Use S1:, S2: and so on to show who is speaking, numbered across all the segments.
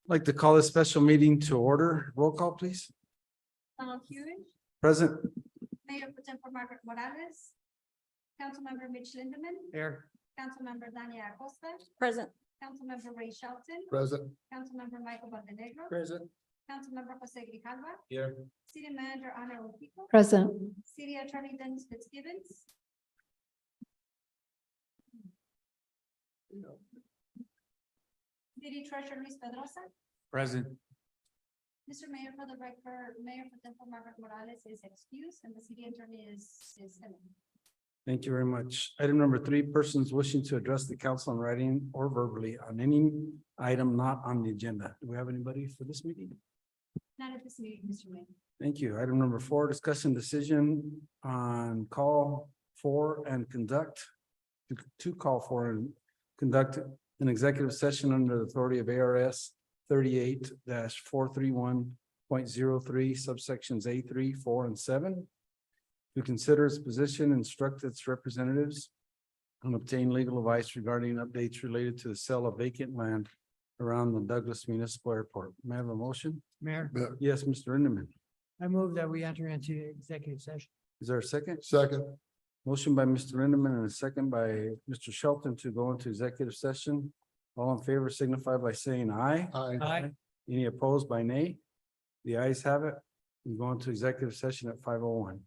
S1: I'd like to call this special meeting to order. Roll call, please.
S2: Donald Hewitt,
S1: Present.
S2: Mayor Pro Tempore Margaret Morales, Councilmember Mitch Lindeman,
S1: Here.
S2: Councilmember Dania Acosta,
S3: Present.
S2: Councilmember Ray Shelton,
S4: Present.
S2: Councilmember Michael Montenegro,
S4: Present.
S2: Councilmember Jose Grijalva,
S4: Here.
S2: City Manager Ana Rupico,
S3: Present.
S2: City Attorney Dennis Fitzgibbons, City Treasurer Luis Pedrosa.
S1: Present.
S2: Mr. Mayor, for the record, Mayor Pro Tempore Margaret Morales is excused and the city attorney is Helen.
S1: Thank you very much. Item number 3, persons wishing to address the council in writing or verbally on any item not on the agenda. Do we have anybody for this meeting?
S2: Not at this meeting, Mr. Mayor.
S1: Thank you. Item number 4, discussion decision on call for and conduct to call for and conduct an executive session under the authority of ARS 38-431.03 subsections A3, 4, and 7. To consider its position, instruct its representatives, and obtain legal advice regarding updates related to the sale of vacant land around the Douglas Municipal Airport. May I have a motion?
S5: Mayor,
S1: Yes, Mr. Lindeman.
S5: I move that we enter into executive session.
S1: Is there a second?
S4: Second.
S1: Motion by Mr. Lindeman and a second by Mr. Shelton to go into executive session. All in favor signify by saying aye.
S4: Aye.
S1: Any opposed by nay? The ayes have it. We go into executive session at 5:01.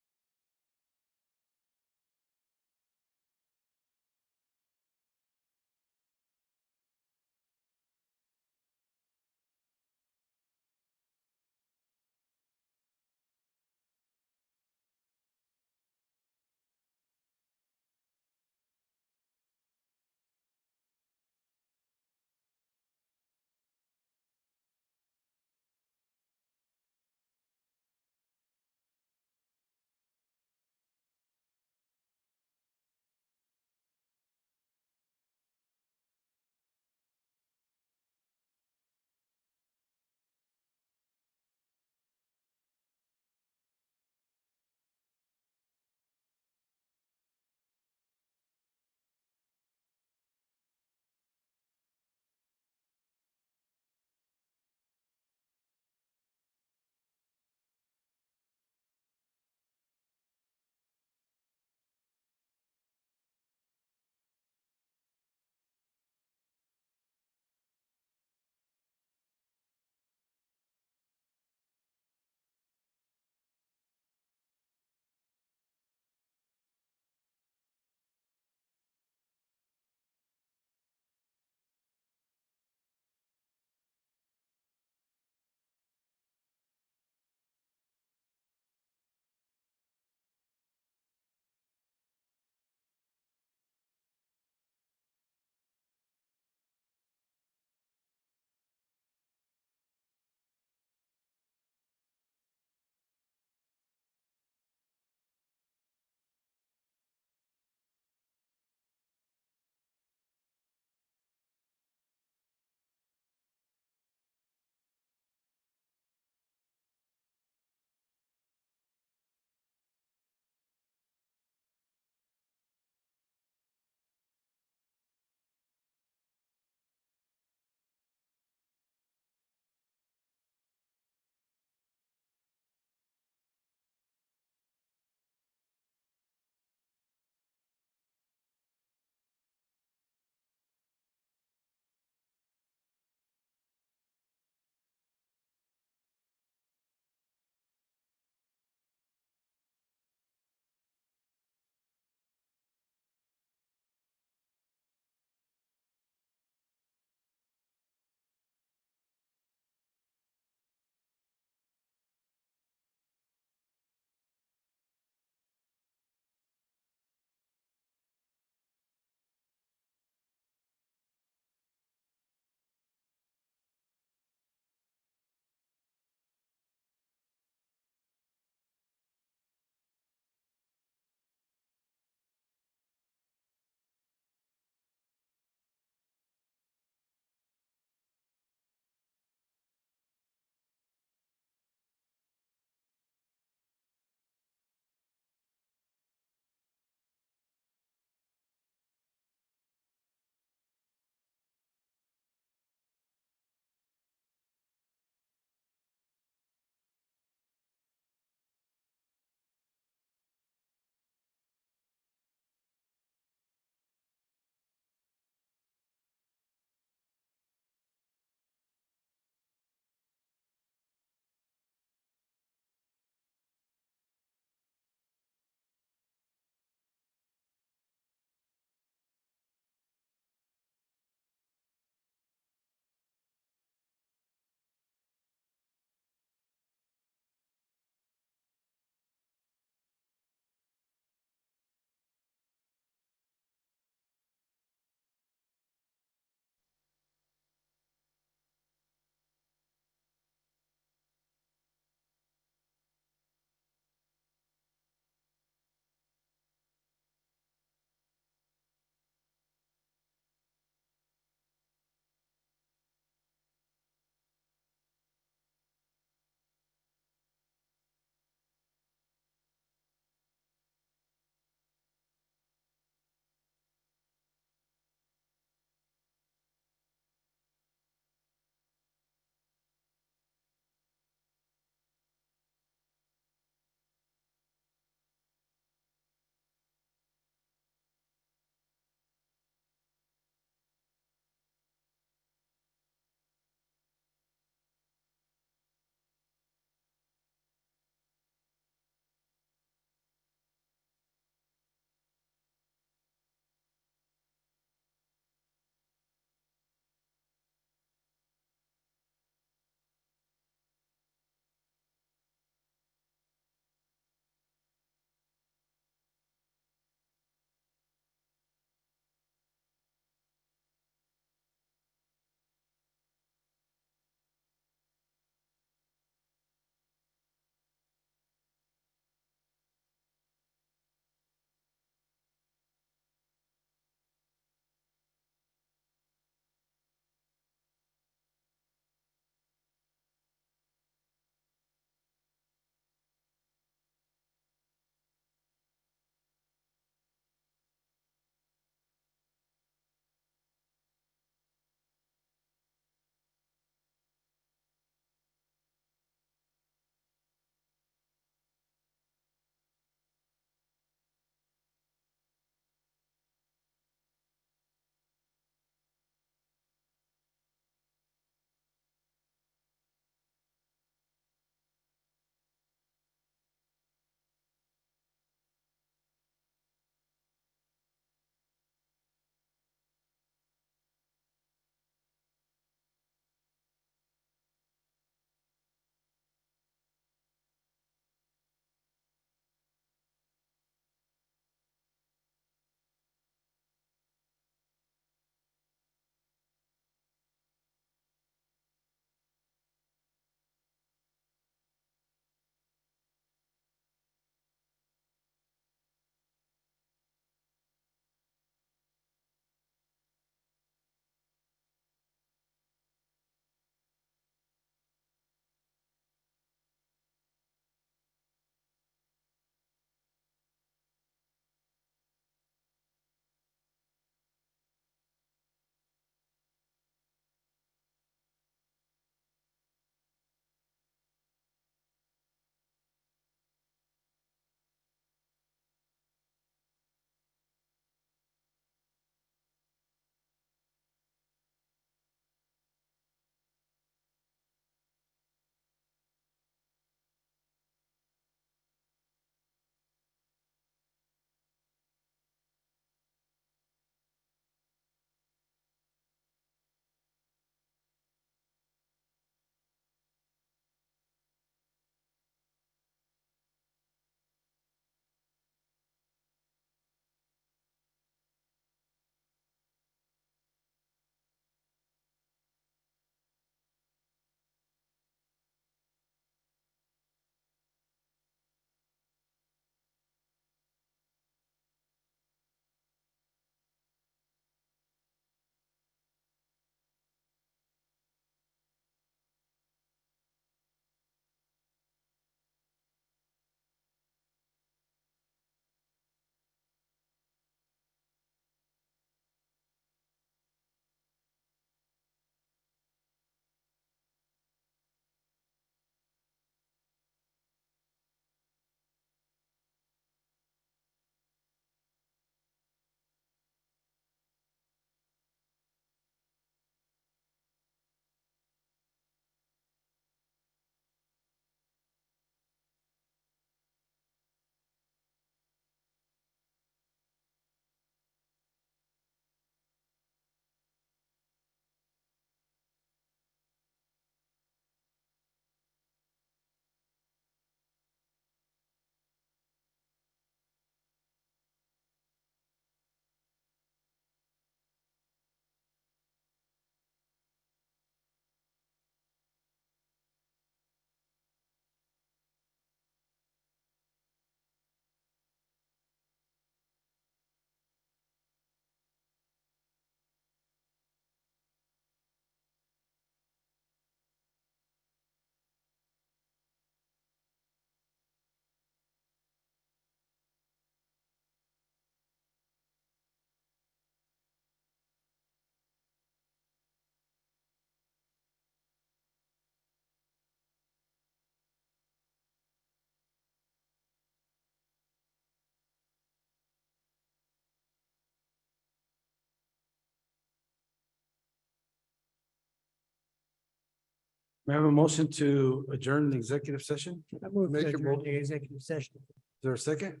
S1: May I have a motion to adjourn the executive session? Is
S5: I move to
S3: Make a
S5: adjourn
S3: mo-
S5: the executive session.
S1: there a second?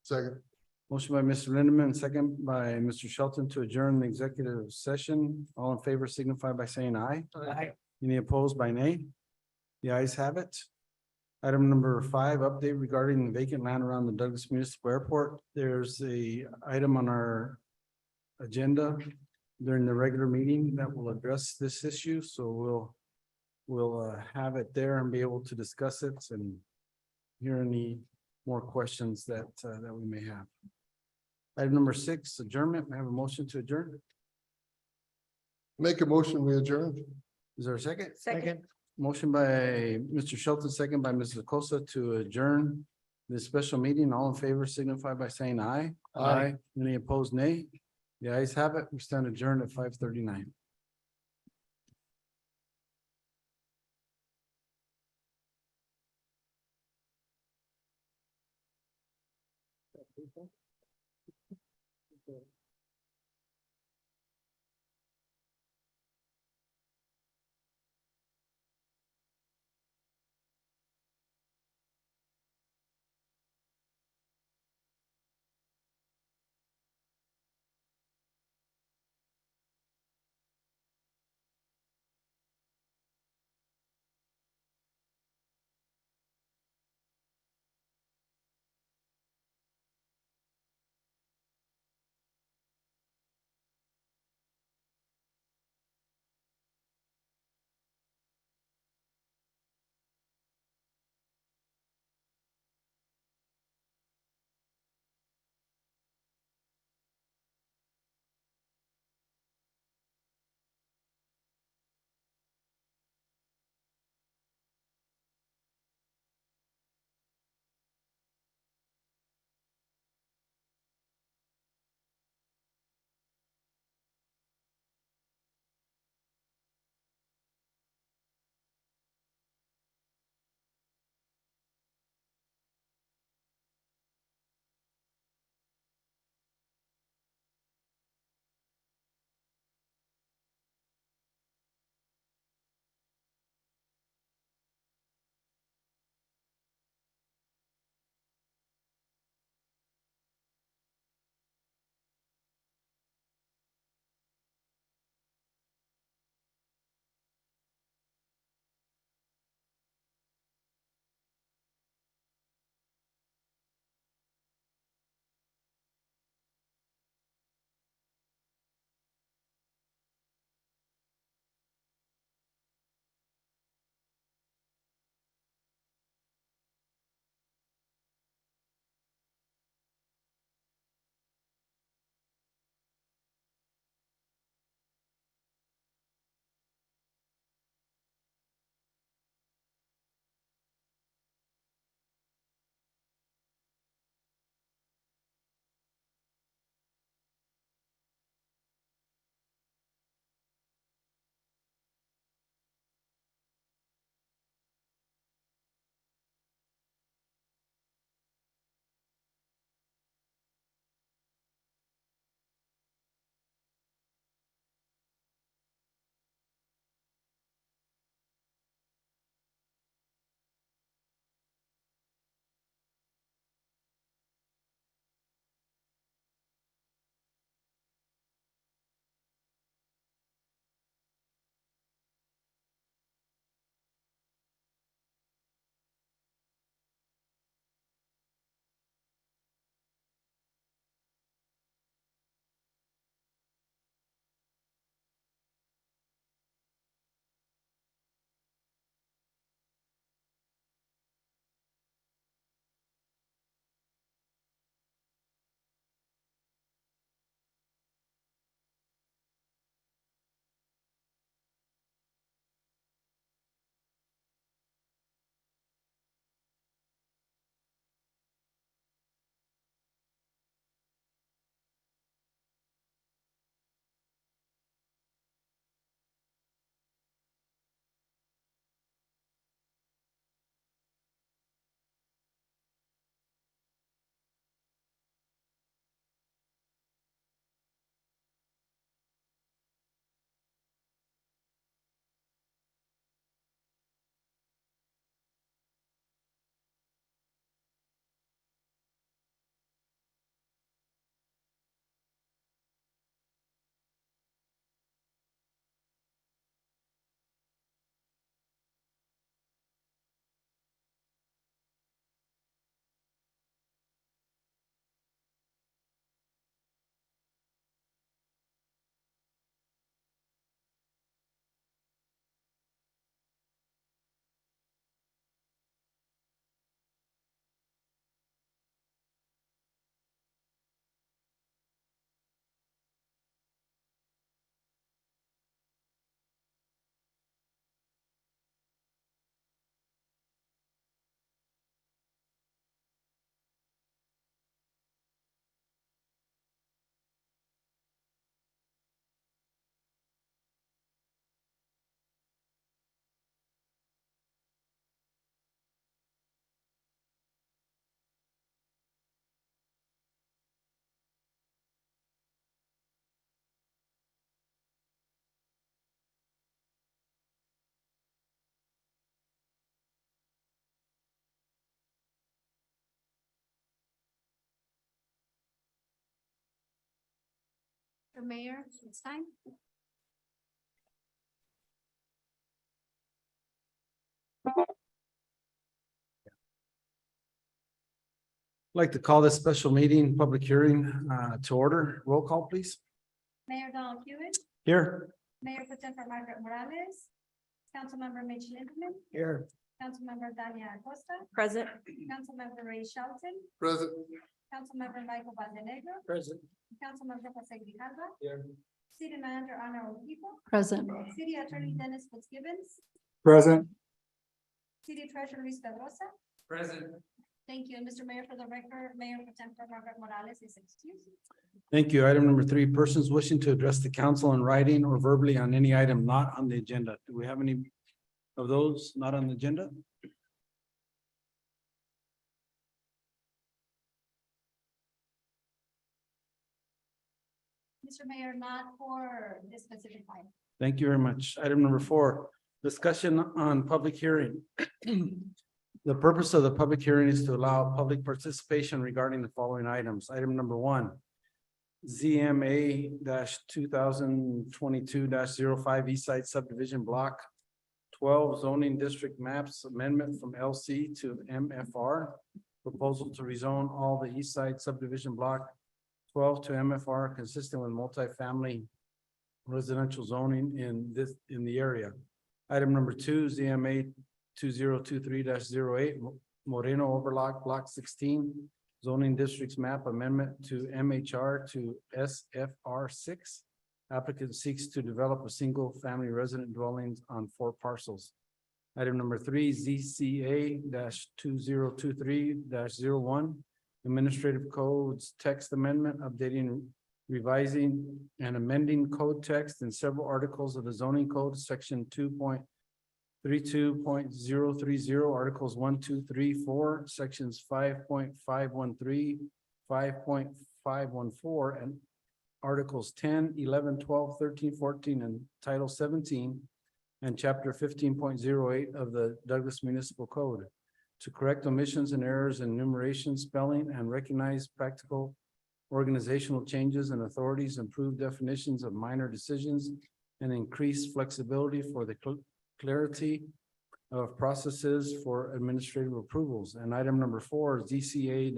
S3: Second.
S1: Motion by Mr. Lindeman, second by Mr. Shelton to adjourn the executive session. All in favor signify by saying aye.
S5: Aye.
S1: Any opposed by nay? The ayes have it. Item number 5, update regarding vacant land around the Douglas Municipal Airport. There's a item on our agenda during the regular meeting that will address this issue, so we'll have it there and be able to discuss it and hear any more questions that we may have. Item number 6, adjournment. May I have a motion to adjourn?
S3: Make a motion, we adjourn.
S1: Is there a second?
S5: Second.
S1: Motion by Mr. Shelton, second by Mrs. Acosta to adjourn this special meeting. All in favor signify by saying aye.
S3: Aye.
S1: Any opposed, nay? The ayes have it. We stand adjourned at 5:39.
S2: Mr. Mayor, it's time.
S1: I'd like to call this special meeting, public hearing, to order. Roll call, please.
S2: Mayor Donald Hewitt,
S1: Here.
S2: Mayor Pro Tem Margaret Morales, Councilmember Mitch Lindeman,
S1: Here.
S2: Councilmember Dania Acosta,
S4: Present.
S2: Councilmember Ray Shelton,
S3: Present.
S2: Councilmember Michael Valdenegro,
S1: Present.
S2: Councilmember Jose Grijalva,
S1: Here.
S2: City Manager Ana Ojipo,
S4: Present.
S2: City Attorney Dennis Fitzgibbons,
S1: Present.
S2: City Treasurer Luis Pedrosa.
S1: Present.
S2: Thank you. And Mr. Mayor, for the record, Mayor Pro Tem Margaret Morales is excused.
S1: Thank you. Item number 3, persons wishing to address the council in writing or verbally on any item not on the agenda. Do we have any of those not on the agenda?
S2: Mr. Mayor, not for this specific item.
S1: Thank you very much. Item number 4, discussion on public hearing. The purpose of the public hearing is to allow public participation regarding the following items. Item number 1, ZMA 2022-05 East Side Subdivision Block 12 zoning district maps amendment from LC to MFR. Proposal to rezone all the East Side Subdivision Block 12 to MFR consistent with multifamily residential zoning in the area. Item number 2, ZMA 2023-08 Moreno Overlock Block 16 zoning districts map amendment to MHR to SFR 6. Applicant seeks to develop a single family resident dwellings on 4 parcels. Item number 3, ZCA 2023-01 Administrative Codes Text Amendment, updating, revising, and amending code text in several articles of the zoning code, section 2.32.030, articles 1, 2, 3, 4, sections 5.513, 5.514, and articles 10, 11, 12, 13, 14, and title 17, and chapter 15.08 of the Douglas Municipal Code to correct omissions and errors in enumeration, spelling, and recognize practical organizational changes and authorities, improve definitions of minor decisions, and increase flexibility for the clarity of processes for administrative approvals. And item number 4, ZCA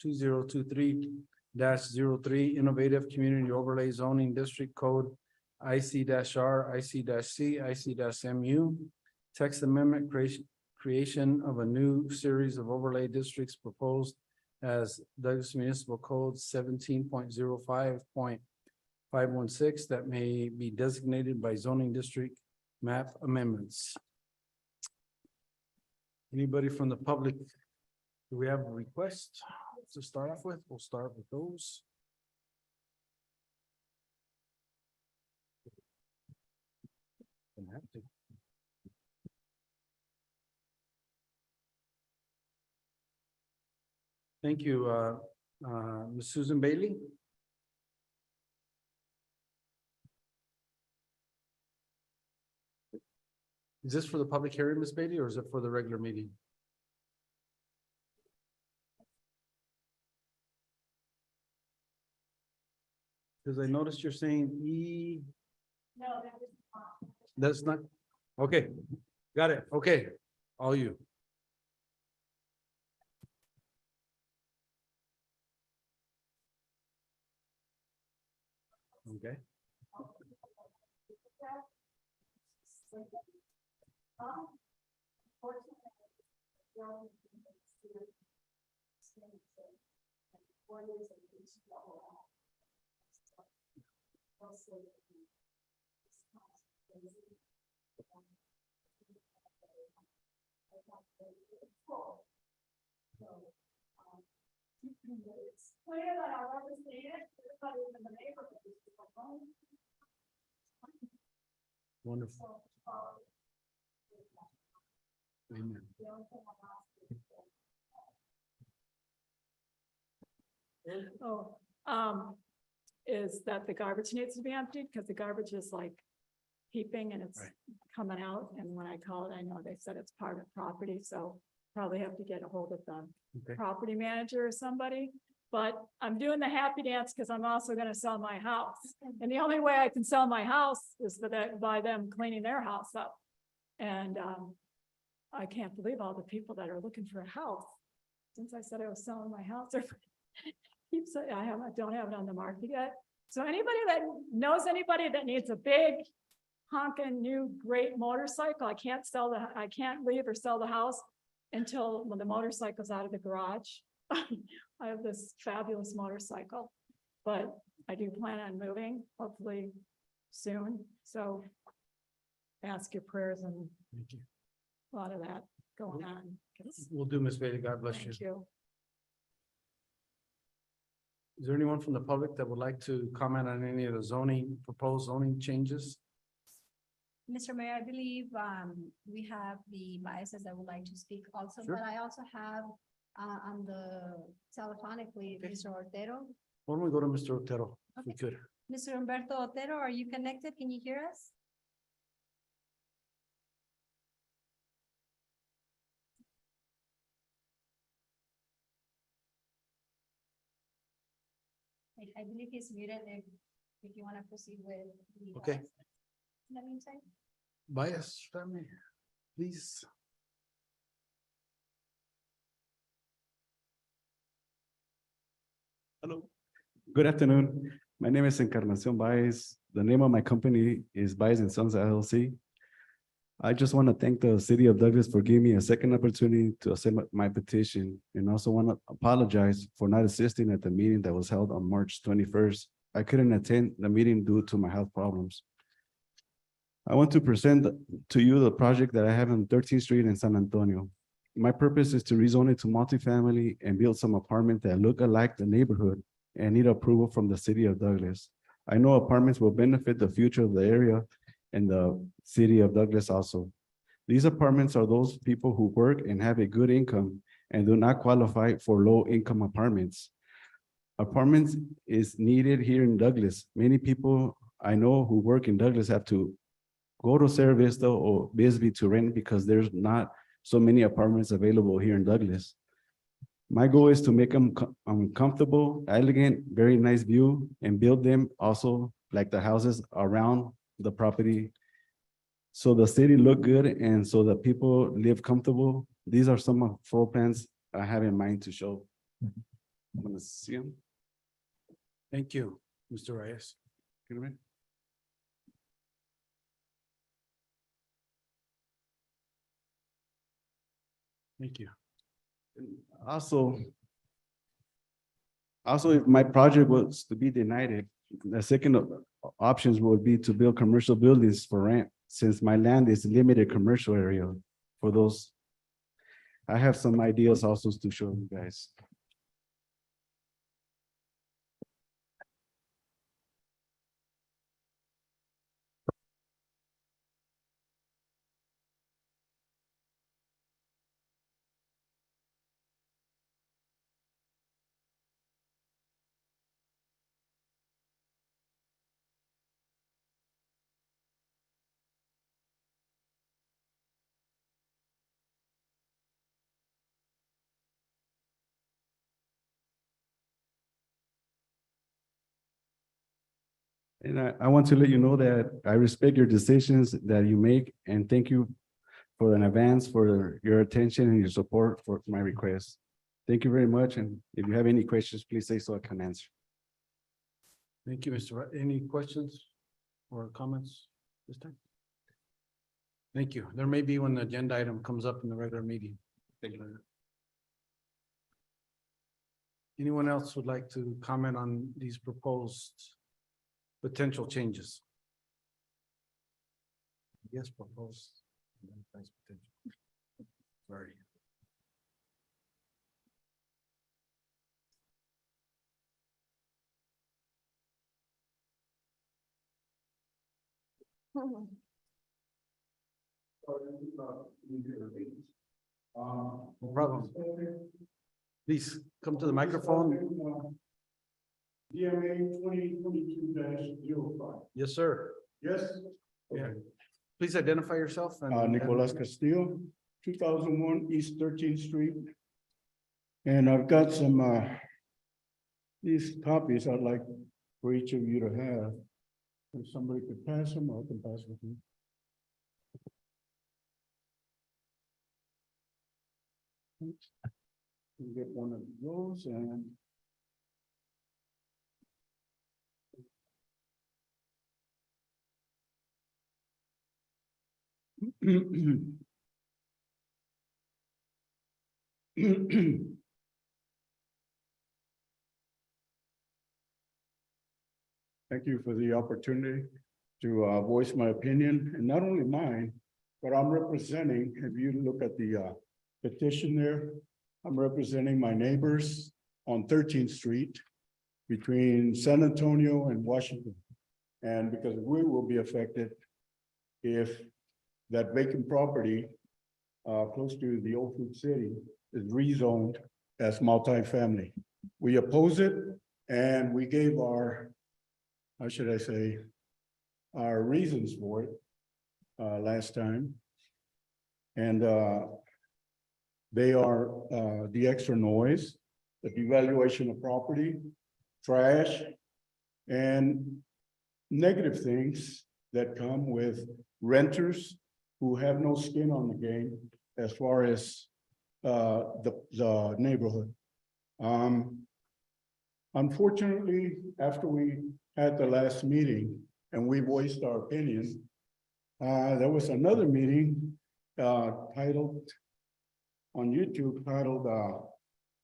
S1: 2023-03 Innovative Community Overlay Zoning District Code IC-R, IC-C, IC-MU. Text amendment creation of a new series of overlay districts proposed as Douglas Municipal Code 17.05.516 that may be designated by zoning district map amendments. Anybody from the public? Do we have a request to start off with? We'll start with those. Gonna have to. Thank you, Ms. Susan Bailey. Is this for the public hearing, Ms. Bailey, or is it for the regular meeting? Because I noticed you're saying E.
S2: No,
S1: That's not, okay, got it, okay, all you. Okay.
S2: It's clear that I represented everybody in the neighborhood.
S1: Wonderful. Amen.
S4: Is that the garbage needs to be emptied, because the garbage is like heaping and it's
S1: Right.
S4: coming out, and when I called, I know they said it's private property, so probably have to get a hold of the
S1: Okay.
S4: property manager or somebody. But I'm doing the happy dance because I'm also gonna sell my house. And the only way I can sell my house is by them cleaning their house up. And, I can't believe all the people that are looking for a house. Since I said I was selling my house, keep saying, don't have it on the market yet. So anybody that knows anybody that needs a big honking new great motorcycle, I can't leave or sell the house until when the motorcycle's out of the garage. I have this fabulous motorcycle, but I do plan on moving, hopefully soon. So ask your prayers and
S1: Thank you.
S4: a lot of that going on. 'Cause-
S1: Will do, Ms. Bailey. God bless you.
S4: Thank you.
S1: Is there anyone from the public that would like to comment on any of the proposed zoning changes?
S2: Mr. Mayor, I believe we have the biases that would like to speak also,
S1: Sure.
S2: but I also have on the telephonically,
S1: Okay.
S2: Mr. Otero.
S1: Why don't we go to Mr. Otero, if we could?
S2: Mr. Humberto Otero, are you connected? Can you hear us? I believe he's muted if you want to proceed with. the,
S1: Okay.
S2: In the meantime.
S1: Bias family, please.
S6: Hello. Good afternoon. My name is Encarnacion Baez. The name of my company is Baez and Sons LLC. I just want to thank the city of Douglas for giving me a second opportunity to accept my petition, and also want to apologize for not assisting at the meeting that was held on March 21st. I couldn't attend the meeting due to my health problems. I want to present to you the project that I have on 13th Street in San Antonio. My purpose is to rezone it to multifamily and build some apartments that look alike the neighborhood and need approval from the city of Douglas. I know apartments will benefit the future of the area and the city of Douglas also. These apartments are those people who work and have a good income and do not qualify for low-income apartments. Apartments is needed here in Douglas. Many people I know who work in Douglas have to go to Cerro Vista or Bisbee to rent because there's not so many apartments available here in Douglas. My goal is to make them comfortable, elegant, very nice view, and build them also like the houses around the property. So the city look good and so the people live comfortable. These are some of floor plans I have in mind to show. I'm gonna see them.
S1: Thank you, Mr. Reyes.
S6: Get 'em in.
S1: Thank you.
S6: Also, if my project was to be denied, the second options would be to build commercial buildings for rent, since my land is limited commercial area for those. I have some ideas also to show you guys. And I want to let you know that I respect your decisions that you make, and thank you for in advance for your attention and your support for my request. Thank you very much, and if you have any questions, please say so I can answer.
S1: Thank you, Mr. Any questions or comments this time? Thank you. There may be when the agenda item comes up in the regular meeting. Thank you. Anyone else would like to comment on these proposed potential changes? Yes, proposed. Sorry. No problem. Please come to the microphone.
S7: DMA 2022-05.
S1: Yes, sir.
S7: Yes.
S1: Yeah.
S7: Okay.
S1: Please identify yourself and.
S7: Nicolas Castillo, 2001 East 13th Street. And I've got some These copies I'd like for each of you to have. If somebody could pass them, I can pass them to you. You get one of those and. Thank you for the opportunity to voice my opinion, and not only mine, but I'm representing, if you look at the petition there, I'm representing my neighbors on 13th Street between San Antonio and Washington. And because we will be affected if that vacant property close to the old food city is rezoned as multifamily. We oppose it, and we gave our, how should I say, our reasons for it last time. And they are the extra noise, the devaluation of property, trash, and negative things that come with renters who have no skin on the game as far as the neighborhood. Unfortunately, after we had the last meeting and we voiced our opinion, there was another meeting titled on YouTube titled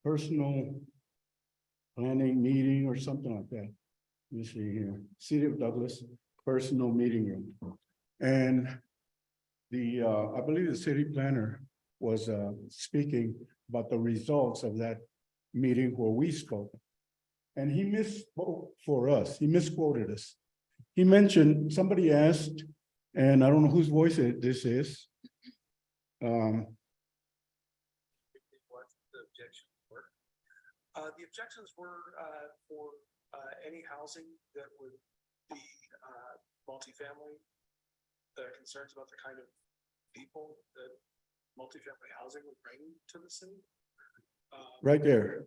S7: Personal Planning Meeting or something like that. Let me see here, City of Douglas Personal Meeting Room. And I believe the city planner was speaking about the results of that meeting where we spoke. And he misspoke for us, he misquoted us. He mentioned, somebody asked, and I don't know whose voice this is.
S8: What the objections were. The objections were for any housing that would be multifamily. The concerns about the kind of people that multifamily housing would bring to the city.
S7: Right there.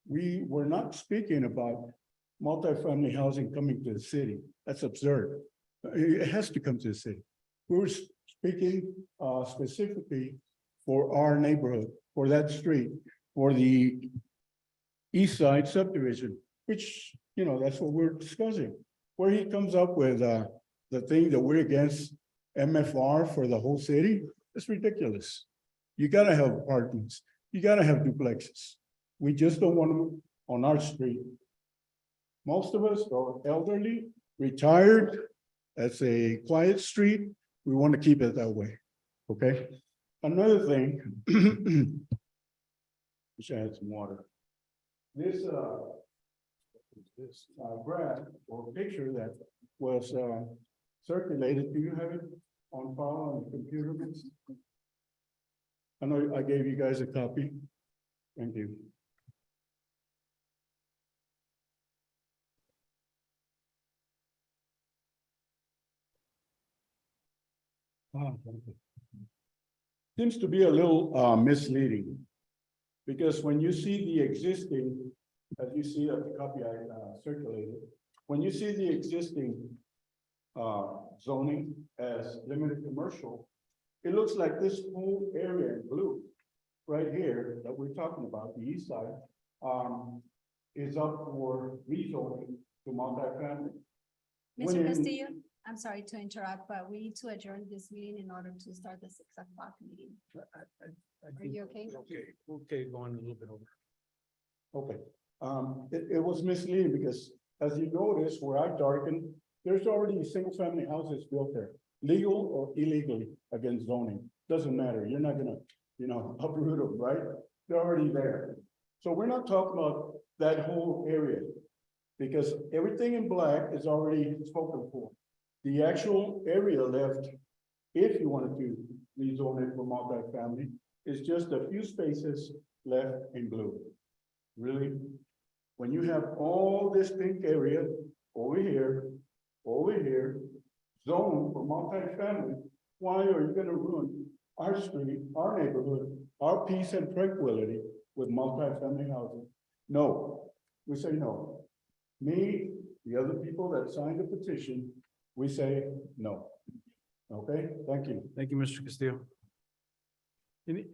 S7: We were not speaking about multifamily housing coming to the city. That's absurd. It has to come to the city. We were speaking specifically for our neighborhood, for that street, for the east side subdivision, which, you know, that's what we're discussing. Where he comes up with the thing that we're against MFR for the whole city, it's ridiculous. You gotta have apartments. You gotta have duplexes. We just don't want them on our street. Most of us are elderly, retired. That's a quiet street. We want to keep it that way. Okay. Another thing. Wish I had some water. This graph or picture that was circulated. Do you have it on file on the computer? I know I gave you guys a copy. Thank you. Seems to be a little misleading. Because when you see the existing, as you see that the copy I circulated, when you see the existing zoning as limited commercial, it looks like this whole area in blue, right here, that we're talking about, the east side, is up for rezoning to multifamily. When
S2: Mr.
S7: in-
S2: Castillo, I'm sorry to interrupt, but we need to adjourn this meeting in order to start the 6 o'clock meeting. Are you okay?
S1: Okay, going a little bit over.
S7: Okay, it was misleading because as you notice where I darkened, there's already single family houses built there, legal or illegally against zoning, doesn't matter. You're not gonna, you know, uproot them, right? They're already there. So we're not talking about that whole area because everything in black is already spoken for. The actual area left, if you wanted to rezone it for multifamily, is just a few spaces left in blue. Really? When you have all this pink area over here, zoned for multifamily, why are you gonna ruin our street, our neighborhood, our peace and tranquility with multifamily housing? No, we say no. Me, the other people that signed the petition, we say no. Okay, thank you.
S1: Thank you, Mr. Castillo.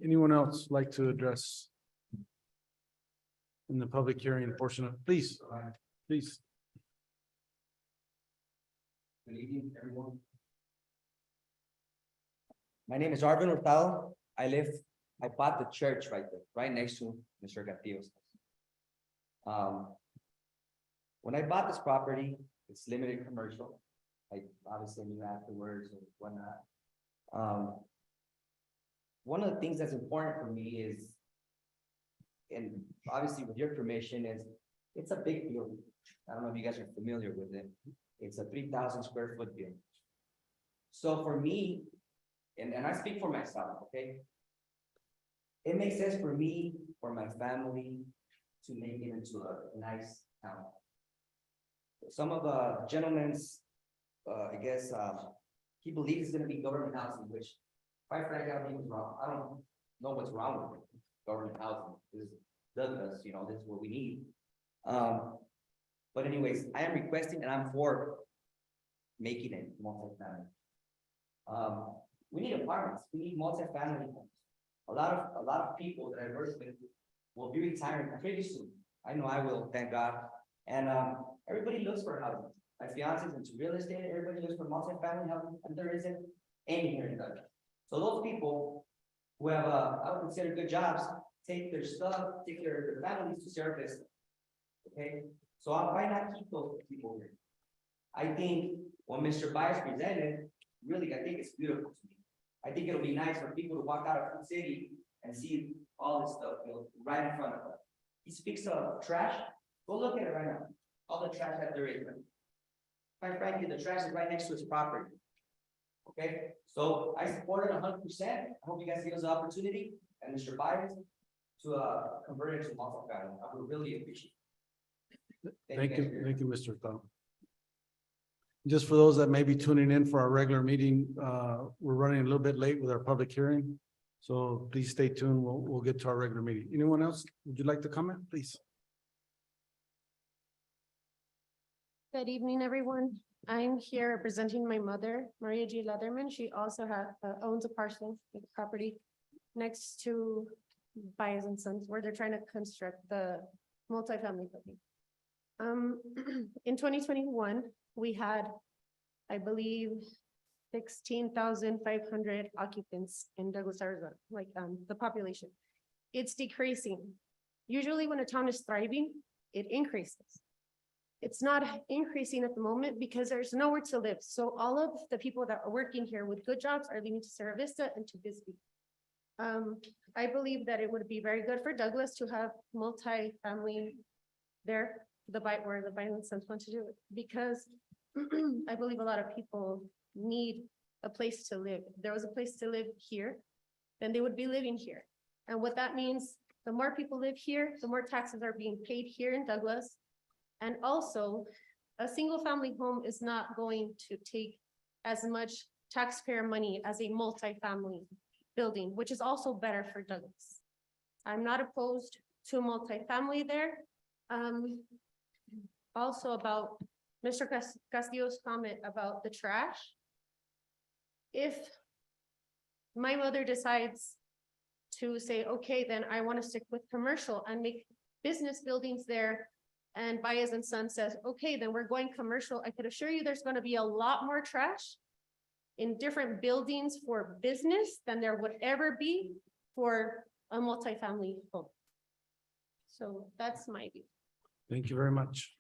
S1: Anyone else like to address in the public hearing portion of, please, please.
S9: Good evening, everyone. My name is Arvin Hurtado. I bought the church right there, right next to Mr. Castillo's house. When I bought this property, it's limited commercial. I obviously knew afterwards and whatnot. One of the things that's important for me is, and obviously with your permission, is it's a big building. I don't know if you guys are familiar with it. It's a 3,000 square foot building. So for me, and I speak for myself, okay? It makes sense for me, for my family, to make it into a nice town. Some of the gentlemen's, I guess, he believes it's gonna be government housing, which quite frankly, I don't think is wrong. I don't know what's wrong with it. Government housing is Douglas, you know, this is what we need. But anyways, I am requesting and I'm for making it multifamily. We need apartments, we need multifamily homes. A lot of people that I work with will be retiring pretty soon. I know I will, thank God. And everybody looks for housing. My fiance is into real estate, everybody looks for multifamily housing, and there isn't any here in Douglas. So those people who have, I would consider good jobs, take their stuff, take their families to service. Okay, so why not keep those people here? I think what Mr. Bias presented, really, I think it's beautiful to me. I think it'll be nice for people to walk out of Food City and see all this stuff, you know, right in front of them. He speaks of trash, go look at it right now, all the trash that there is. Quite frankly, the trash is right next to his property. Okay, so I support it 100%. I hope you guys give us the opportunity and Mr. Bias to convert it to multifamily. I would really appreciate it.
S1: Thank
S9: guys
S1: you,
S9: for your
S1: thank you, Mr. Hurtado. Just for those that may be tuning in for our regular meeting, we're running a little bit late with our public hearing. So please stay tuned. We'll get to our regular meeting. Anyone else? Would you like to comment, please?
S10: Good evening, everyone. I'm here representing my mother, Maria G. Leatherman. She also owns a parcel of property next to Bias and Sons, where they're trying to construct the multifamily building. In 2021, we had, I believe, 16,500 occupants in Douglas, Arizona, like the population. It's decreasing. Usually when a town is thriving, it increases. It's not increasing at the moment because there's nowhere to live. So all of the people that are working here with good jobs are leaving to Sierra Vista and to Bisbee. I believe that it would be very good for Douglas to have multi-family there, where the Bias and Sons want to do it, because I believe a lot of people need a place to live. If there was a place to live here, then they would be living here. And what that means, the more people live here, the more taxes are being paid here in Douglas. And also, a single family home is not going to take as much taxpayer money as a multifamily building, which is also better for Douglas. I'm not opposed to multifamily there. Also about Mr. Castillo's comment about the trash. If my mother decides to say, okay, then I want to stick with commercial and make business buildings there, and Bias and Son says, okay, then we're going commercial, I could assure you there's going to be a lot more trash in different buildings for business than there would ever be for a multifamily home. So that's my view.
S1: Thank you very much.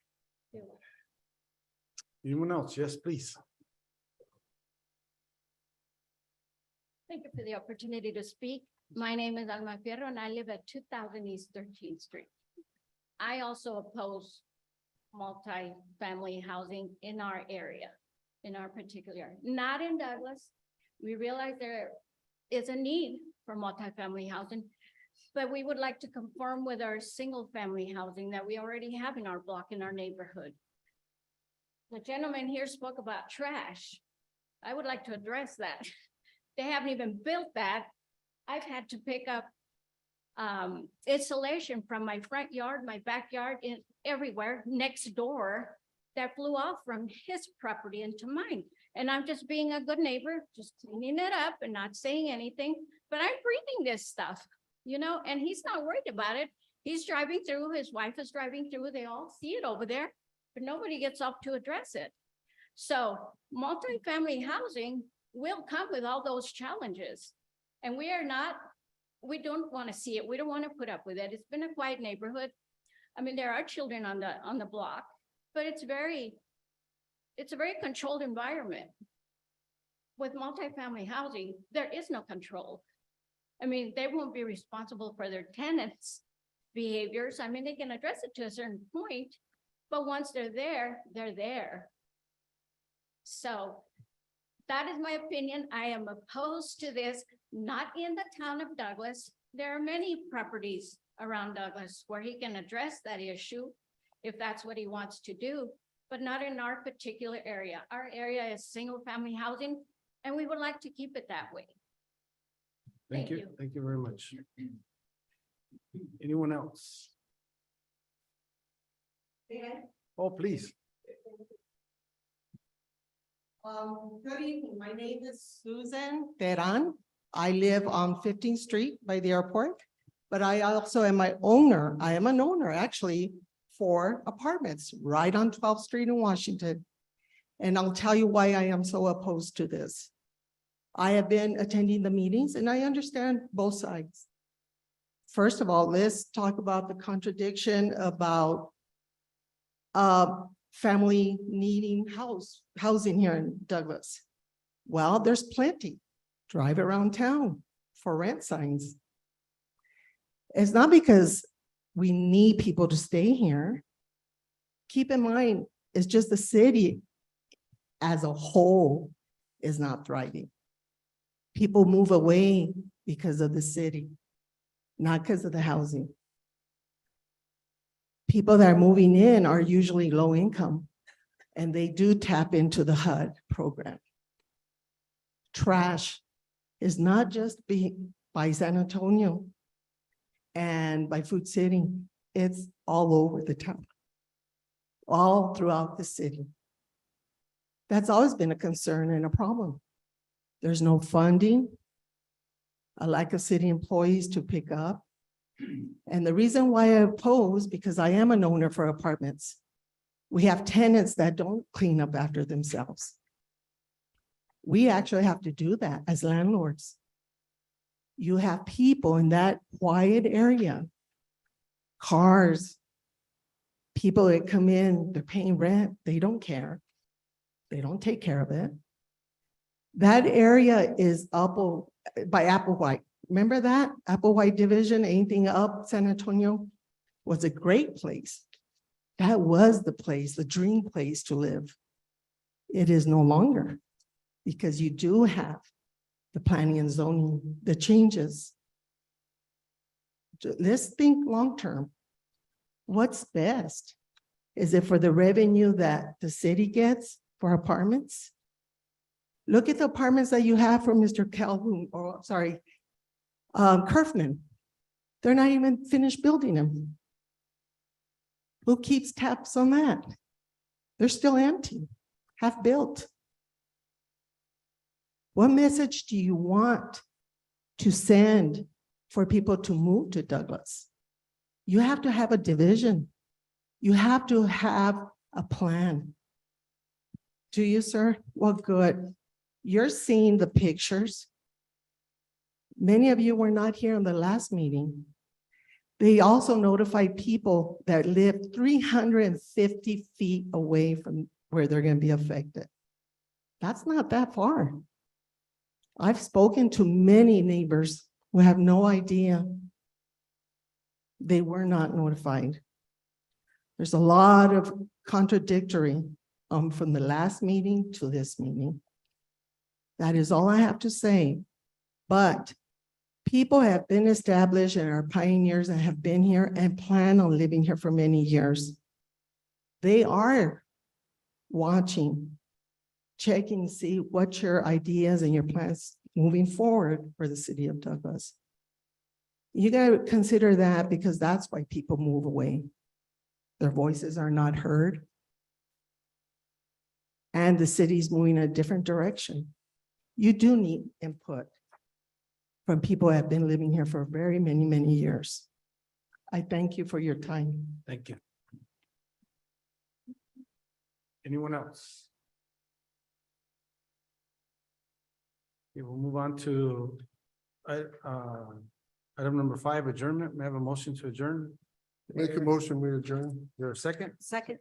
S1: Anyone else? Yes, please.
S11: Thank you for the opportunity to speak. My name is Alma Fierro and I live at 2000 East 13th Street. I also oppose multi-family housing in our area, in our particular area, not in Douglas. We realize there is a need for multi-family housing, but we would like to conform with our single-family housing that we already have in our block, in our neighborhood. The gentleman here spoke about trash. I would like to address that. They haven't even built that. I've had to pick up installation from my front yard, my backyard, in everywhere next door that flew off from his property into mine. And I'm just being a good neighbor, just cleaning it up and not saying anything, but I'm breathing this stuff, you know, and he's not worried about it. He's driving through, his wife is driving through, they all see it over there, but nobody gets up to address it. So multifamily housing will come with all those challenges. And we don't want to see it. We don't want to put up with it. It's been a quiet neighborhood. I mean, there are children on the block, but it's a very controlled environment. With multifamily housing, there is no control. I mean, they won't be responsible for their tenants' behaviors. I mean, they can address it to a certain point, but once they're there, they're there. So that is my opinion. I am opposed to this, not in the town of Douglas. There are many properties around Douglas where he can address that issue if that's what he wants to do, but not in our particular area. Our area is single-family housing, and we would like to keep it that way.
S1: Thank you. Thank you very much. Anyone else? Oh, please.
S12: Good evening. My name is Susan Teran. I live on 15th Street by the airport, but I also am an owner. I am an owner actually for apartments right on 12th Street in Washington. And I'll tell you why I am so opposed to this. I have been attending the meetings and I understand both sides. First of all, let's talk about the contradiction about family needing housing here in Douglas. Well, there's plenty. Drive around town for rent signs. It's not because we need people to stay here. Keep in mind, it's just the city as a whole is not thriving. People move away because of the city, not because of the housing. People that are moving in are usually low income, and they do tap into the HUD program. Trash is not just by San Antonio and by Food City, it's all over the town, all throughout the city. That's always been a concern and a problem. There's no funding, a lack of city employees to pick up. And the reason why I oppose, because I am an owner for apartments, we have tenants that don't clean up after themselves. We actually have to do that as landlords. You have people in that quiet area, cars, people that come in, they're paying rent, they don't care. They don't take care of it. That area is by Applewhite. Remember that? Applewhite Division, anything up San Antonio was a great place. That was the place, the dream place to live. It is no longer because you do have the planning and zoning, the changes. Let's think long-term. What's best? Is it for the revenue that the city gets for apartments? Look at the apartments that you have from Mr. Calhoun, or sorry, Kerfman. They're not even finished building them. Who keeps tabs on that? They're still empty, half built. What message do you want to send for people to move to Douglas? You have to have a division. You have to have a plan. Do you, sir? Well, good. You're seeing the pictures. Many of you were not here in the last meeting. They also notified people that live 350 feet away from where they're going to be affected. That's not that far. I've spoken to many neighbors who have no idea. They were not notified. There's a lot of contradictory from the last meeting to this meeting. That is all I have to say. But people have been established and are pioneers and have been here and plan on living here for many years. They are watching, checking, see what your ideas and your plans moving forward for the city of Douglas. You gotta consider that because that's why people move away. Their voices are not heard. And the city's moving a different direction. You do need input from people who have been living here for very many, many years. I thank you for your time.
S1: Thank you. Anyone else? Okay, we'll move on to item number 5, adjournment. May I have a motion to adjourn?
S3: Make a motion, we adjourn.
S1: Is there a second?
S10: Second.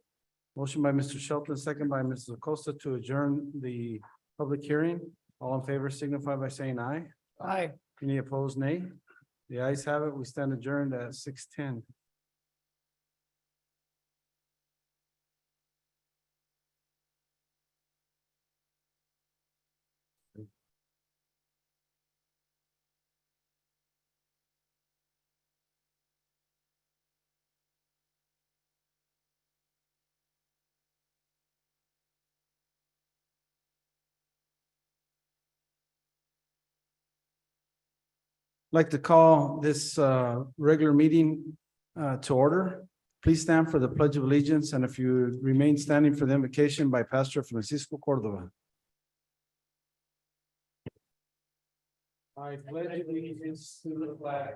S1: Motion by Mr. Shelton, second by Mrs. Acosta to adjourn the public hearing. All in favor signify by saying aye.
S5: Aye.
S1: Any opposed, nay? The ayes have it. We stand adjourned at 6:10. Like to call this regular meeting to order. Please stand for the Pledge of Allegiance, and if you remain standing for the invocation by Pastor Francisco Cordova. I pledge allegiance to the flag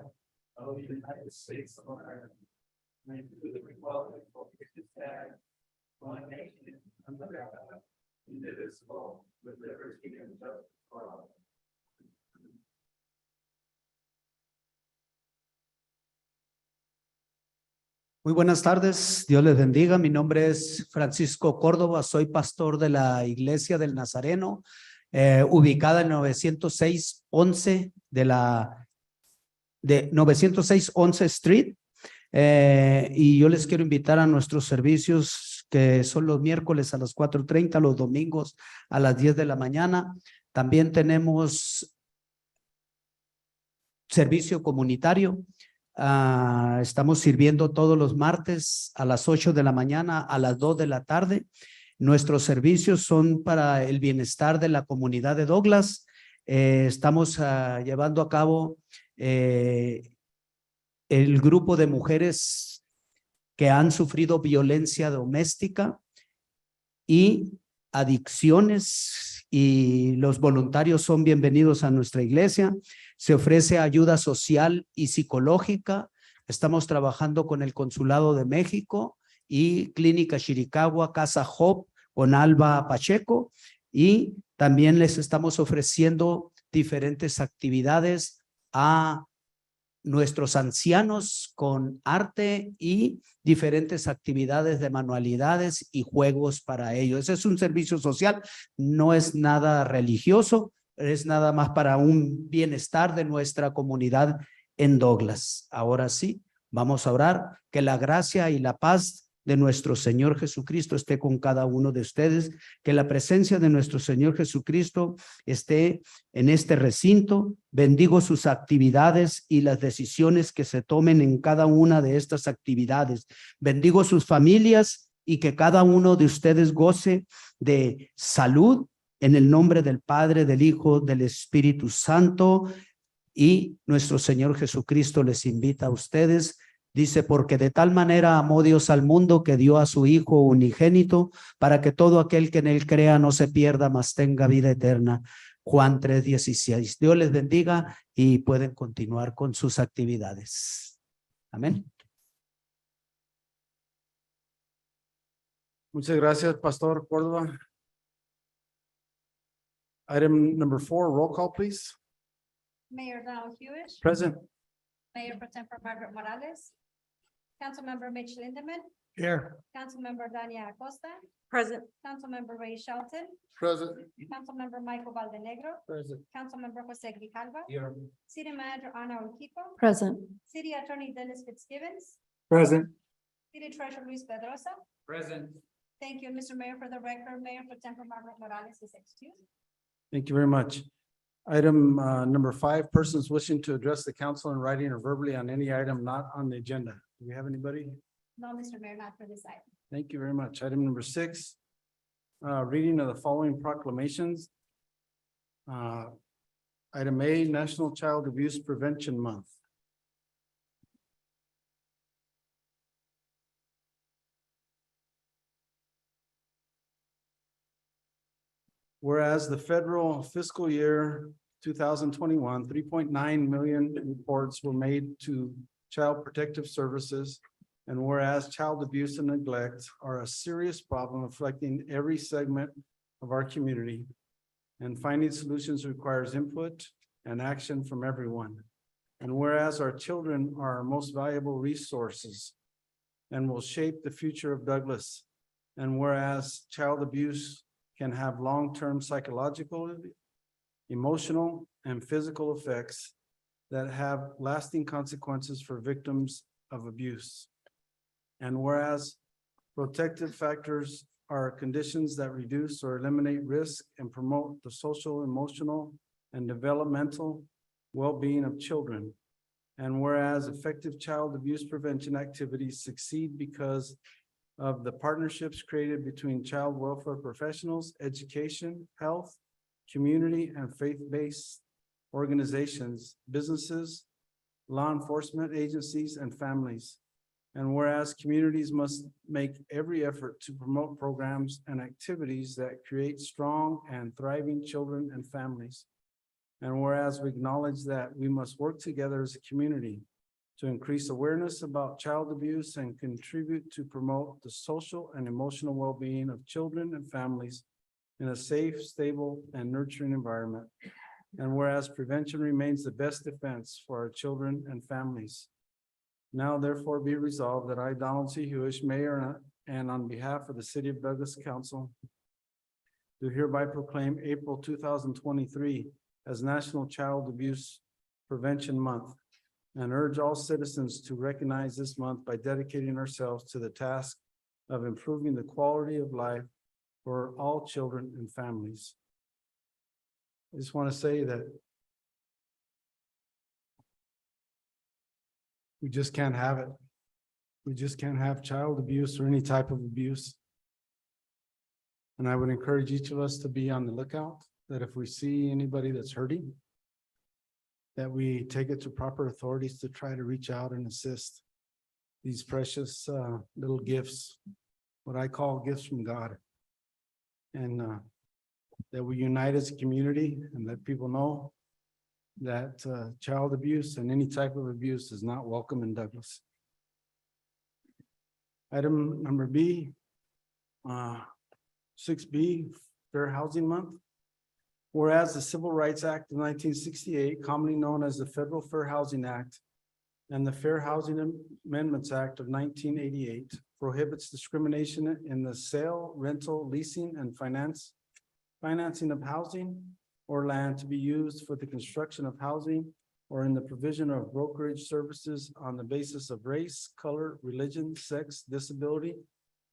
S1: of the United States of America, and to the republic for which it stands, one nation under God, indivisible, with liberty and justice for all.
S13: Muy buenas tardes, Dios les bendiga. Mi nombre es Francisco Córdoba, soy pastor de la Iglesia del Nazareno, ubicada en 906-11 de 906-11 Street. Y yo les quiero invitar a nuestros servicios que son los miércoles a las 4:30, los domingos a las 10 de la mañana. También tenemos servicio comunitario. Estamos sirviendo todos los martes a las 8 de la mañana, a las 2 de la tarde. Nuestros servicios son para el bienestar de la comunidad de Douglas. Estamos llevando a cabo el grupo de mujeres que han sufrido violencia doméstica y adicciones, y los voluntarios son bienvenidos a nuestra iglesia. Se ofrece ayuda social y psicológica. Estamos trabajando con el Consulado de México y Clínica Chiricahua, Casa Hope con Alba Pacheco, y también les estamos ofreciendo diferentes actividades a nuestros ancianos con arte y diferentes actividades de manualidades y juegos para ellos. Ese es un servicio social, no es nada religioso, es nada más para un bienestar de nuestra comunidad en Douglas. Ahora sí, vamos a orar. Que la gracia y la paz de nuestro Señor Jesucristo esté con cada uno de ustedes, que la presencia de nuestro Señor Jesucristo esté en este recinto. Bendigo sus actividades y las decisiones que se tomen en cada una de estas actividades. Bendigo sus familias y que cada uno de ustedes goce de salud en el nombre del Padre, del Hijo, del Espíritu Santo. Y nuestro Señor Jesucristo les invita a ustedes. Dice, porque de tal manera amó Dios al mundo que dio a su Hijo unigénito para que todo aquel que en él crea no se pierda, mas tenga vida eterna. Juan 3:16. Dios les bendiga y pueden continuar con sus actividades. Amén.
S1: Muchas gracias, Pastor Córdoba. Item number 4, roll call, please.
S2: Mayor Donald Hewish.
S1: Present.
S2: Mayor Pro Tempore Margaret Morales. Councilmember Mitch Lindemann.
S5: Here.
S2: Councilmember Dania Acosta.
S10: Present.
S2: Councilmember Ray Shelton.
S3: Present.
S2: Councilmember Michael Valdenegro.
S5: Present.
S2: Councilmember Jose Grijalva.
S1: Here.
S2: City Manager Ana Urquijo.
S4: Present.
S2: City Attorney Dennis Fitzgibbons.
S1: Present.
S2: City Treasurer Luis Pedrosa.
S1: Present.
S2: Thank you, Mr. Mayor. For the record, Mayor Pro Tempore Margaret Morales is excused.
S1: Thank you very much. Item number 5, persons wishing to address the council in writing or verbally on any item not on the agenda. Do we have anybody?
S2: No, Mr. Mayor, not for this item.
S1: Thank you very much. Item number 6, reading of the following proclamations. Item A, National Child Abuse Prevention Month. Whereas the federal fiscal year 2021, 3.9 million reports were made to Child Protective Services. And whereas child abuse and neglect are a serious problem affecting every segment of our community. And finding solutions requires input and action from everyone. And whereas our children are our most valuable resources and will shape the future of Douglas. And whereas child abuse can have long-term psychological, emotional, and physical effects that have lasting consequences for victims of abuse. And whereas protective factors are conditions that reduce or eliminate risk and promote the social, emotional, and developmental well-being of children. And whereas effective child abuse prevention activities succeed because of the partnerships created between child welfare professionals, education, health, community, and faith-based organizations, businesses, law enforcement agencies, and families. And whereas communities must make every effort to promote programs and activities that create strong and thriving children and families. And whereas we acknowledge that we must work together as a community to increase awareness about child abuse and contribute to promote the social and emotional well-being of children and families in a safe, stable, and nurturing environment. And whereas prevention remains the best defense for our children and families. Now therefore be resolved that I, Donald C. Hewish, Mayor, and on behalf of the City of Douglas Council, do hereby proclaim April 2023 as National Child Abuse Prevention Month, and urge all citizens to recognize this month by dedicating ourselves to the task of improving the quality of life for all children and families. I just want to say that we just can't have it. We just can't have child abuse or any type of abuse. And I would encourage each of us to be on the lookout, that if we see anybody that's hurting, that we take it to proper authorities to try to reach out and assist these precious little gifts, what I call gifts from God. And that we unite as a community and let people know that child abuse and any type of abuse is not welcome in Douglas. Item number B, 6B, Fair Housing Month. Whereas the Civil Rights Act of 1968, commonly known as the Federal Fair Housing Act, and the Fair Housing Amendments Act of 1988 prohibits discrimination in the sale, rental, leasing, and financing of housing or land to be used for the construction of housing or in the provision of brokerage services on the basis of race, color, religion, sex, disability,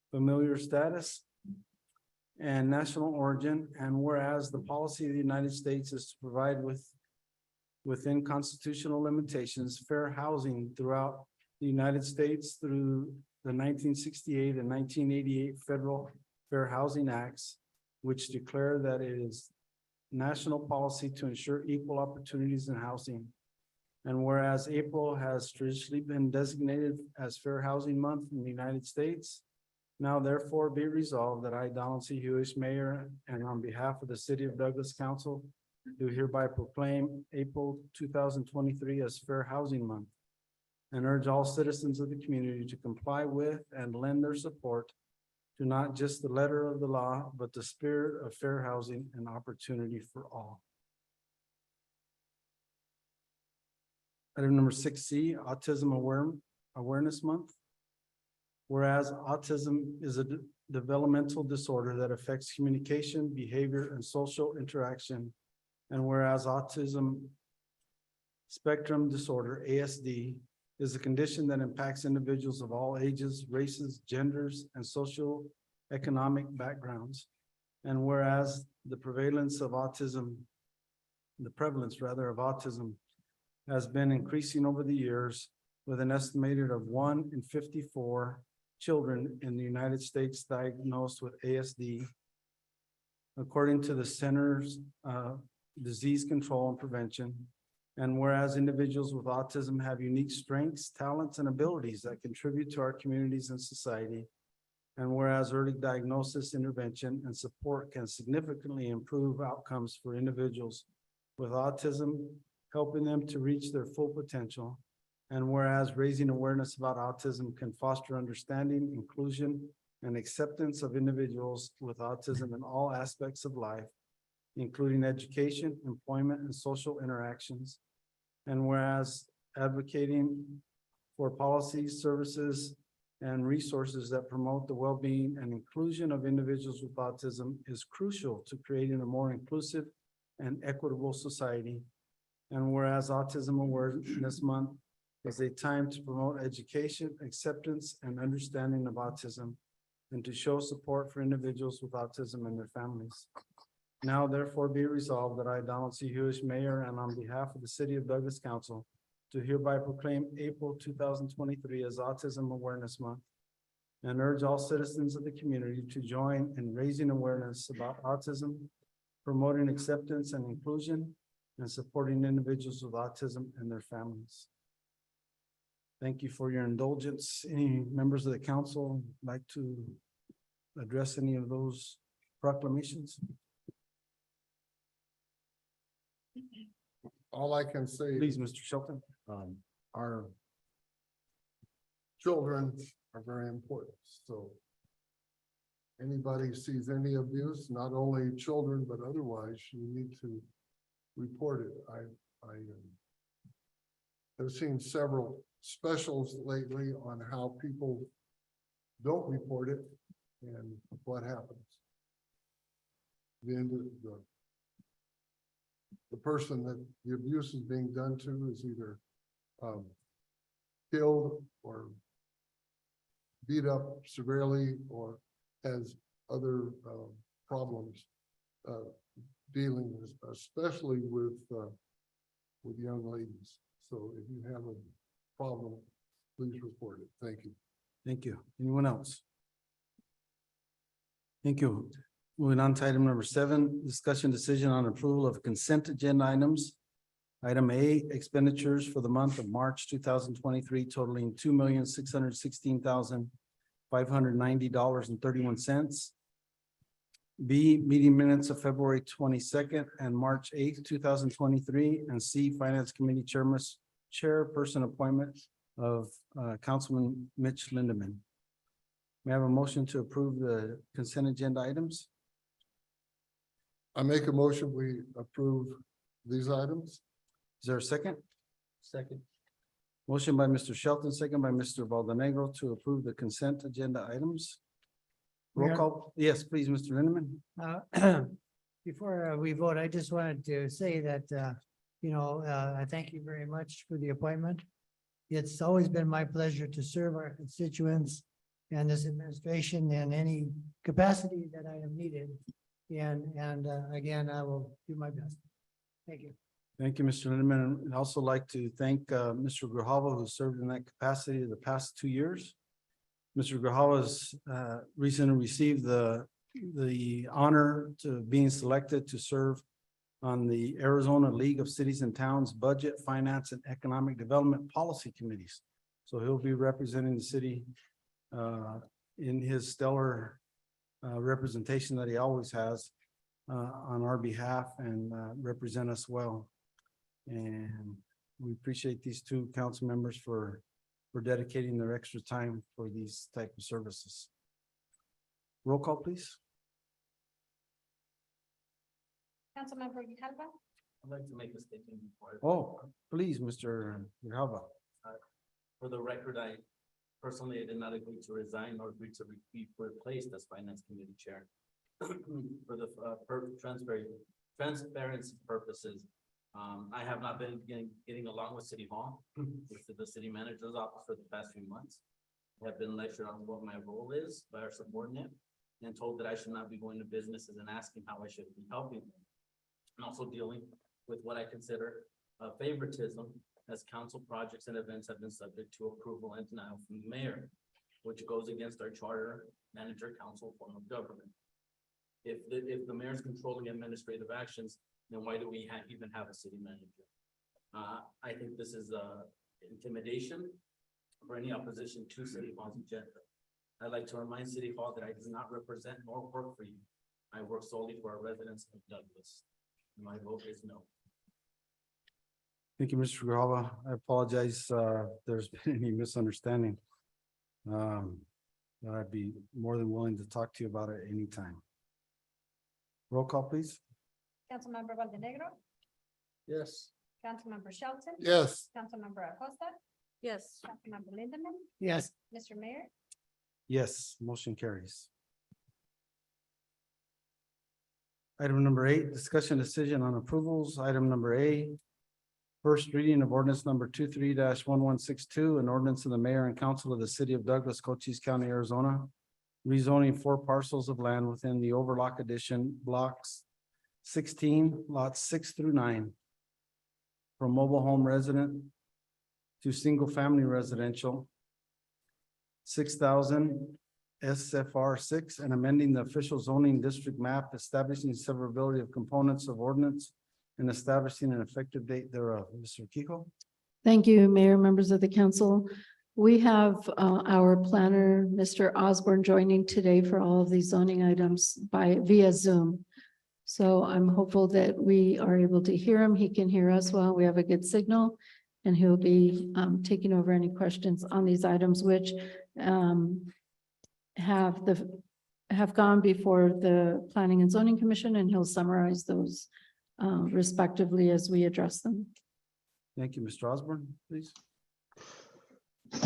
S1: familiar status, and national origin. And whereas the policy of the United States is to provide within constitutional limitations, fair housing throughout the United States through the 1968 and 1988 Federal Fair Housing Acts, which declare that it is national policy to ensure equal opportunities in housing. And whereas April has traditionally been designated as Fair Housing Month in the United States, now therefore be resolved that I, Donald C. Hewish, Mayor, and on behalf of the City of Douglas Council, do hereby proclaim April 2023 as Fair Housing Month, and urge all citizens of the community to comply with and lend their support to not just the letter of the law, but the spirit of fair housing and opportunity for all. Item number 6C, Autism Awareness Month. Whereas autism is a developmental disorder that affects communication, behavior, and social interaction. And whereas autism spectrum disorder, ASD, is a condition that impacts individuals of all ages, races, genders, and social economic backgrounds. And whereas the prevalence of autism has been increasing over the years, with an estimated of 1 in 54 children in the United States diagnosed with ASD, according to the Centers Disease Control and Prevention. And whereas individuals with autism have unique strengths, talents, and abilities that contribute to our communities and society. And whereas early diagnosis, intervention, and support can significantly improve outcomes for individuals with autism, helping them to reach their full potential. And whereas raising awareness about autism can foster understanding, inclusion, and acceptance of individuals with autism in all aspects of life, including education, employment, and social interactions. And whereas advocating for policies, services, and resources that promote the well-being and inclusion of individuals with autism is crucial to creating a more inclusive and equitable society. And whereas Autism Awareness Month is a time to promote education, acceptance, and understanding of autism, and to show support for individuals with autism and their families. Now therefore be resolved that I, Donald C. Hewish, Mayor, and on behalf of the City of Douglas Council, to hereby proclaim April 2023 as Autism Awareness Month, and urge all citizens of the community to join in raising awareness about autism, promoting acceptance and inclusion, and supporting individuals with autism and their families. Thank you for your indulgence. Any members of the council like to address any of those proclamations?
S3: All I can say,
S1: Please, Mr. Shelton.
S3: our children are very important, so anybody sees any abuse, not only children, but otherwise, you need to report it. I have seen several specials lately on how people don't report it and what happens. The person that the abuse is being done to is either killed or beat up severely or has other problems dealing with, especially with young ladies. So if you have a problem, please report it. Thank you.
S1: Thank you. Anyone else? Thank you. Moving on to item number 7, discussion decision on approval of consent agenda items. Item A, expenditures for the month of March 2023 totaling $2,616,590.31. B, meeting minutes of February 22nd and March 8th, 2023. And C, Finance Committee Chairperson appointment of Councilman Mitch Lindeman. May I have a motion to approve the consent agenda items?
S3: I make a motion, we approve these items.
S1: Is there a second? Second. Motion by Mr. Shelton, second by Mr. Valdenegro to approve the consent agenda items. Roll
S5: Mayor?
S1: call. Yes, please, Mr. Lindeman.
S5: Before we vote, I just wanted to say that, I thank you very much for the appointment. It's always been my pleasure to serve our constituents and this administration in any capacity that I am needed. And again, I will do my best. Thank you.
S1: Thank you, Mr. Lindeman. I'd also like to thank Mr. Grijalva, who served in that capacity the past 2 years. Mr. Grijalva's recently received the honor to being selected to serve on the Arizona League of Cities and Towns Budget, Finance, and Economic Development Policy Committees. So he'll be representing the city in his stellar representation that he always has on our behalf and represent us well. And we appreciate these 2 council members for dedicating their extra time for these type of services. Roll call, please.
S2: Councilmember Grijalva,
S14: I'd like to make a statement before.
S1: Oh, please, Mr. Grijalva.
S14: For the record, I personally did not agree to resign or agree to be replaced as Finance Committee Chair. For the transparency purposes, I have not been getting along with City Hall, with the city manager's office for the past few months. I have been lectured on what my role is by our subordinate and told that I should not be going to businesses and asking how I should be helping them. And also dealing with what I consider favoritism, as council projects and events have been subject to approval and denial from the mayor, which goes against our charter, manager, council form of government. If the mayor's controlling administrative actions, then why do we even have a city manager? I think this is intimidation for any opposition to City Hall's agenda. I'd like to remind City Hall that I do not represent nor work for you. I work solely for our residents of Douglas. My vote is no.
S1: Thank you, Mr. Grijalva. I apologize, if there's been any misunderstanding. I'd be more than willing to talk to you about it anytime. Roll call, please.
S2: Councilmember Valdenegro,
S3: Yes.
S2: Councilmember Shelton.
S3: Yes.
S2: Councilmember Acosta,
S10: Yes.
S2: Councilmember Lindemann,
S5: Yes,
S2: Mr. Mayor,
S1: Yes, motion carries. Item number 8, discussion decision on approvals. Item number A. First reading of ordinance number 23-1162, an ordinance of the mayor and council of the city of Douglas, Cochise County, Arizona. Rezoning 4 parcels of land within the Overlock Addition blocks 16, lots 6 through 9. From mobile home resident to single family residential. 6,000 SFR 6 and amending the official zoning district map, establishing severability of components of ordinance and establishing an effective date thereof. Mr. Kiko?
S15: Thank you, Mayor, members of the council. We have our planner, Mr. Osborne, joining today for all of these zoning items via Zoom. So I'm hopeful that we are able to hear him. He can hear us well. We have a good signal. And he'll be taking over any questions on these items, which have gone before the Planning and Zoning Commission, and he'll summarize those respectively as we address them.
S1: Thank you, Mr. Osborne, please.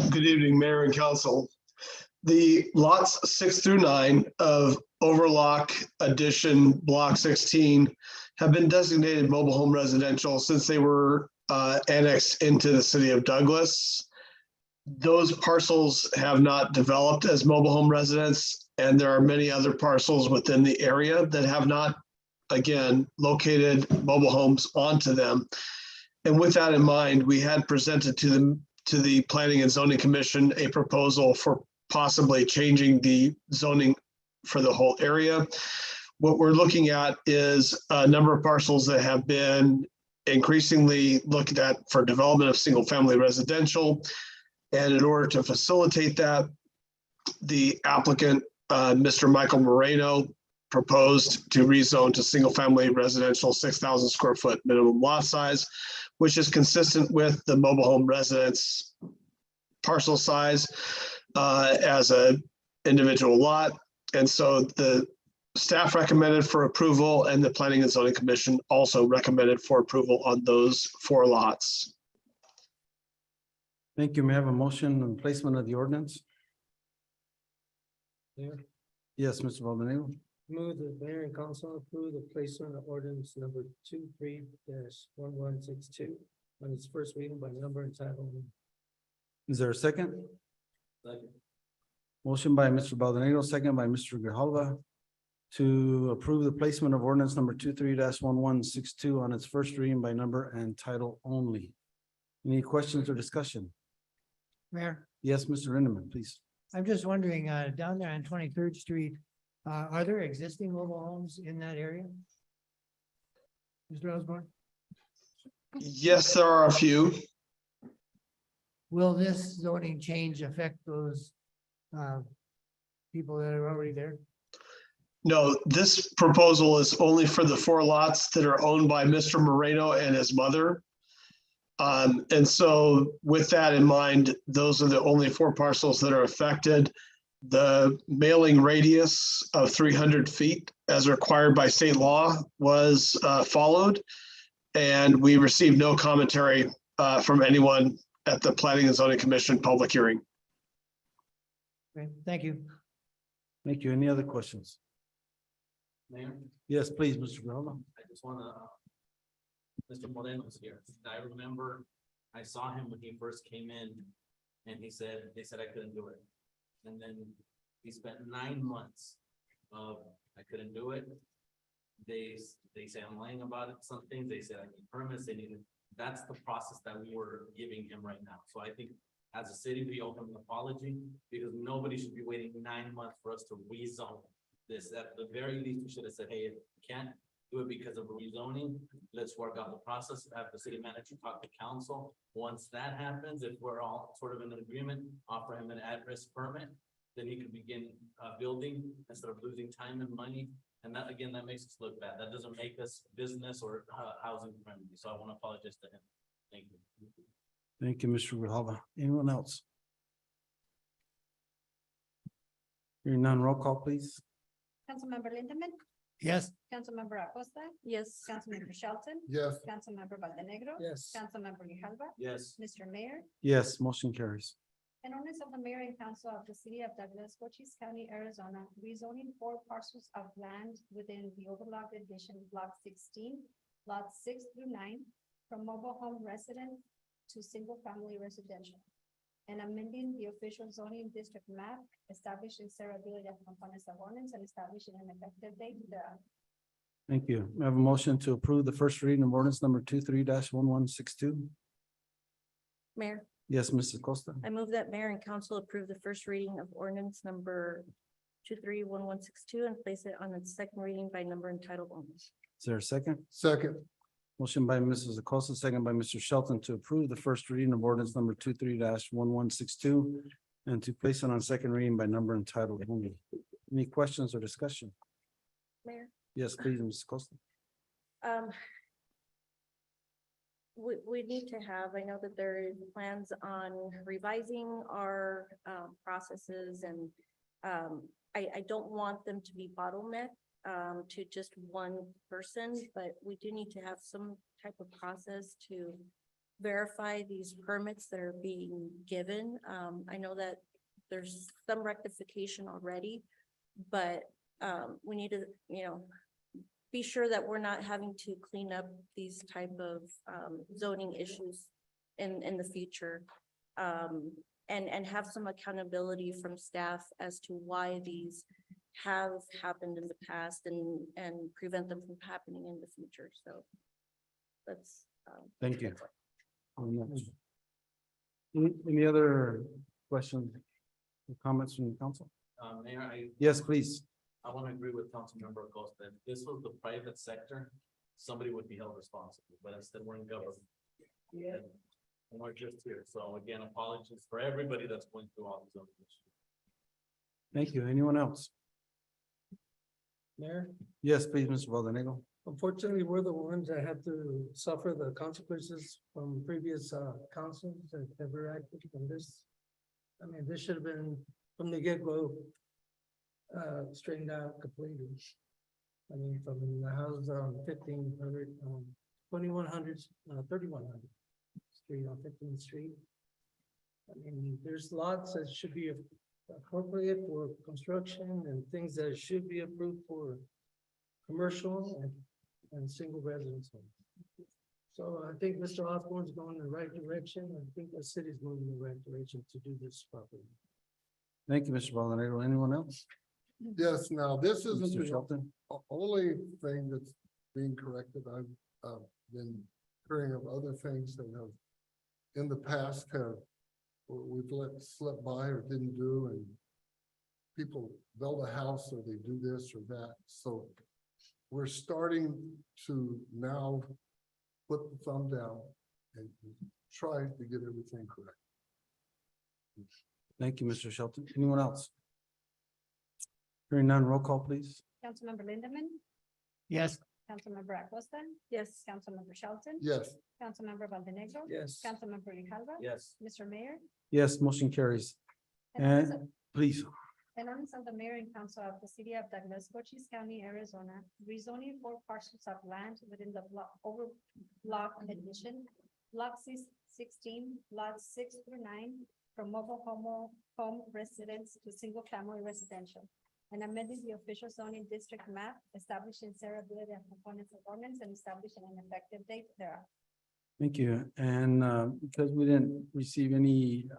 S16: Good evening, Mayor and Council. The lots 6 through 9 of Overlock Addition Block 16 have been designated mobile home residential since they were annexed into the city of Douglas. Those parcels have not developed as mobile home residents, and there are many other parcels within the area that have not, again, located mobile homes onto them. And with that in mind, we had presented to the Planning and Zoning Commission a proposal for possibly changing the zoning for the whole area. What we're looking at is a number of parcels that have been increasingly looked at for development of single family residential. And in order to facilitate that, the applicant, Mr. Michael Moreno, proposed to rezone to single family residential 6,000 square foot minimum lot size, which is consistent with the mobile home residence parcel size as a individual lot. And so the staff recommended for approval, and the Planning and Zoning Commission also recommended for approval on those 4 lots.
S1: Thank you. May I have a motion on placement of the ordinance?
S5: Mayor,
S1: Yes, Mr. Valdenegro.
S5: move the mayor and council approve the placement of ordinance number 23-1162 on its first reading by number and title.
S1: Is there a second?
S14: Second.
S1: Motion by Mr. Valdenegro, second by Mr. Grijalva to approve the placement of ordinance number 23-1162 on its first reading by number and title only. Any questions or discussion?
S5: Mayor,
S1: Yes, Mr. Lindemann, please.
S5: I'm just wondering, down there on 23rd Street, are there existing mobile homes in that area? Mr. Osborne,
S16: Yes, there are a few.
S5: will this zoning change affect those people that are already there?
S16: No, this proposal is only for the 4 lots that are owned by Mr. Moreno and his mother. And so with that in mind, those are the only 4 parcels that are affected. The mailing radius of 300 feet as required by state law was followed. And we received no commentary from anyone at the Planning and Zoning Commission public hearing.
S5: Okay, thank you.
S1: Thank you. Any other questions?
S14: Mayor,
S1: Yes, please, Mr. Grijalva.
S14: I just wanna, Mr. Moreno's here. I remember I saw him when he first came in and they said I couldn't do it. And then he spent 9 months of, I couldn't do it. They say I'm lying about it, some things, they said I need permits, they needed, that's the process that we were giving him right now. So I think as a city, we owe him an apology because nobody should be waiting 9 months for us to rezone this. At the very least, we should have said, hey, if you can't do it because of rezoning, let's work out the process, have the city manager talk to council. Once that happens, if we're all sort of in an agreement, offer him an address permit. then he can begin building instead of losing time and money. And that, again, that makes us look bad. That doesn't make us business or housing friendly. So I want to apologize to him. Thank you.
S1: Thank you, Mr. Grijalva. Anyone else? Hearing none, roll call, please.
S2: Councilmember Lindemann,
S5: Yes.
S2: Councilmember Acosta,
S11: Yes.
S2: Councilmember Shelton,
S3: Yes.
S2: Councilmember Valdenegro.
S5: Yes.
S2: Councilmember Grijalva,
S14: Yes.
S2: Mr. Mayor.
S1: Yes, motion carries.
S2: An ordinance of the mayor and council of the city of Douglas, Cochise County, Arizona, rezoning 4 parcels of land within the overlap addition block 16, lots 6 through 9, from mobile home resident to single-family residential, and amending the official zoning district map, establishing severability of components of ordinance, and establishing an effective date thereof.
S1: Thank you. We have a motion to approve the first reading of ordinance number 23-1162.
S11: Mayor,
S1: Yes, Mrs. Costa.
S11: I move that mayor and council approve the first reading of ordinance number 231162 and place it on its second reading by number and title only.
S1: Is there a second?
S3: Second.
S1: Motion by Mrs. Acosta, second by Mr. Shelton to approve the first reading of ordinance number 23-1162 and to place it on second reading by number and title only. Any questions or discussion?
S11: Mayor,
S1: Yes, please, Mrs. Costa.
S11: we need to have, I know that there is plans on revising our processes and I don't want them to be bottleneck to just one person, but we do need to have some type of process to verify these permits that are being given. I know that there's some rectification already, but we need to, be sure that we're not having to clean up these type of zoning issues in the future. And have some accountability from staff as to why these have happened in the past and prevent them from happening in the future. So that's.
S1: Thank you. Any other questions or comments from the council?
S14: Mayor,
S1: Yes, please.
S14: I want to agree with Councilmember Acosta. If this was the private sector, somebody would be held responsible, but instead we're in government.
S11: Yeah.
S14: And we're just here. So again, apologies for everybody that's going through all these other issues.
S1: Thank you. Anyone else?
S17: Mayor,
S1: Yes, please, Mr. Valdenego.
S17: unfortunately, we're the ones that have to suffer the consequences from previous councils that ever acted on this. I mean, this should have been from the get-go straightened out completely. I mean, from the houses on 1500, 2100, 3100 street on 15th Street. I mean, there's lots that should be appropriate for construction and things that should be approved for commercial and single residence homes. So I think Mr. Osborne's going in the right direction. I think the city's moving in the right direction to do this properly.
S1: Thank you, Mr. Valdenego. Anyone else?
S3: Yes, now this isn't
S1: Mr.
S3: the
S1: Shelton?
S3: only thing that's being corrected. I've been hearing of other things that have in the past we've let slip by or didn't do, and people build a house or they do this or that. So we're starting to now put the thumb down and try to get everything correct.
S1: Thank you, Mr. Shelton. Anyone else? Hearing none, roll call, please.
S2: Councilmember Lindemann,
S5: Yes.
S2: Councilmember Acosta,
S11: Yes.
S2: Councilmember Shelton.
S3: Yes.
S2: Councilmember Valdenegro.
S17: Yes.
S2: Councilmember Grijalva.
S14: Yes.
S2: Mr. Mayor.
S1: Yes, motion carries. And please,
S2: An ordinance of the mayor and council of the city of Douglas, Cochise County, Arizona, rezoning 4 parcels of land within the block addition, block 16, lots 6 through 9, from mobile home residence to single-family residential, and amending the official zoning district map, establishing severability of components of ordinance, and establishing an effective date thereof.
S1: thank you. And because we didn't receive any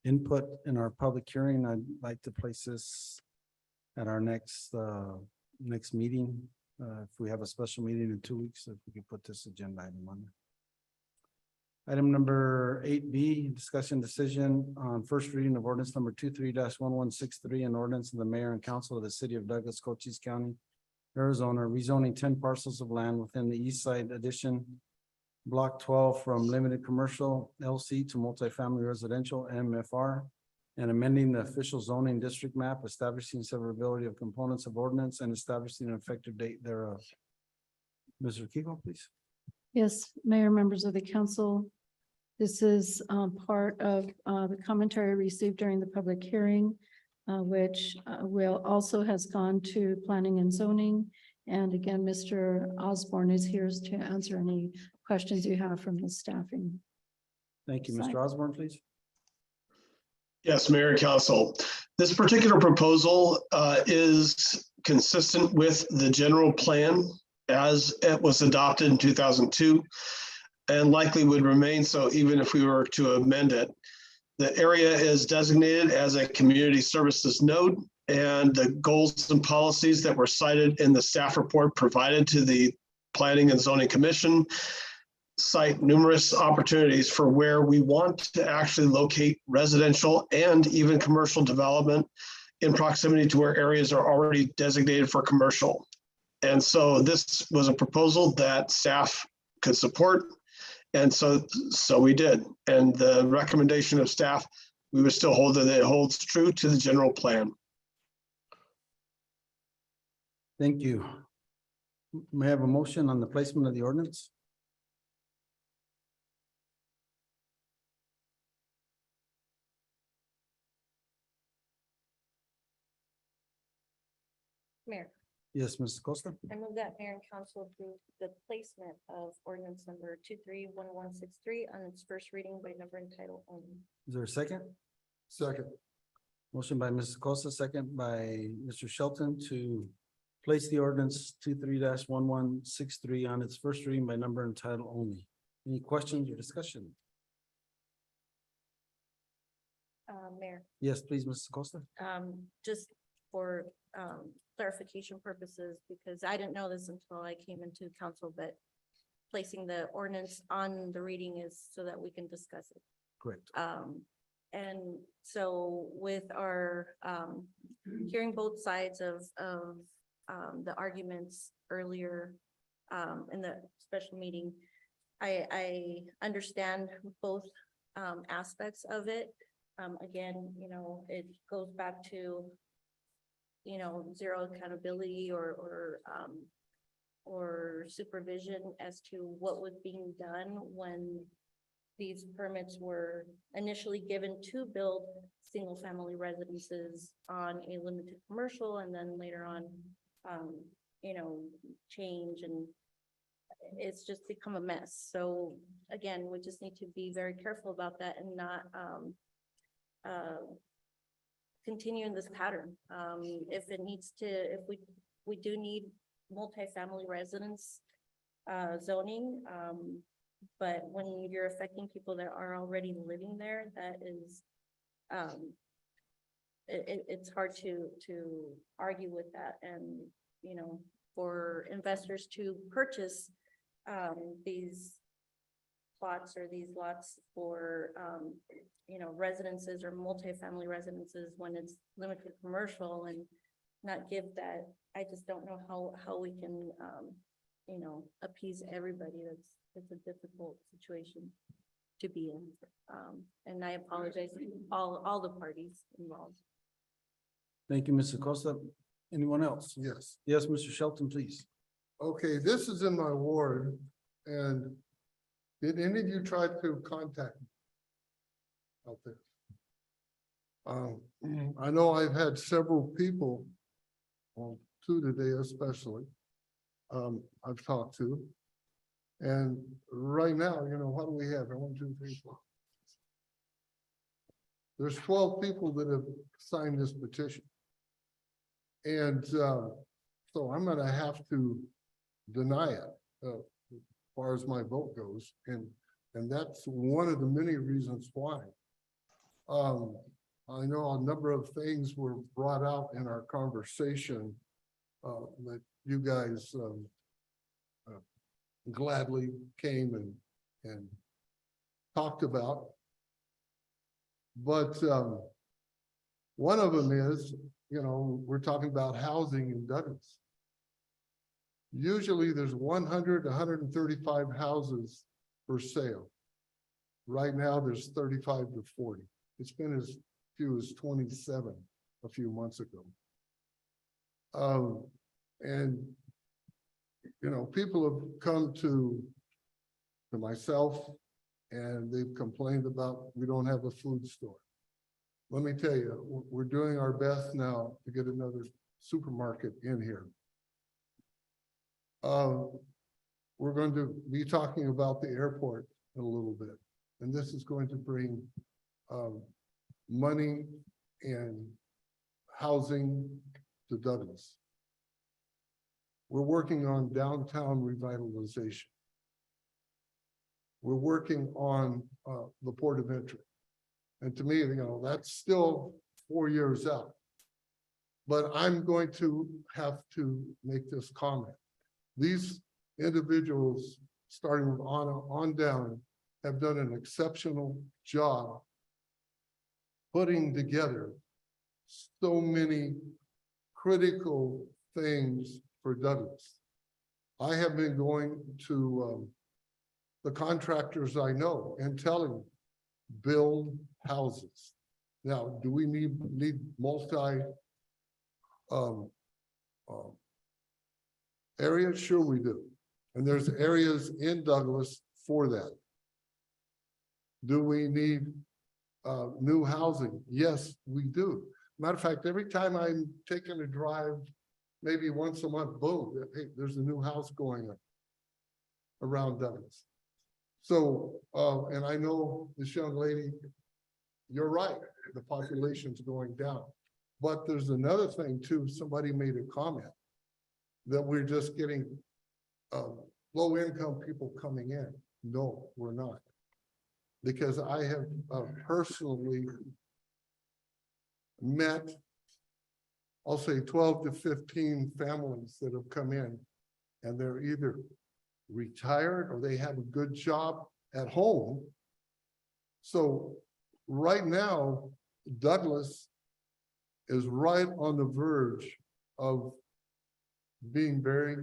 S1: input in our public hearing, I'd like to place this at our next meeting. If we have a special meeting in 2 weeks, if we could put this agenda item on there. Item number 8B, discussion decision on first reading of ordinance number 23-1163, an ordinance of the mayor and council of the city of Douglas, Cochise County, Arizona, rezoning 10 parcels of land within the east side addition, block 12 from limited commercial LC to multifamily residential MFR, and amending the official zoning district map, establishing severability of components of ordinance and establishing an effective date thereof. Mr. Kiko, please.
S15: Yes, Mayor, members of the council. This is part of the commentary received during the public hearing, which will also has gone to planning and zoning. And again, Mr. Osborne is here to answer any questions you have from the staffing.
S1: Thank you.
S15: Side.
S1: Mr. Osborne, please.
S16: Yes, Mayor and Council. This particular proposal is consistent with the general plan as it was adopted in 2002 and likely would remain so even if we were to amend it. The area is designated as a community services node, and the goals and policies that were cited in the staff report provided to the Planning and Zoning Commission cite numerous opportunities for where we want to actually locate residential and even commercial development in proximity to where areas are already designated for commercial. And so this was a proposal that staff could support. And so we did. And the recommendation of staff, we would still hold that it holds true to the general plan.
S1: Thank you. May I have a motion on the placement of the ordinance?
S2: Mayor,
S1: Yes, Mrs. Costa.
S2: I move that mayor and council approve the placement of ordinance number 231163 on its first reading by number and title only.
S1: Is there a second?
S3: Second.
S1: Motion by Mrs. Costa, second by Mr. Shelton to place the ordinance 23-1163 on its first reading by number and title only. Any questions or discussion?
S2: Mayor,
S1: Yes, please, Mrs. Costa.
S2: just for clarification purposes, because I didn't know this until I came into council, but placing the ordinance on the reading is so that we can discuss it.
S1: Correct.
S2: And so with our hearing both sides of the arguments earlier in the special meeting, I understand both aspects of it. Again, you know, it goes back to, you know, zero accountability or supervision as to what was being done when these permits were initially given to build single-family residences on a limited commercial, and then later on, you know, change, and it's just become a mess. So again, we just need to be very careful about that and not continue in this pattern. If it needs to, if we do need multifamily residence zoning, but when you're affecting people that are already living there, that is, it's hard to argue with that. And, you know, for investors to purchase these plots or these lots for, you know, residences or multifamily residences when it's limited commercial and not give that, I just don't know how we can, you know, appease everybody. It's a difficult situation to be in. And I apologize to all the parties involved.
S1: Thank you, Mrs. Costa. Anyone else?
S3: Yes.
S1: Yes, Mr. Shelton, please.
S3: Okay, this is in my ward, and did any of you try to contact me out there? I know I've had several people, two today especially, I've talked to. And right now, you know, what do we have? 1, 2, 3, 4. There's 12 people that have signed this petition. And so I'm gonna have to deny it, as far as my vote goes. And that's one of the many reasons why. I know a number of things were brought out in our conversation that you guys gladly came and talked about. But one of them is, you know, we're talking about housing in Douglas. Usually there's 100 to 135 houses for sale. Right now, there's 35 to 40. It's been as few as 27 a few months ago. And, you know, people have come to myself and they've complained about, we don't have a food store. Let me tell you, we're doing our best now to get another supermarket in here. We're going to be talking about the airport in a little bit, and this is going to bring money and housing to Douglas. We're working on downtown revitalization. We're working on the port of entry. And to me, you know, that's still 4 years out. But I'm going to have to make this comment. These individuals, starting with Anna on down, have done an exceptional job putting together so many critical things for Douglas. I have been going to the contractors I know and telling them, build houses. Now, do we need multi areas? Sure we do. And there's areas in Douglas for that. Do we need new housing? Yes, we do. Matter of fact, every time I'm taking a drive, maybe once a month, boom, hey, there's a new house going up around Douglas. So, and I know this young lady, you're right, the population's going down. But there's another thing too, somebody made a comment that we're just getting low income people coming in. No, we're not. Because I have personally met, I'll say 12 to 15 families that have come in and they're either retired or they have a good job at home. So right now, Douglas is right on the verge of being very,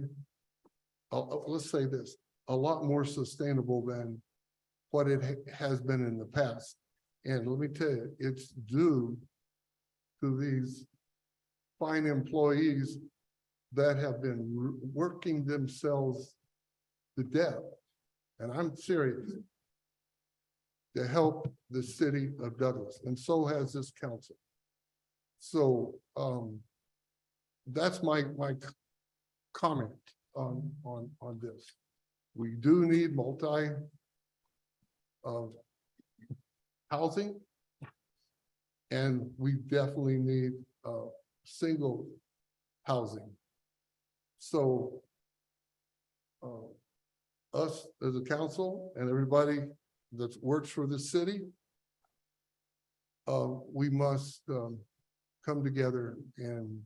S3: let's say this, a lot more sustainable than what it has been in the past. And let me tell you, it's due to these fine employees that have been working themselves to death. And I'm serious, to help the city of Douglas, and so has this council. So that's my comment on this. We do need multi housing, and we definitely need single housing. So us as a council and everybody that works for the city, we must come together and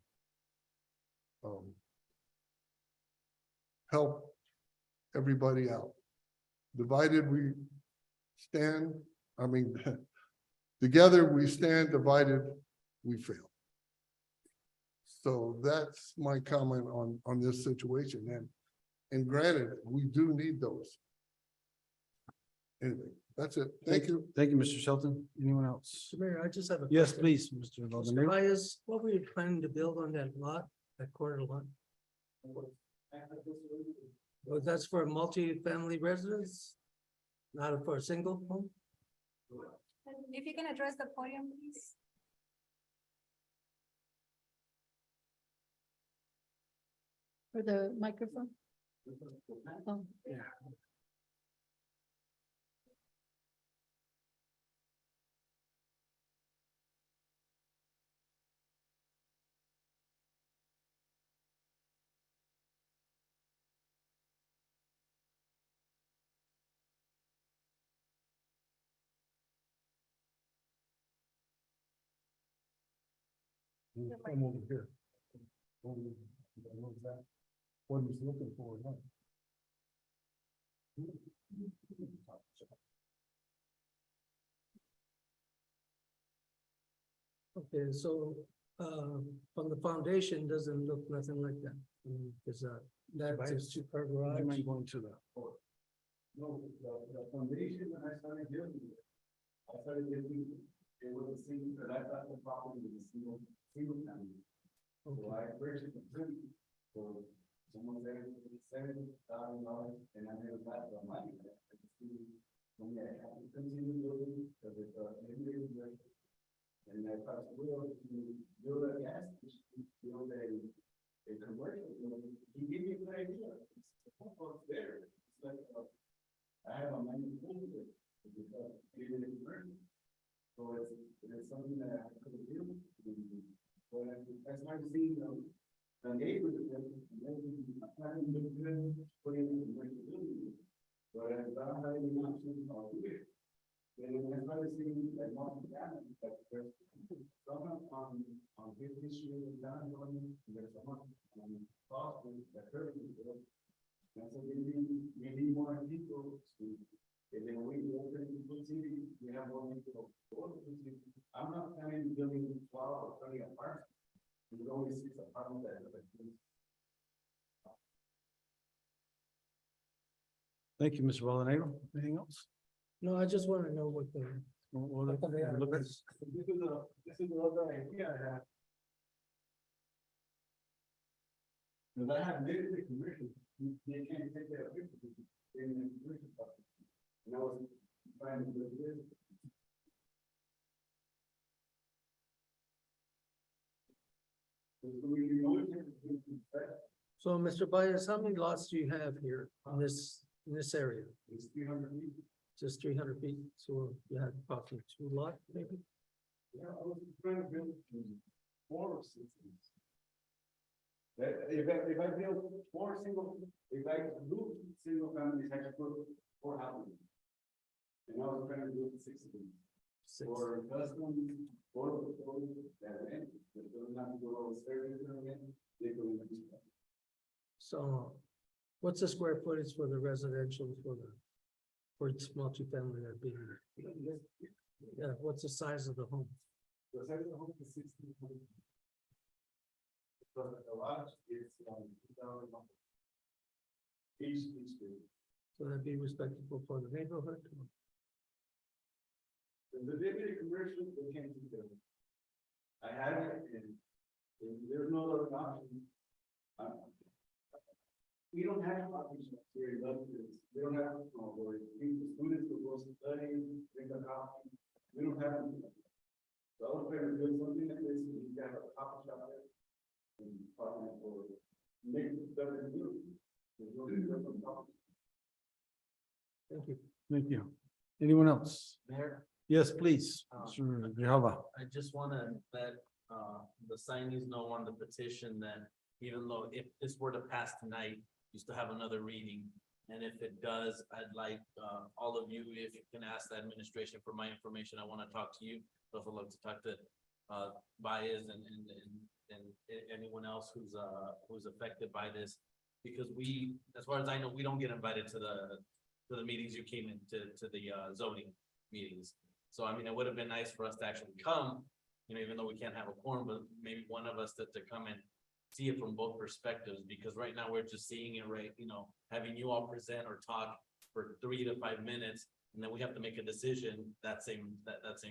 S3: help everybody out. Divided we stand, I mean, together we stand, divided we fail. So that's my comment on this situation. And granted, we do need those. Anyway, that's it. Thank you.
S1: Thank you, Mr. Shelton. Anyone else?
S17: Mr. Mayor, I just have a.
S1: Yes,
S17: question.
S1: please, Mr.
S17: Mr.
S1: Valdemar.
S17: Baez, what were you planning to build on that lot, that corner lot? Well, that's for a multi-family residence, not for a single home?
S2: If you can address the podium, please.
S15: For the microphone? Oh.
S1: Yeah.
S3: Come over here. What is that? What he's looking for, huh?
S17: Okay, so, from the foundation, doesn't look nothing like that. Is that's a super
S1: Would you
S17: garage.
S1: mind going to the?
S3: No, the foundation, I started getting
S6: It was a single, but I thought the property was a single family. So I purchased the print for someone said $70,000 and I never got the money. I just didn't- when I had to continue building, because it's and I thought, well, to build a gas station, build a commercial building, he gave me a good idea. It's almost there. It's like, I have a manufacturer, because it's a commercial. So it's something that I could do. But that's why I'm seeing the neighbors, and then planning to do good, putting in commercial building. But if I don't have any options, I'll do it. Then that's why I'm seeing like multi-family, like there's someone on 50th Street in Downey, and there's someone on Boston that currently built. And so we need more people to, and then we open the city, we have more people. I'm not planning on building 12 or 20 apartments. There's only 6 apartments that are.
S1: Thank you, Mr. Valdenegro. Anything else?
S17: No, I just want to know what the.
S1: Well, look at-
S6: This is the other idea I have. Because I have made the commercial, they can't take that with me, in the commercial property. And I was trying to do this.
S17: So, Mr. Byers, how many lots do you have here in this area?
S6: It's 300 feet.
S17: Just 300 feet, so you had approximately 2 lots, maybe?
S6: Yeah, I was trying to build 4 or 6. If I build 4 single, if I do single families, I could put 4 houses. And I was trying to build 6 of them.
S17: 6.
S6: For custom, for that end, that doesn't have to go over service again, they go in the.
S17: So what's the square footage for the residential for its multifamily that being? Yeah, what's the size of the home?
S6: The size of the home is 1600. But the lot is 2,000. Each day.
S17: So that'd be respectable for the neighborhood?
S6: The limited commercial, they can't do that. I have it and there's no other option. We don't have options here in London. We don't have, where students will go study, drink a coffee. We don't have. So I was trying to build something like this, we got a coffee shop there. And partner for make it better than you. There's no different problem.
S17: Thank you.
S1: Thank you. Anyone else?
S14: Mayor?
S1: Yes, please. Mr. Grijalva.
S14: I just wanna let the signees know on the petition that even though if this were to pass tonight, you still have another reading. And if it does, I'd like all of you, if you can ask the administration for my information, I wanna talk to you. Also love to talk to Baez and anyone else who's affected by this. Because we, as far as I know, we don't get invited to the meetings you came into to the zoning meetings. So I mean, it would have been nice for us to actually come, you know, even though we can't have a quorum, but maybe one of us to come and see it from both perspectives, because right now we're just seeing it, right, you know, having you all present or talk for 3 to 5 minutes, and then we have to make a decision that same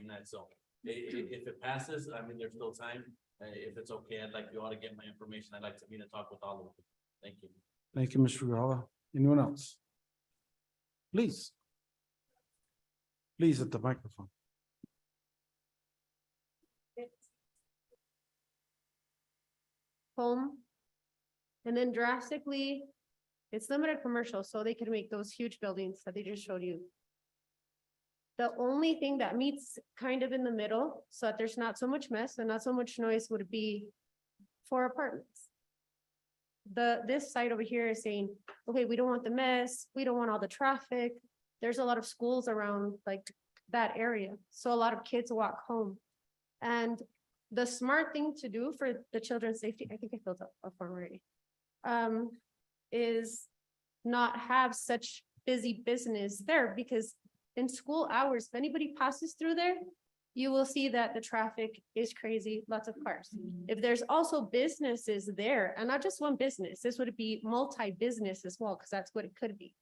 S14: night. So if it passes, I mean, there's still time. If it's okay, I'd like you all to get my information. I'd like to meet and talk with all of you. Thank you.
S1: Thank you, Mr. Grijalva. Anyone else? Please. Please at the microphone.
S10: Home. And then drastically, it's limited commercial, so they can make those huge buildings that they just showed you. The only thing that meets kind of in the middle, so that there's not so much mess and not so much noise, would be 4 apartments. This side over here is saying, okay, we don't want the mess, we don't want all the traffic. There's a lot of schools around like that area, so a lot of kids walk home. And the smart thing to do for the children's safety, I think I filled up a form already, is not have such busy business there, because in school hours, if anybody passes through there, you will see that the traffic is crazy, lots of cars. If there's also businesses there, and not just one business, this would be multi-business as well, because that's what it could be.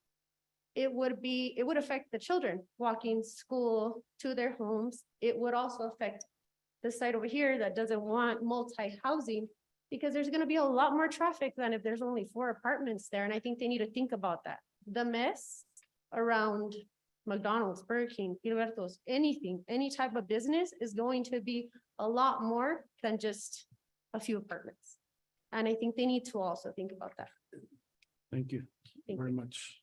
S10: it would affect the children walking school to their homes. It would also affect the side over here that doesn't want multi-housing, because there's gonna be a lot more traffic than if there's only 4 apartments there, and I think they need to think about that. The mess around McDonald's, Burger King, Gilberto's, anything, any type of business is going to be a lot more than just a few apartments. And I think they need to also think about that.
S1: Thank you
S10: Thank
S1: very much.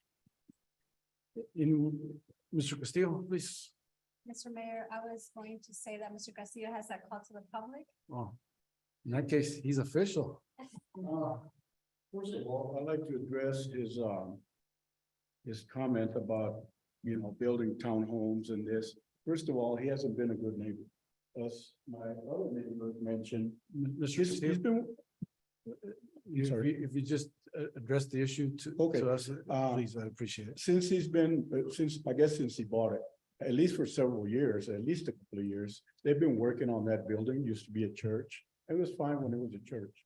S1: Mr. Castillo, please.
S2: Mr. Mayor, I was going to say that Mr. Castillo has that call to the public.
S1: Oh, in that case, he's official.
S7: First of all, I'd like to address his comment about, building townhomes and this. First of all, he hasn't been a good neighbor. As my other neighbor mentioned,
S1: Mr.
S7: he's
S1: Castillo,
S7: been, sorry.
S1: if you just address the issue
S7: Okay.
S1: to us, please, I'd appreciate it.
S7: Since since he bought it, at least for several years, at least a couple of years, they've been working on that building, used to be a church. It was fine when it was a church.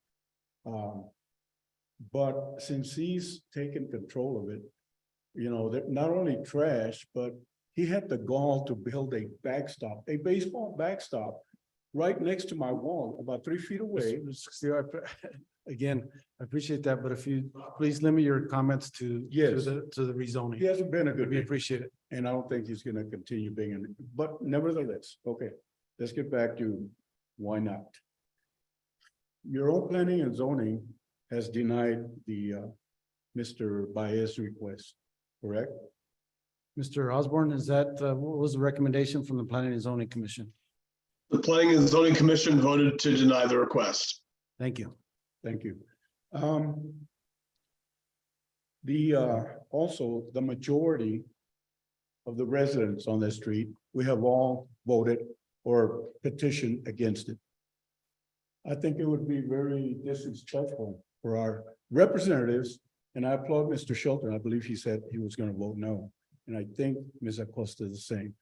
S7: But since he's taken control of it, that not only trash, but he had the gall to build a backstop, a baseball backstop right next to my wall, about 3 feet away.
S1: Mr. Castillo, again, I appreciate that, but if you please limit your comments to
S7: Yes.
S1: to the rezoning.
S7: He hasn't been a good
S1: We
S7: neighbor,
S1: appreciate it.
S7: and I don't think he's gonna continue being, but nevertheless, okay, let's get back to why not? Your own planning and zoning has denied the Mr. Baez request, correct?
S1: Mr. Osborne, is that, what was the recommendation from the Planning and Zoning Commission?
S16: The Planning and Zoning Commission voted to deny the request.
S1: Thank you.
S7: Thank you. Also, the majority of the residents on this street, we have all voted or petitioned against it. I think it would be very disrespectful for our representatives, and I applaud Mr. Shelton. I believe he said he was gonna vote no, and I think Ms. Acosta the same.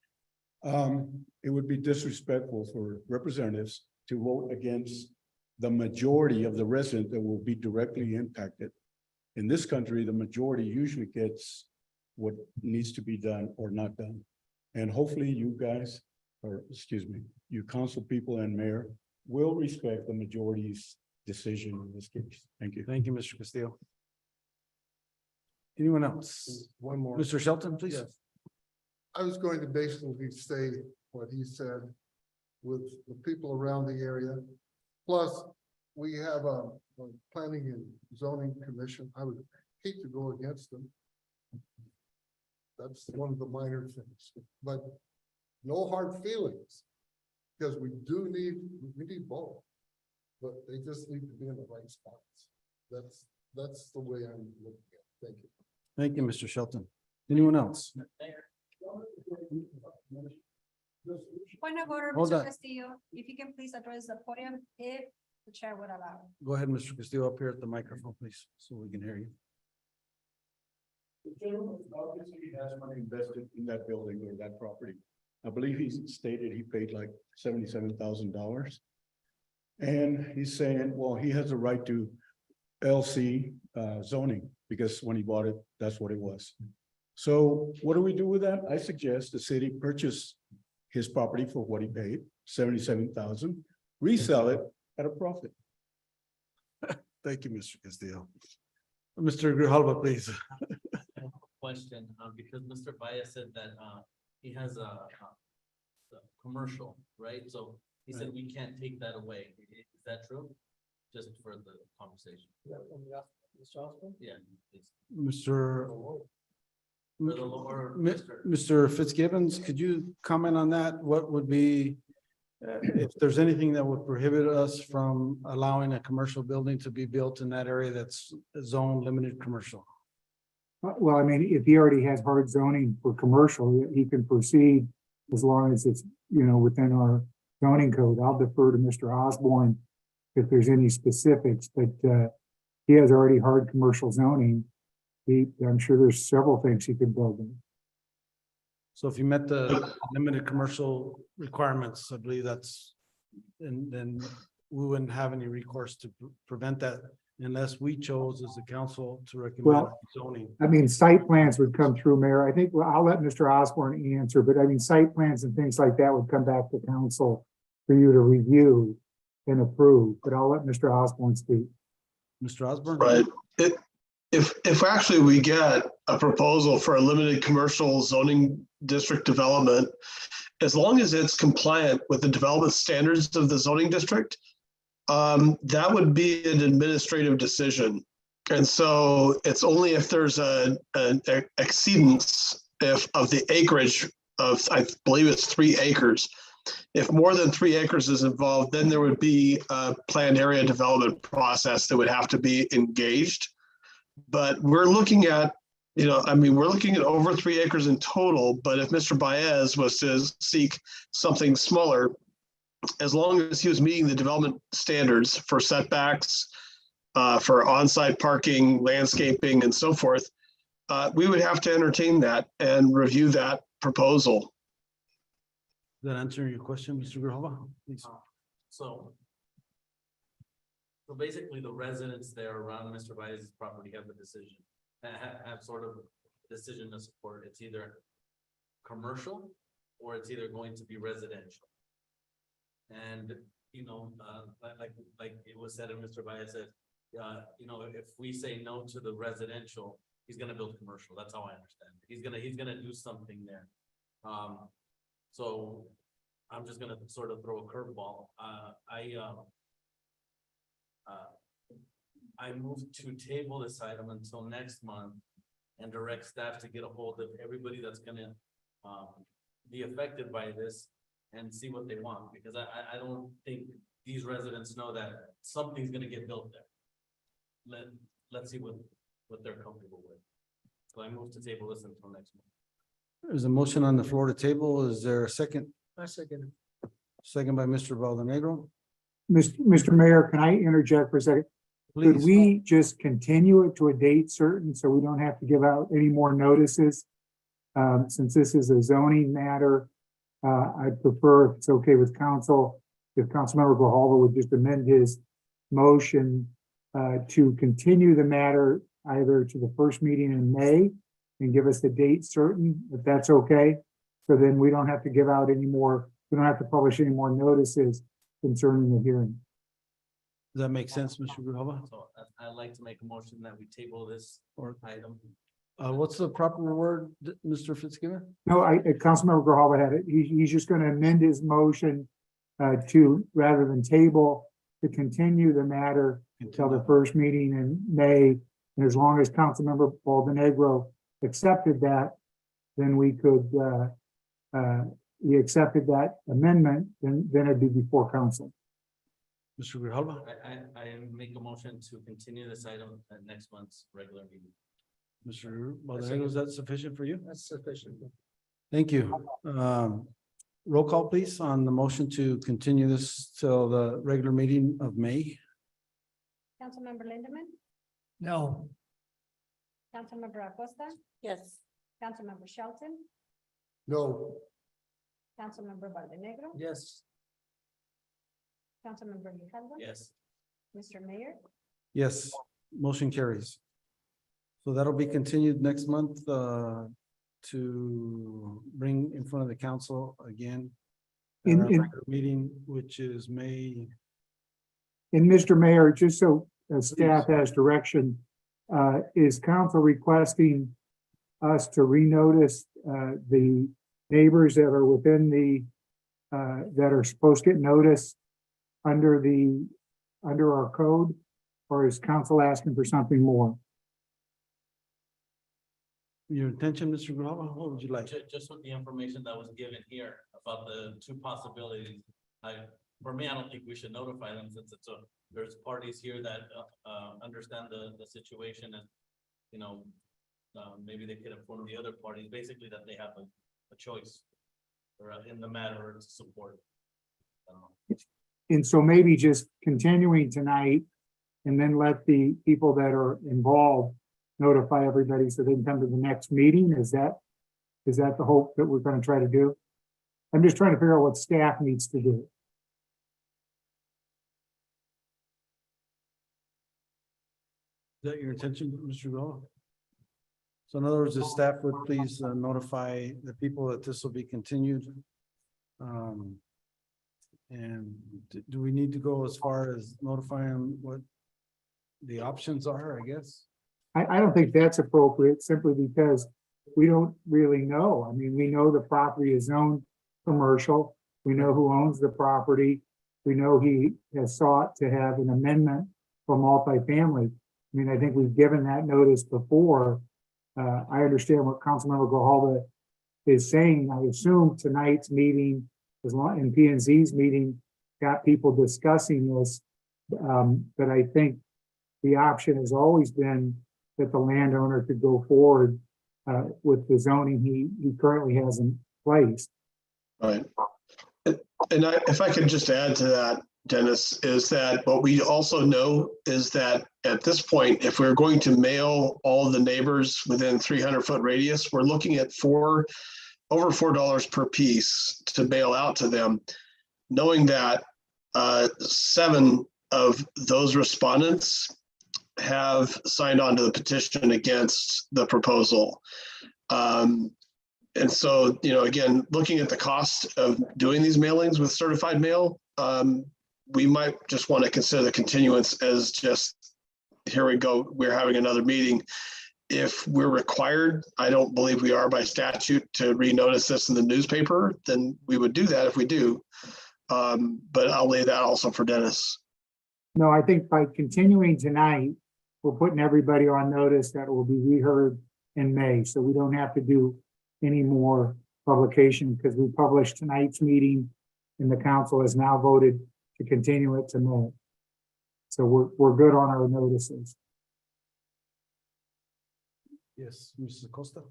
S7: It would be disrespectful for representatives to vote against the majority of the resident that will be directly impacted. In this country, the majority usually gets what needs to be done or not done. And hopefully you guys, or excuse me, you council people and mayor will respect the majority's decision in this case. Thank you.
S1: Thank you, Mr. Castillo. Anyone else?
S3: One more.
S1: Mr. Shelton, please.
S3: Yes. I was going to basically say what he said with the people around the area. Plus, we have a planning and zoning commission. I would hate to go against them. That's one of the minor things, but no hard feelings. Because we need both, but they just need to be in the right spots. That's the way I'm looking at it. Thank you.
S1: Thank you, Mr. Shelton. Anyone else?
S2: Point of order,
S1: Hold
S2: Mr.
S1: on.
S2: Castillo, if you can please address the podium, if the chair would allow.
S1: Go ahead, Mr. Castillo, up here at the microphone, please, so we can hear you.
S7: The gentleman obviously has money invested in that building or that property. I believe he stated he paid like $77,000. And he's saying, well, he has a right to LC zoning because when he bought it, that's what it was. So what do we do with that? I suggest the city purchase his property for what he paid, $77,000, resell it at a profit.
S1: Thank you, Mr. Castillo. Mr. Grijalva, please.
S14: Question, because Mr. Baez said that, he has a commercial, right? So he said we can't take that away. Is that true? Just for the conversation. Yeah. It's
S1: Mr.
S14: for the lower.
S1: Mr. Fitzgibbons, could you comment on that? What would be, if there's anything that would prohibit us from allowing a commercial building to be built in that area that's zone limited commercial?
S18: Well, I mean, if he already has hard zoning for commercial, he can proceed as long as it's, within our zoning code. I'll defer to Mr. Osborne if there's any specifics, but he has already hard commercial zoning. I'm sure there's several things he could build in.
S1: So if you met the limited commercial requirements, I believe that's, and then we wouldn't have any recourse to prevent that unless we chose as a council to recommend
S18: Well,
S1: zoning.
S18: I mean, site plans would come through, Mayor. I think, well, I'll let Mr. Osborne answer, but I mean, site plans and things like that would come back to council for you to review and approve, but I'll let Mr. Osborne speak.
S1: Mr. Osborne?
S16: Right. If actually we get a proposal for a limited commercial zoning district development, as long as it's compliant with the development standards of the zoning district, that would be an administrative decision. And so it's only if there's an exceedance of the acreage of, I believe it's 3 acres. If more than 3 acres is involved, then there would be a planned area development process that would have to be engaged. But we're looking at, we're looking at over 3 acres in total, but if Mr. Baez was to seek something smaller, as long as he was meeting the development standards for setbacks, for on-site parking, landscaping, and so forth, we would have to entertain that and review that proposal.
S1: Does that answer your question, Mr. Grijalva? Please.
S14: So basically the residents there around Mr. Baez's property have a decision, have sort of a decision to support. It's either commercial or it's either going to be residential. And, like it was said, and Mr. Baez said, if we say no to the residential, he's gonna build commercial. That's how I understand it. He's gonna do something there. So I'm just gonna sort of throw a curveball. I moved to table this item until next month and direct staff to get a hold of everybody that's gonna be affected by this and see what they want, because I don't think these residents know that something's gonna get built there. Let's see what they're comfortable with. So I moved to table this until next month.
S1: There's a motion on the floor to table. Is there a second?
S17: I second.
S1: Second by Mr. Valdenegro.
S18: Mr. Mayor, can I interject for a second? Could
S1: Please.
S18: we just continue it to a date certain so we don't have to give out any more notices? Since this is a zoning matter, I'd prefer, if it's okay with council, if Councilmember Grijalva would just amend his motion to continue the matter either to the first meeting in May and give us the date certain, if that's okay. So then we don't have to give out any more, we don't have to publish any more notices concerning the hearing.
S1: Does that make sense, Mr. Grijalva?
S14: So I'd like to make a motion that we table this item.
S1: What's the proper word, Mr. Fitzgibbon?
S18: No, Councilmember Grijalva had it. He's just going to amend his motion to, rather than table, to continue the matter until the first meeting in May. And as long as Councilmember Valdenegro accepted that, then we could, we accepted that amendment, then it'd be before council.
S1: Mr. Grijalva?
S14: I make a motion to continue this item at next month's regular meeting.
S1: Mr. Valdenegro, is that sufficient for you?
S17: That's sufficient.
S1: Thank you. Roll call, please, on the motion to continue this till the regular meeting of May.
S2: Councilmember Lindemann,
S5: No.
S2: Councilmember Acosta,
S11: Yes.
S2: Councilmember Shelton,
S3: No,
S2: Councilmember Valdenegro,
S17: Yes.
S2: Councilmember Grijalva.
S14: Yes.
S2: Mr. Mayor,
S1: Yes, motion carries. So that'll be continued next month to bring in front of the council again. at
S18: In-
S1: our
S18: in-
S1: regular meeting, which is May.
S18: And Mr. Mayor, just so staff has direction, is council requesting us to renotice the neighbors that are within the, that are supposed to get notice under our code? Or is council asking for something more?
S1: Your intention, Mr. Grijalva, what would you like?
S14: Just with the information that was given here about the 2 possibilities, for me, I don't think we should notify them since there's parties here that understand the situation and, maybe they could inform the other parties, basically that they have a choice or in the matter to support.
S18: And so maybe just continuing tonight and then let the people that are involved notify everybody so they can come to the next meeting. Is that the hope that we're going to try to do? I'm just trying to figure out what staff needs to do.
S1: Is that your intention, Mr. Grillo? So in other words, the staff would please notify the people that this will be continued. And do we need to go as far as notifying what the options are, I guess?
S18: I don't think that's appropriate simply because we don't really know. I mean, we know the property is zoned commercial. We know who owns the property. We know he has sought to have an amendment for multifamily. I mean, I think we've given that notice before. I understand what Councilmember Grijalva is saying. I assume tonight's meeting, as long, and P and Z's meeting, got people discussing this. But I think the option has always been that the landowner could go forward with the zoning he currently has in place.
S16: Right. And if I could just add to that, Dennis, is that what we also know is that at this point, if we're going to mail all of the neighbors within 300-foot radius, we're looking at over $4 per piece to mail out to them, knowing that 7 of those respondents have signed on to the petition against the proposal. And so, you know, again, looking at the cost of doing these mailings with certified mail, we might just want to consider the continuance as just, here we go, we're having another meeting. If we're required, I don't believe we are by statute, to renotice this in the newspaper, then we would do that if we do. But I'll lay that also for Dennis.
S18: No, I think by continuing tonight, we're putting everybody on notice that it will be reheard in May. So we don't have to do any more publication because we published tonight's meeting and the council has now voted to continue it to May. So we're good on our notices.
S1: Yes, Mrs. Acosta?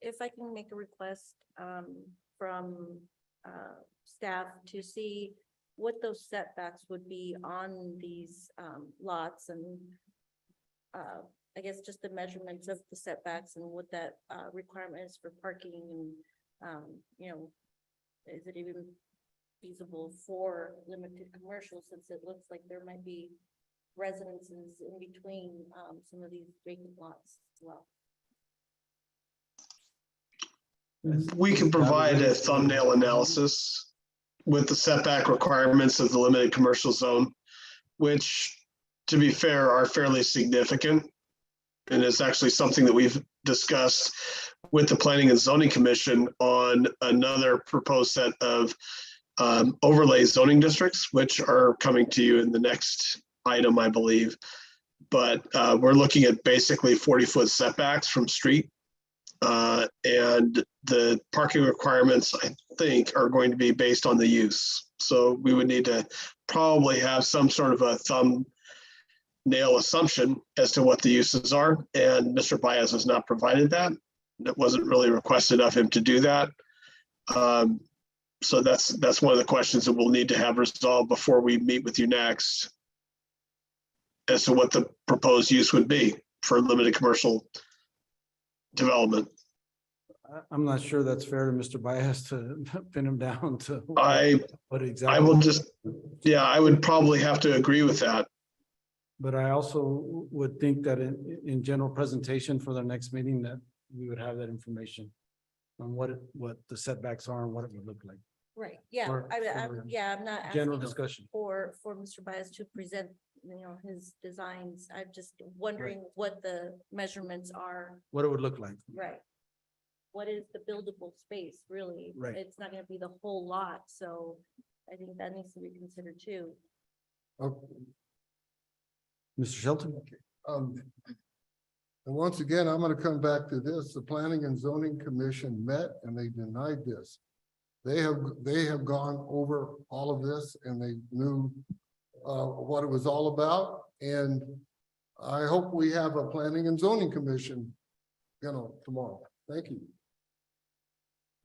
S19: If I can make a request, from, staff to see what those setbacks would be on these, lots and, I guess just the measurements of the setbacks and what that, requirement is for parking and, you know, is it even feasible for limited commercial, since it looks like there might be residences in between, some of these vacant lots as well.
S16: We can provide a thumbnail analysis with the setback requirements of the limited commercial zone, which, to be fair, are fairly significant. And it's actually something that we've discussed with the Planning and Zoning Commission on another proposed set of overlay zoning districts, which are coming to you in the next item, I believe. But we're looking at basically 40-foot setbacks from street. And the parking requirements, I think, are going to be based on the use. So we would need to probably have some sort of a thumbnail assumption as to what the uses are. And Mr. Baez has not provided that. It wasn't really requested of him to do that. So that's one of the questions that we'll need to have resolved before we meet with you next, as to what the proposed use would be for limited commercial development.
S1: I'm not sure that's fair to Mr. Baez to pin him down to.
S16: What
S1: exactly.
S16: I will just, yeah, I would probably have to agree with that.
S1: But I also would think that in general presentation for the next meeting, that we would have that information on what the setbacks are and what it would look like.
S19: Right, yeah,
S1: For-
S19: I'm not
S1: General
S19: asking
S1: discussion.
S19: for Mr. Baez to present, you know, his designs. I'm just wondering what the measurements are.
S1: What it would look like.
S19: Right. What is the buildable space, really?
S1: Right.
S19: It's not gonna be the whole lot, so I think that needs to be considered too.
S1: Mr. Shelton?
S3: And once again, I'm gonna come back to this. The Planning and Zoning Commission met and they denied this. They have gone over all of this and they knew what it was all about. And I hope we have a Planning and Zoning Commission, you know, tomorrow. Thank you.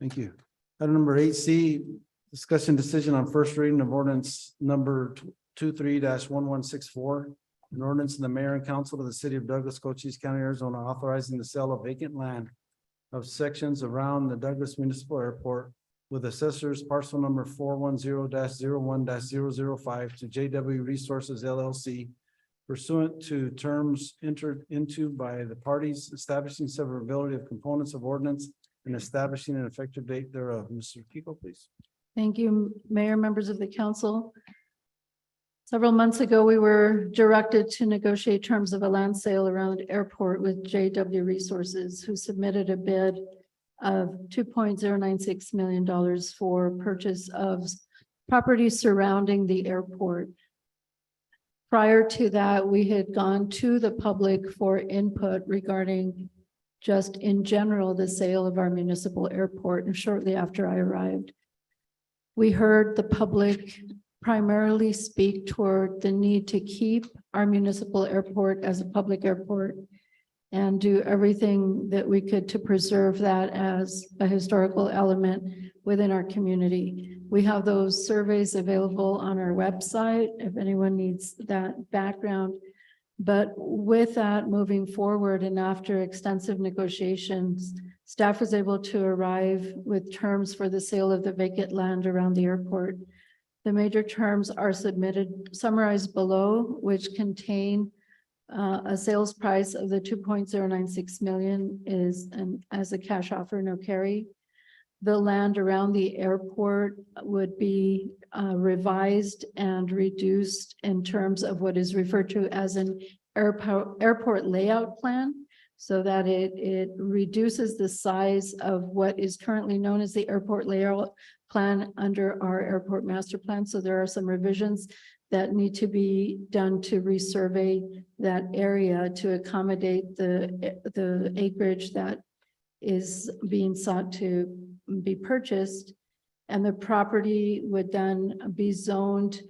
S1: Thank you. Item number 8C, discussion decision on first reading of ordinance number 23-1164. An ordinance in the mayor and council of the city of Douglas, Cochise County, Arizona, authorizing the sale of vacant land of sections around the Douglas Municipal Airport with assessors parcel number 410-01-005 to JW Resources LLC pursuant to terms entered into by the parties, establishing severability of components of ordinance and establishing an effective date thereof. Mr. Kiko, please.
S15: Thank you, Mayor, members of the council. Several months ago, we were directed to negotiate terms of a land sale around airport with JW Resources, who submitted a bid of $2.096 million for purchase of property surrounding the airport. Prior to that, we had gone to the public for input regarding just in general, the sale of our municipal airport, and shortly after I arrived. We heard the public primarily speak toward the need to keep our municipal airport as a public airport and do everything that we could to preserve that as a historical element within our community. We have those surveys available on our website if anyone needs that background. But with that moving forward and after extensive negotiations, staff was able to arrive with terms for the sale of the vacant land around the airport. The major terms are summarized below, which contain a sales price of the $2.096 million is as a cash offer, no carry. The land around the airport would be revised and reduced in terms of what is referred to as an airport layout plan, so that it reduces the size of what is currently known as the airport layout plan under our airport master plan. So there are some revisions that need to be done to resurvey that area to accommodate the acreage that is being sought to be purchased. And the property would then be zoned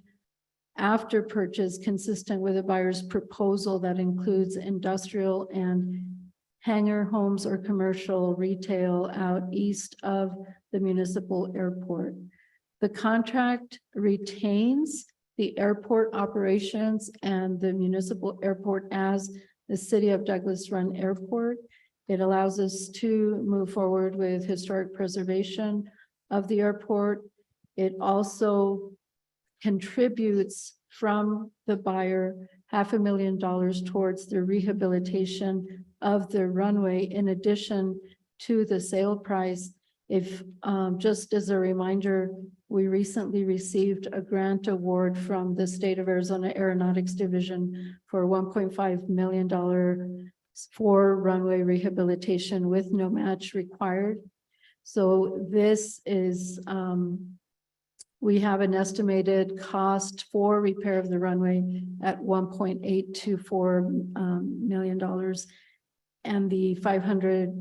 S15: after purchase consistent with the buyer's proposal that includes industrial and hangar homes or commercial retail out east of the municipal airport. The contract retains the airport operations and the municipal airport as the City of Douglas run airport. It allows us to move forward with historic preservation of the airport. It also contributes from the buyer $500,000 towards the rehabilitation of the runway in addition to the sale price. If just as a reminder, we recently received a grant award from the State of Arizona Aeronautics Division for $1.5 million for runway rehabilitation with no match required. So this is, we have an estimated cost for repair of the runway at $1.824 million. And the $500,000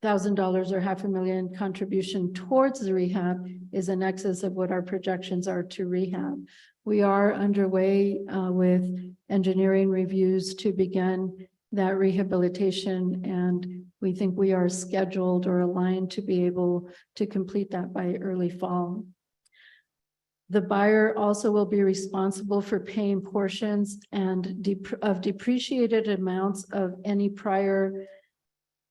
S15: or $500,000 contribution towards the rehab is in excess of what our projections are to rehab. We are underway with engineering reviews to begin that rehabilitation, and we think we are scheduled or aligned to be able to complete that by early fall. The buyer also will be responsible for paying portions and of depreciated amounts of any prior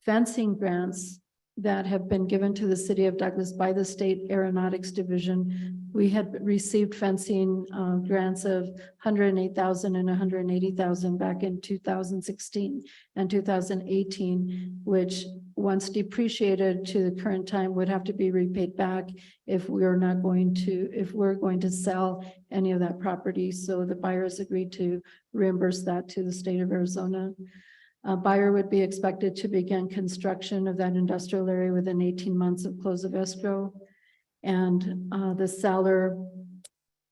S15: fencing grants that have been given to the City of Douglas by the State Aeronautics Division. We had received fencing grants of $108,000 and $180,000 back in 2016 and 2018, which once depreciated to the current time would have to be repaid back if we're going to sell any of that property. So the buyers agreed to reimburse that to the state of Arizona. A buyer would be expected to begin construction of that industrial area within 18 months of close of escrow. And the seller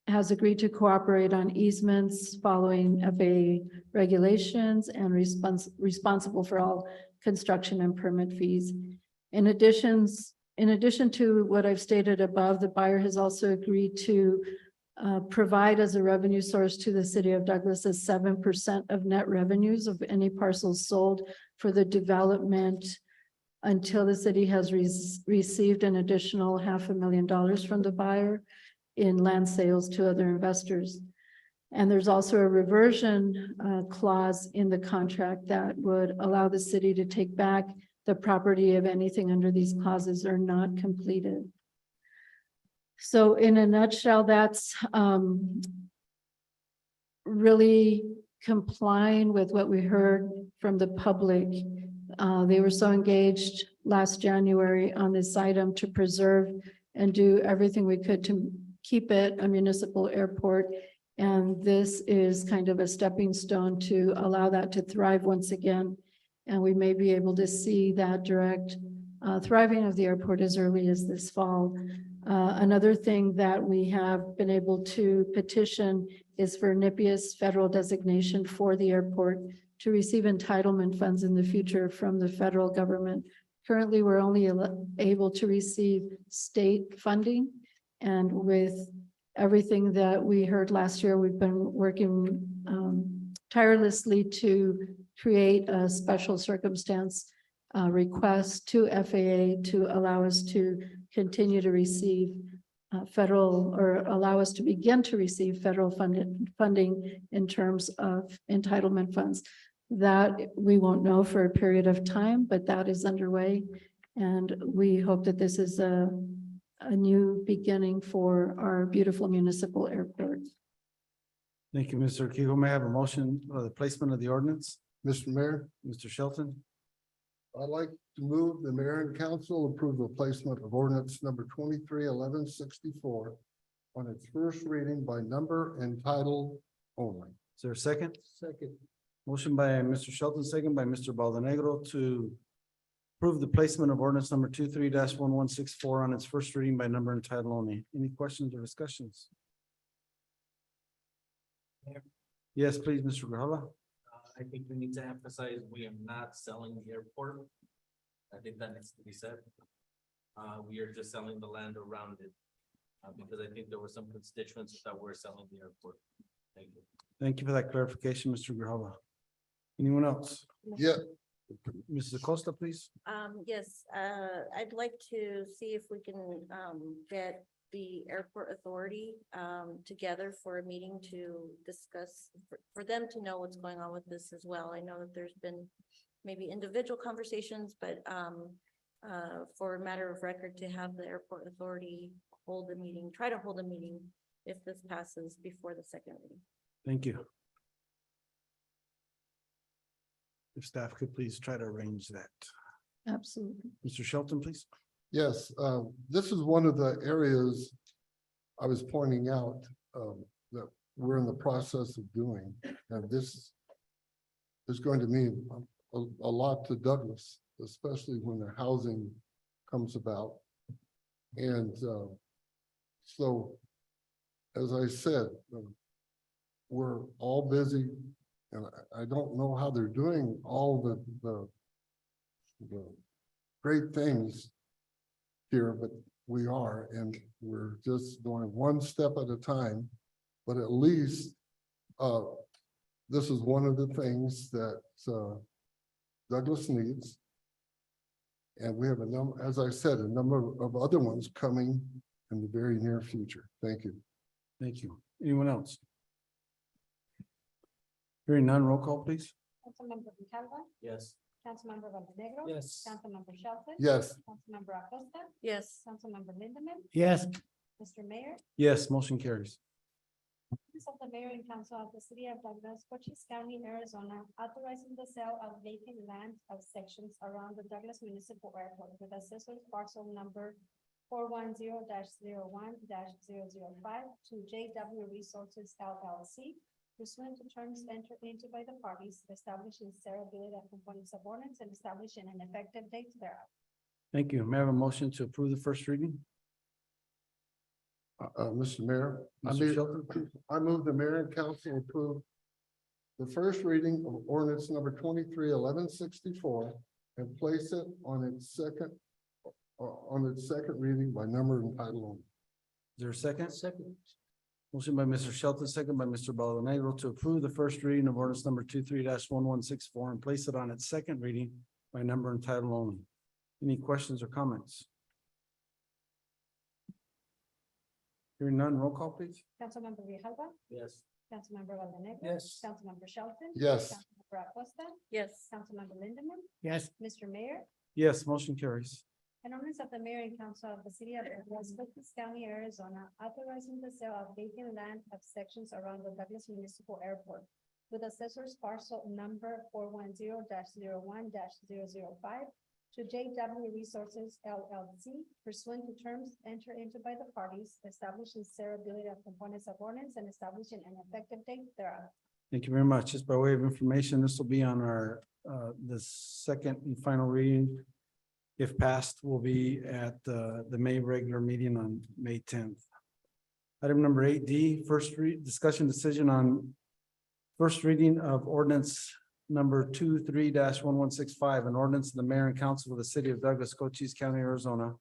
S15: has agreed to cooperate on easements following FAA regulations and responsible for all construction and permit fees. In addition to what I've stated above, the buyer has also agreed to provide as a revenue source to the City of Douglas as 7% of net revenues of any parcels sold for the development until the city has received an additional $500,000 from the buyer in land sales to other investors. And there's also a reversion clause in the contract that would allow the city to take back the property if anything under these clauses are not completed. So in a nutshell, that's really complying with what we heard from the public. They were so engaged last January on this item to preserve and do everything we could to keep it a municipal airport. And this is kind of a stepping stone to allow that to thrive once again. And we may be able to see that direct thriving of the airport as early as this fall. Another thing that we have been able to petition is for NIPIA's federal designation for the airport to receive entitlement funds in the future from the federal government. Currently, we're only able to receive state funding. And with everything that we heard last year, we've been working tirelessly to create a special circumstance request to FAA to allow us to continue to receive federal, or allow us to begin to receive federal funding in terms of entitlement funds. That we won't know for a period of time, but that is underway. And we hope that this is a new beginning for our beautiful municipal airport.
S1: Thank you, Mr. Kehoe. May I have a motion for the placement of the ordinance?
S3: Mr. Mayor,
S1: Mr. Shelton?
S3: I'd like to move the mayor and council approve the placement of ordinance number 23-1164 on its first reading by number and title only.
S1: Is there a second?
S3: Second.
S1: Motion by Mr. Shelton, second by Mr. Baldanegro to approve the placement of ordinance number 23-1164 on its first reading by number and title only. Any questions or discussions? Yes, please, Mr. Grijalva.
S14: I think we need to emphasize, we are not selling the airport. I think that needs to be said. We are just selling the land around it. Because I think there were some constituents that were selling the airport. Thank you.
S1: Thank you for that clarification, Mr. Grijalva. Anyone else?
S3: Yeah.
S1: Mrs. Acosta, please.
S19: Yes, I'd like to see if we can, get the airport authority, together for a meeting to discuss, for them to know what's going on with this as well. I know that there's been maybe individual conversations, but, for a matter of record, to have the airport authority hold a meeting, try to hold a meeting if this passes before the second reading.
S1: Thank you. If staff could please try to arrange that.
S15: Absolutely.
S1: Mr. Shelton, please.
S3: Yes, this is one of the areas I was pointing out that we're in the process of doing. And this is going to mean a lot to Douglas, especially when the housing comes about. And so, as I said, we're all busy, and I don't know how they're doing all the great things here, but we are, and we're just going one step at a time. But at least this is one of the things that Douglas needs. And we have a number, as I said, a number of other ones coming in the very near future. Thank you.
S1: Thank you. Anyone else? Hearing none, roll call, please.
S2: Councilmember Grijalva,
S14: Yes.
S2: Councilmember Montenegro.
S17: Yes.
S2: Councilmember Shelton.
S3: Yes.
S2: Councilmember Acosta.
S19: Yes.
S2: Councilmember Lindemann.
S5: Yes.
S2: Mr. Mayor.
S1: Yes, motion carries.
S2: Office of the Mayor and Council of the City of Douglas, Cochise County, Arizona, authorizing the sale of vacant land of sections around the Douglas Municipal Airport with assessors parcel number 410-01-005 to JW Resources LLC pursuant to terms entered into by the parties, establishing severability of components of ordinance and establishing an effective date thereof.
S1: Thank you. May I have a motion to approve the first reading?
S3: Mr. Mayor,
S1: Mr. Shelton?
S3: I move the mayor and council approve the first reading of ordinance number 23-1164 and place it on its second reading by number and title only.
S1: Is there a second?
S17: Second.
S1: Motion by Mr. Shelton, second by Mr. Baldanegro to approve the first reading of ordinance number 23-1164 and place it on its second reading by number and title only. Any questions or comments? Hearing none, roll call, please.
S2: Councilmember Grijalva,
S14: Yes.
S2: Councilmember Montenegro.
S17: Yes.
S2: Councilmember Shelton.
S3: Yes.
S2: Councilmember Acosta.
S19: Yes.
S2: Councilmember Lindemann.
S5: Yes.
S2: Mr. Mayor.
S1: Yes, motion carries.
S2: An ordinance of the mayor and council of the city of Las Vegas County, Arizona, authorizing the sale of vacant land of sections around the Douglas Municipal Airport with assessor's parcel number 410-01-005 to JW Resources LLC pursuant to terms entered into by the parties, establishing severability of components of ordinance and establishing an effective date thereof.
S1: Thank you very much. Just by way of information, this will be on our, the second and final reading. If passed, will be at the May regular meeting on May 10th. Item number 8D, discussion decision on first reading of ordinance number 23-1165, an ordinance of the mayor and council of the city of Douglas, Cochise County, Arizona,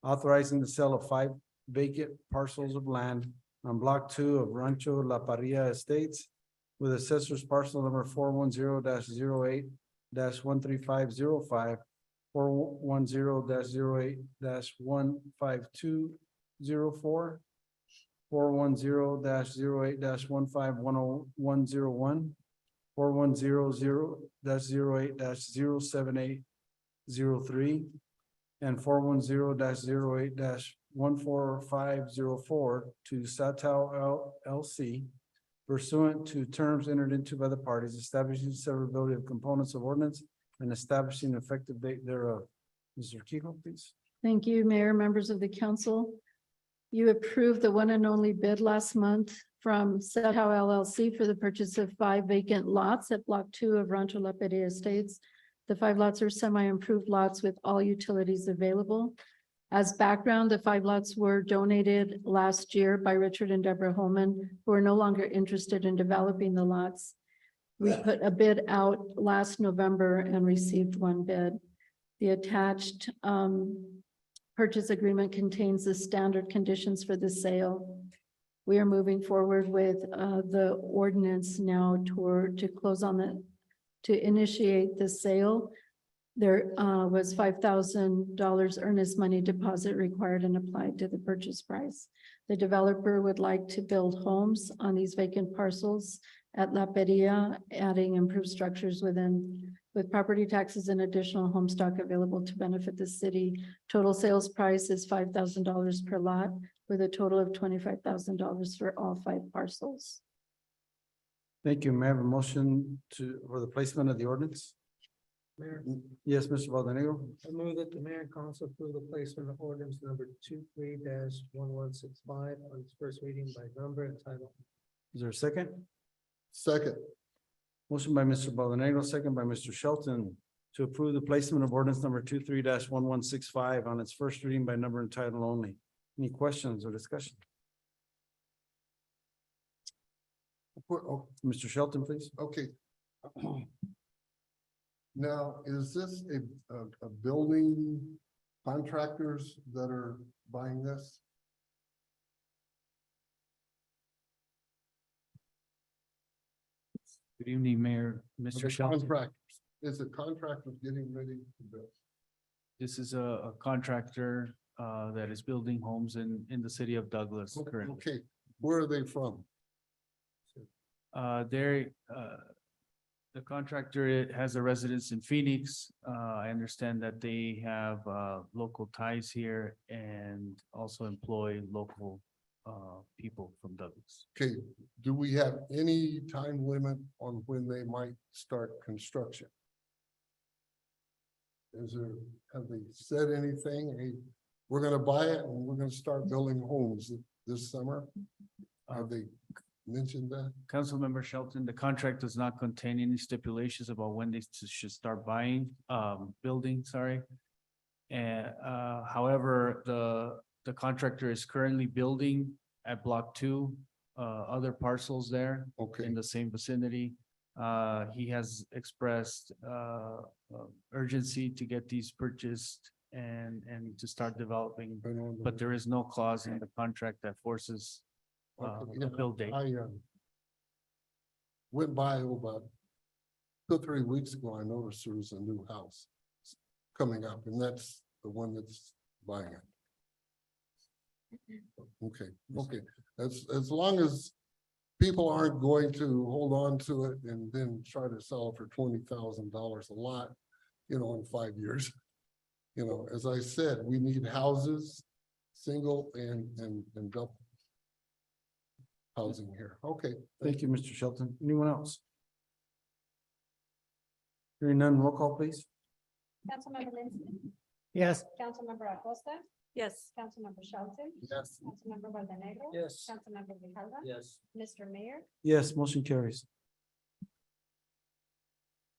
S1: authorizing the sale of 5 vacant parcels of land on block 2 of Rancho La Parrilla Estates with assessor's parcel number 410-08-13505, 410-08-15204, 410-08-15-10101, 410-08-078003, and 410-08-14504 to Satao LLC pursuant to terms entered into by the parties, establishing severability of components of ordinance and establishing an effective date thereof. Mr. Kehoe, please.
S15: Thank you, Mayor, members of the council. You approved the one and only bid last month from Sethow LLC for the purchase of 5 vacant lots at Block 2 of Rancho La Peria Estates. The 5 lots are semi-improved lots with all utilities available. As background, the 5 lots were donated last year by Richard and Deborah Holman, who are no longer interested in developing the lots. We put a bid out last November and received 1 bid. The attached purchase agreement contains the standard conditions for the sale. We are moving forward with the ordinance now to initiate the sale. There was $5,000 earnest money deposit required and applied to the purchase price. The developer would like to build homes on these vacant parcels at La Peria, adding improved structures with property taxes and additional home stock available to benefit the city. Total sales price is $5,000 per lot, with a total of $25,000 for all 5 parcels.
S1: Thank you. May I have a motion for the placement of the ordinance?
S17: Mayor,
S1: Yes, Mr. Valdenegro.
S17: I move that the mayor and council approve the placement of ordinance number 23-1165 on its first reading by number and title.
S1: Is there a second?
S3: Second.
S1: Motion by Mr. Valdenegro, second by Mr. Shelton to approve the placement of ordinance number 23-1165 on its first reading by number and title only. Any questions or discussion? Mr. Shelton, please.
S3: Okay. Now, is this a building contractors that are buying this?
S20: Good evening, Mayor, Mr. Shelton.
S3: Contractors. Is the contractor getting ready to build?
S20: This is a contractor that is building homes in the city of Douglas currently.
S3: Okay, where are they from?
S20: The contractor has a residence in Phoenix. I understand that they have local ties here and also employ local people from Douglas.
S3: Okay, do we have any time limit on when they might start construction? Have they said anything? Hey, we're gonna buy it and we're gonna start building homes this summer? Have they mentioned that?
S20: Councilmember Shelton, the contract does not contain any stipulations about when they should start building, sorry. And however, the contractor is currently building at Block 2, other parcels there.
S3: Okay.
S20: In the same vicinity. He has expressed urgency to get these purchased and to start developing, but there is no clause in the contract that forces a build date.
S3: I went by about 2 or 3 weeks ago. I noticed there was a new house coming up, and that's the one that's buying it. Okay, as long as people aren't going to hold on to it and then try to sell it for $20,000 a lot, in 5 years. You know, as I said, we need houses, single and double housing here. Okay.
S1: Thank you, Mr. Shelton. Anyone else? Hearing none, roll call, please.
S2: Councilmember Langston.
S5: Yes.
S2: Councilmember Acosta.
S19: Yes.
S2: Councilmember Shelton.
S3: Yes.
S2: Councilmember Valdenegro.
S17: Yes.
S2: Councilmember Grijalva.
S14: Yes.
S2: Mr. Mayor,
S1: Yes, motion carries.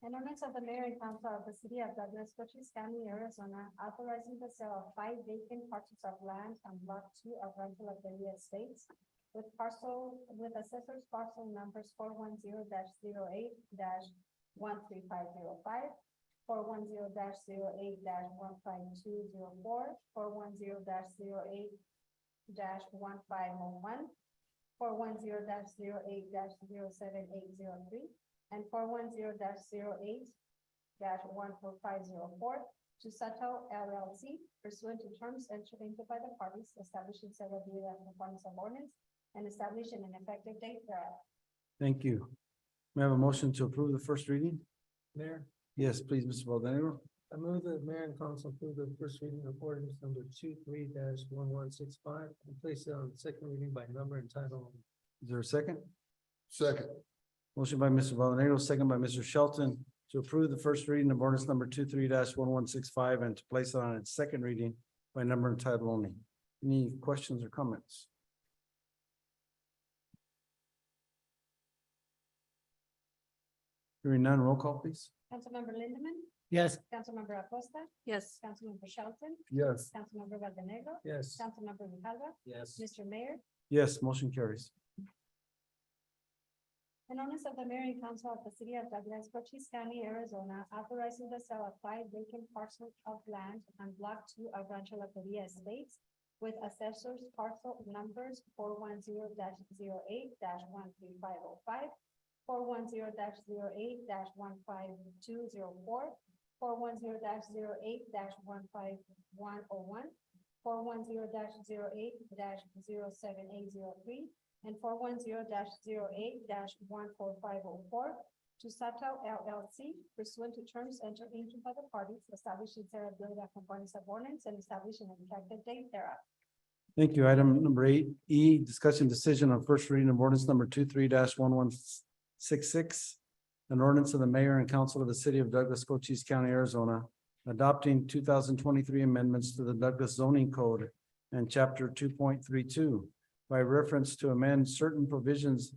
S2: an ordinance of the mayor and council of the city of Douglas, Cochise County, Arizona, authorizing the sale of 5 vacant parcels of land on block 2 of Rancho La Feria Estates with assessors parcel numbers 410-08-13505, 410-08-15204, 410-08-1501, 410-08-07803, and 410-08-14504 to Sato LLC pursuant to terms entered into by the parties, establishing several conformance of ordinance and establishing an effective date thereof.
S1: Thank you. May I have a motion to approve the first reading?
S17: Mayor,
S1: Yes, please, Mr. Valdenegro.
S17: I move that mayor and council approve the first reading of ordinance number 23-1165 and place it on second reading by number and title only.
S1: Is there a second?
S3: Second.
S1: Motion by Mr. Valdenegro, second by Mr. Shelton to approve the first reading of ordinance number 23-1165 and to place it on its second reading by number and title only. Any questions or comments? Hearing none, roll call, please.
S2: Councilmember Lindemann.
S5: Yes.
S2: Councilmember Acosta.
S19: Yes.
S2: Councilmember Shelton.
S3: Yes.
S2: Councilmember Valdenegro.
S17: Yes.
S2: Councilmember Grijalva.
S14: Yes.
S2: Mr. Mayor,
S1: Yes, motion carries.
S2: an ordinance of the mayor and council of the city of Douglas, Cochise County, Arizona, authorizing the sale of 5 vacant parcels of land on block 2 of Rancho La Feria Estates with assessors parcel numbers 410-08-13505, 410-08-15204, 410-08-15101, 410-08-07803, and 410-08-14504 to Sato LLC pursuant to terms entered into by the parties, establishing severability of components of ordinance and establishing an effective date thereof.
S1: Thank you. Item number 8E, discussion decision on first reading of ordinance number 23-1166. An ordinance of the mayor and council of the city of Douglas, Cochise County, Arizona, adopting 2023 amendments to the Douglas zoning code and chapter 2.32 by reference to amend certain provisions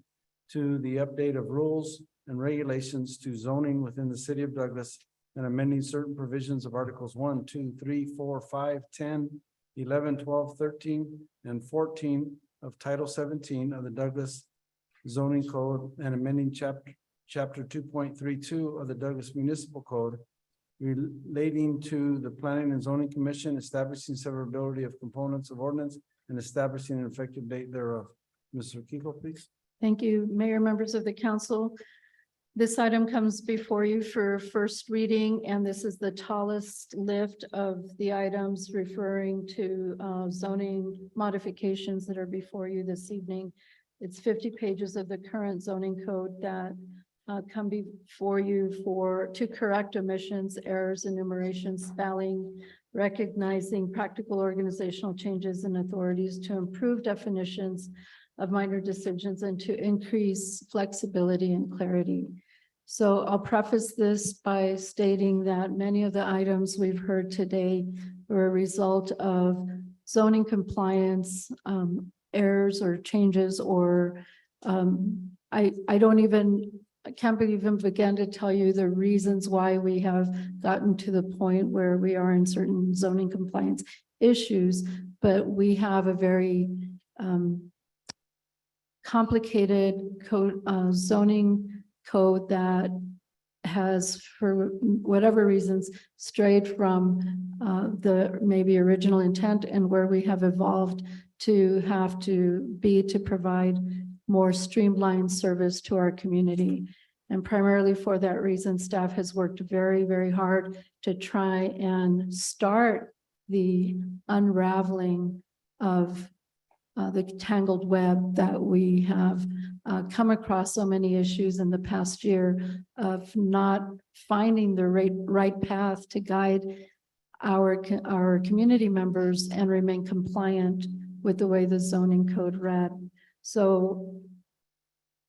S1: to the update of rules and regulations to zoning within the city of Douglas and amending certain provisions of articles 1, 2, 3, 4, 5, 10, 11, 12, 13, and 14 of Title 17 of the Douglas zoning code and amending chapter 2.32 of the Douglas Municipal Code relating to the Planning and Zoning Commission, establishing severability of components of ordinance and establishing an effective date thereof. Mr. Kiko, please.
S15: Thank you, Mayor, members of the council. This item comes before you for first reading, and this is the tallest lift of the items referring to zoning modifications that are before you this evening. It's 50 pages of the current zoning code that come before you to correct omissions, errors, enumerations, spelling, recognizing practical organizational changes and authorities to improve definitions of minor decisions and to increase flexibility and clarity. So I'll preface this by stating that many of the items we've heard today were a result of zoning compliance errors or changes, or I can't even begin to tell you the reasons why we have gotten to the point where we are in certain zoning compliance issues, but we have a very complicated code, zoning code that has, for whatever reasons, strayed from the maybe original intent, and where we have evolved to have to provide more streamlined service to our community. And primarily for that reason, staff has worked very, very hard to try and start the unraveling of the tangled web that we have come across so many issues in the past year of not finding the right path to guide our community members and remain compliant with the way the zoning code read. So,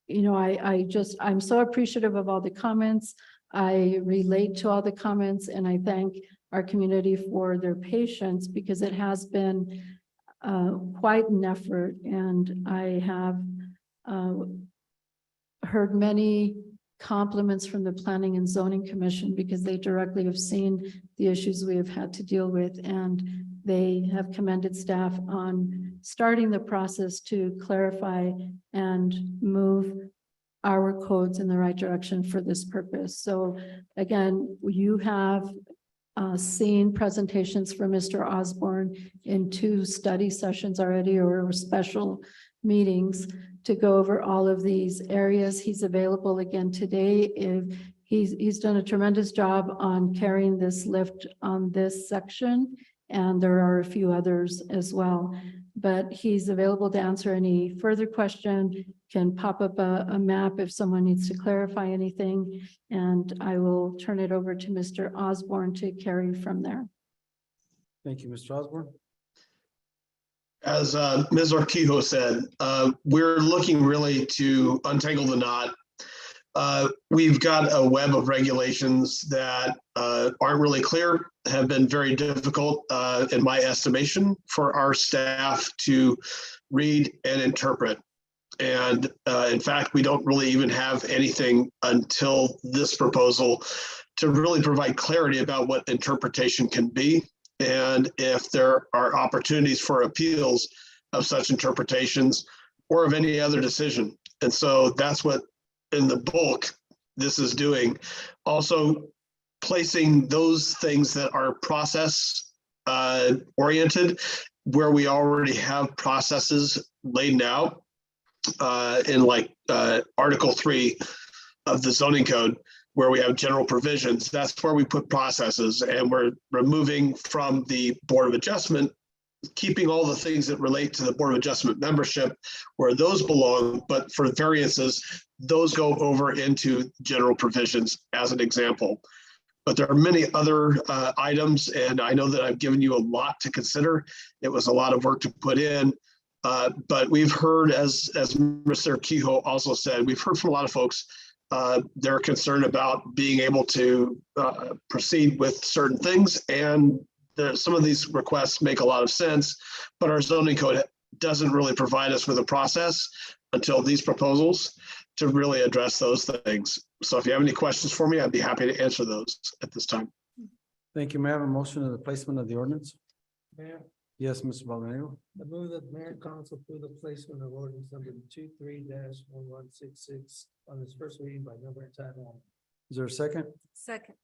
S15: you know, I'm so appreciative of all the comments. I relate to all the comments and I thank our community for their patience because it has been quite an effort, and I have heard many compliments from the Planning and Zoning Commission because they directly have seen the issues we have had to deal with, and they have commended staff on starting the process to clarify and move our codes in the right direction for this purpose. So again, you have seen presentations from Mr. Osborne in 2 study sessions already, or special meetings to go over all of these areas. He's available again today. If he's done a tremendous job on carrying this lift on this section, and there are a few others as well. But he's available to answer any further question, can pop up a map if someone needs to clarify anything, and I will turn it over to Mr. Osborne to carry from there.
S1: Thank you, Mr. Osborne.
S16: As Ms. Urquijo said, we're looking really to untangle the knot. We've got a web of regulations that aren't really clear, have been very difficult, in my estimation, for our staff to read and interpret. And in fact, we don't really even have anything until this proposal to really provide clarity about what interpretation can be, and if there are opportunities for appeals of such interpretations or of any other decision. And so that's what, in the bulk, this is doing. Also placing those things that are process oriented, where we already have processes laid out in like Article 3 of the zoning code, where we have general provisions. That's where we put processes, and we're removing from the Board of Adjustment, keeping all the things that relate to the Board of Adjustment membership where those belong, but for variances, those go over into general provisions as an example. But there are many other items, and I know that I've given you a lot to consider. It was a lot of work to put in, but we've heard, as Mr. Kehoe also said, we've heard from a lot of folks. They're concerned about being able to proceed with certain things, and some of these requests make a lot of sense, but our zoning code doesn't really provide us with a process until these proposals to really address those things. So if you have any questions for me, I'd be happy to answer those at this time.
S1: Thank you. May I have a motion of the placement of the ordinance?
S17: Mayor,
S1: Yes, Mr. Baldonado.
S17: I move that mayor and council approve the placement of ordinance number 23-1166 on its first reading by number and title only.
S1: Is there a second?
S10: Second.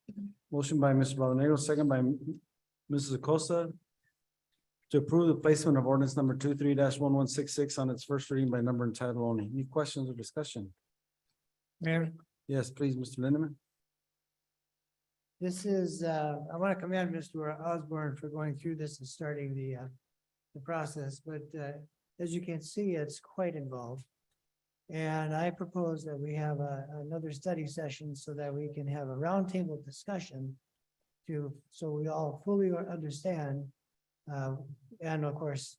S1: Motion by Mr. Baldonado, second by Mrs. Acosta to approve the placement of ordinance number 23-1166 on its first reading by number and title only. Any questions or discussion?
S5: Mayor,
S1: Yes, please, Mr. Lindeman.
S5: this is, I want to commend Mr. Osborne for going through this and starting the process, but as you can see, it's quite involved. And I propose that we have another study session so that we can have a roundtable discussion so we all fully understand, and of course,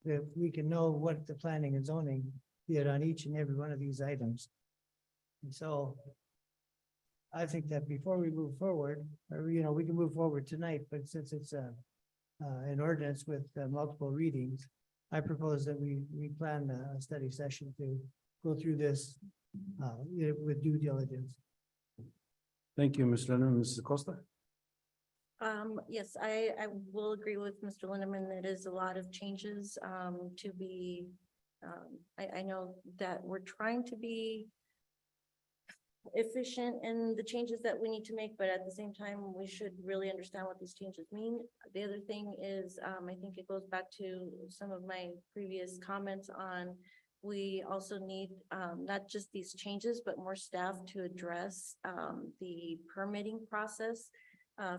S5: that we can know what the planning and zoning did on each and every one of these items. And so I think that before we move forward, or, we can move forward tonight, but since it's an ordinance with multiple readings, I propose that we plan a study session to go through this with due diligence.
S1: Thank you, Mr. Lindeman. Mrs. Acosta.
S19: Yes, I will agree with Mr. Lindeman. It is a lot of changes to be, I know that we're trying to be efficient in the changes that we need to make, but at the same time, we should really understand what these changes mean. The other thing is, I think it goes back to some of my previous comments on, we also need not just these changes, but more staff to address the permitting process.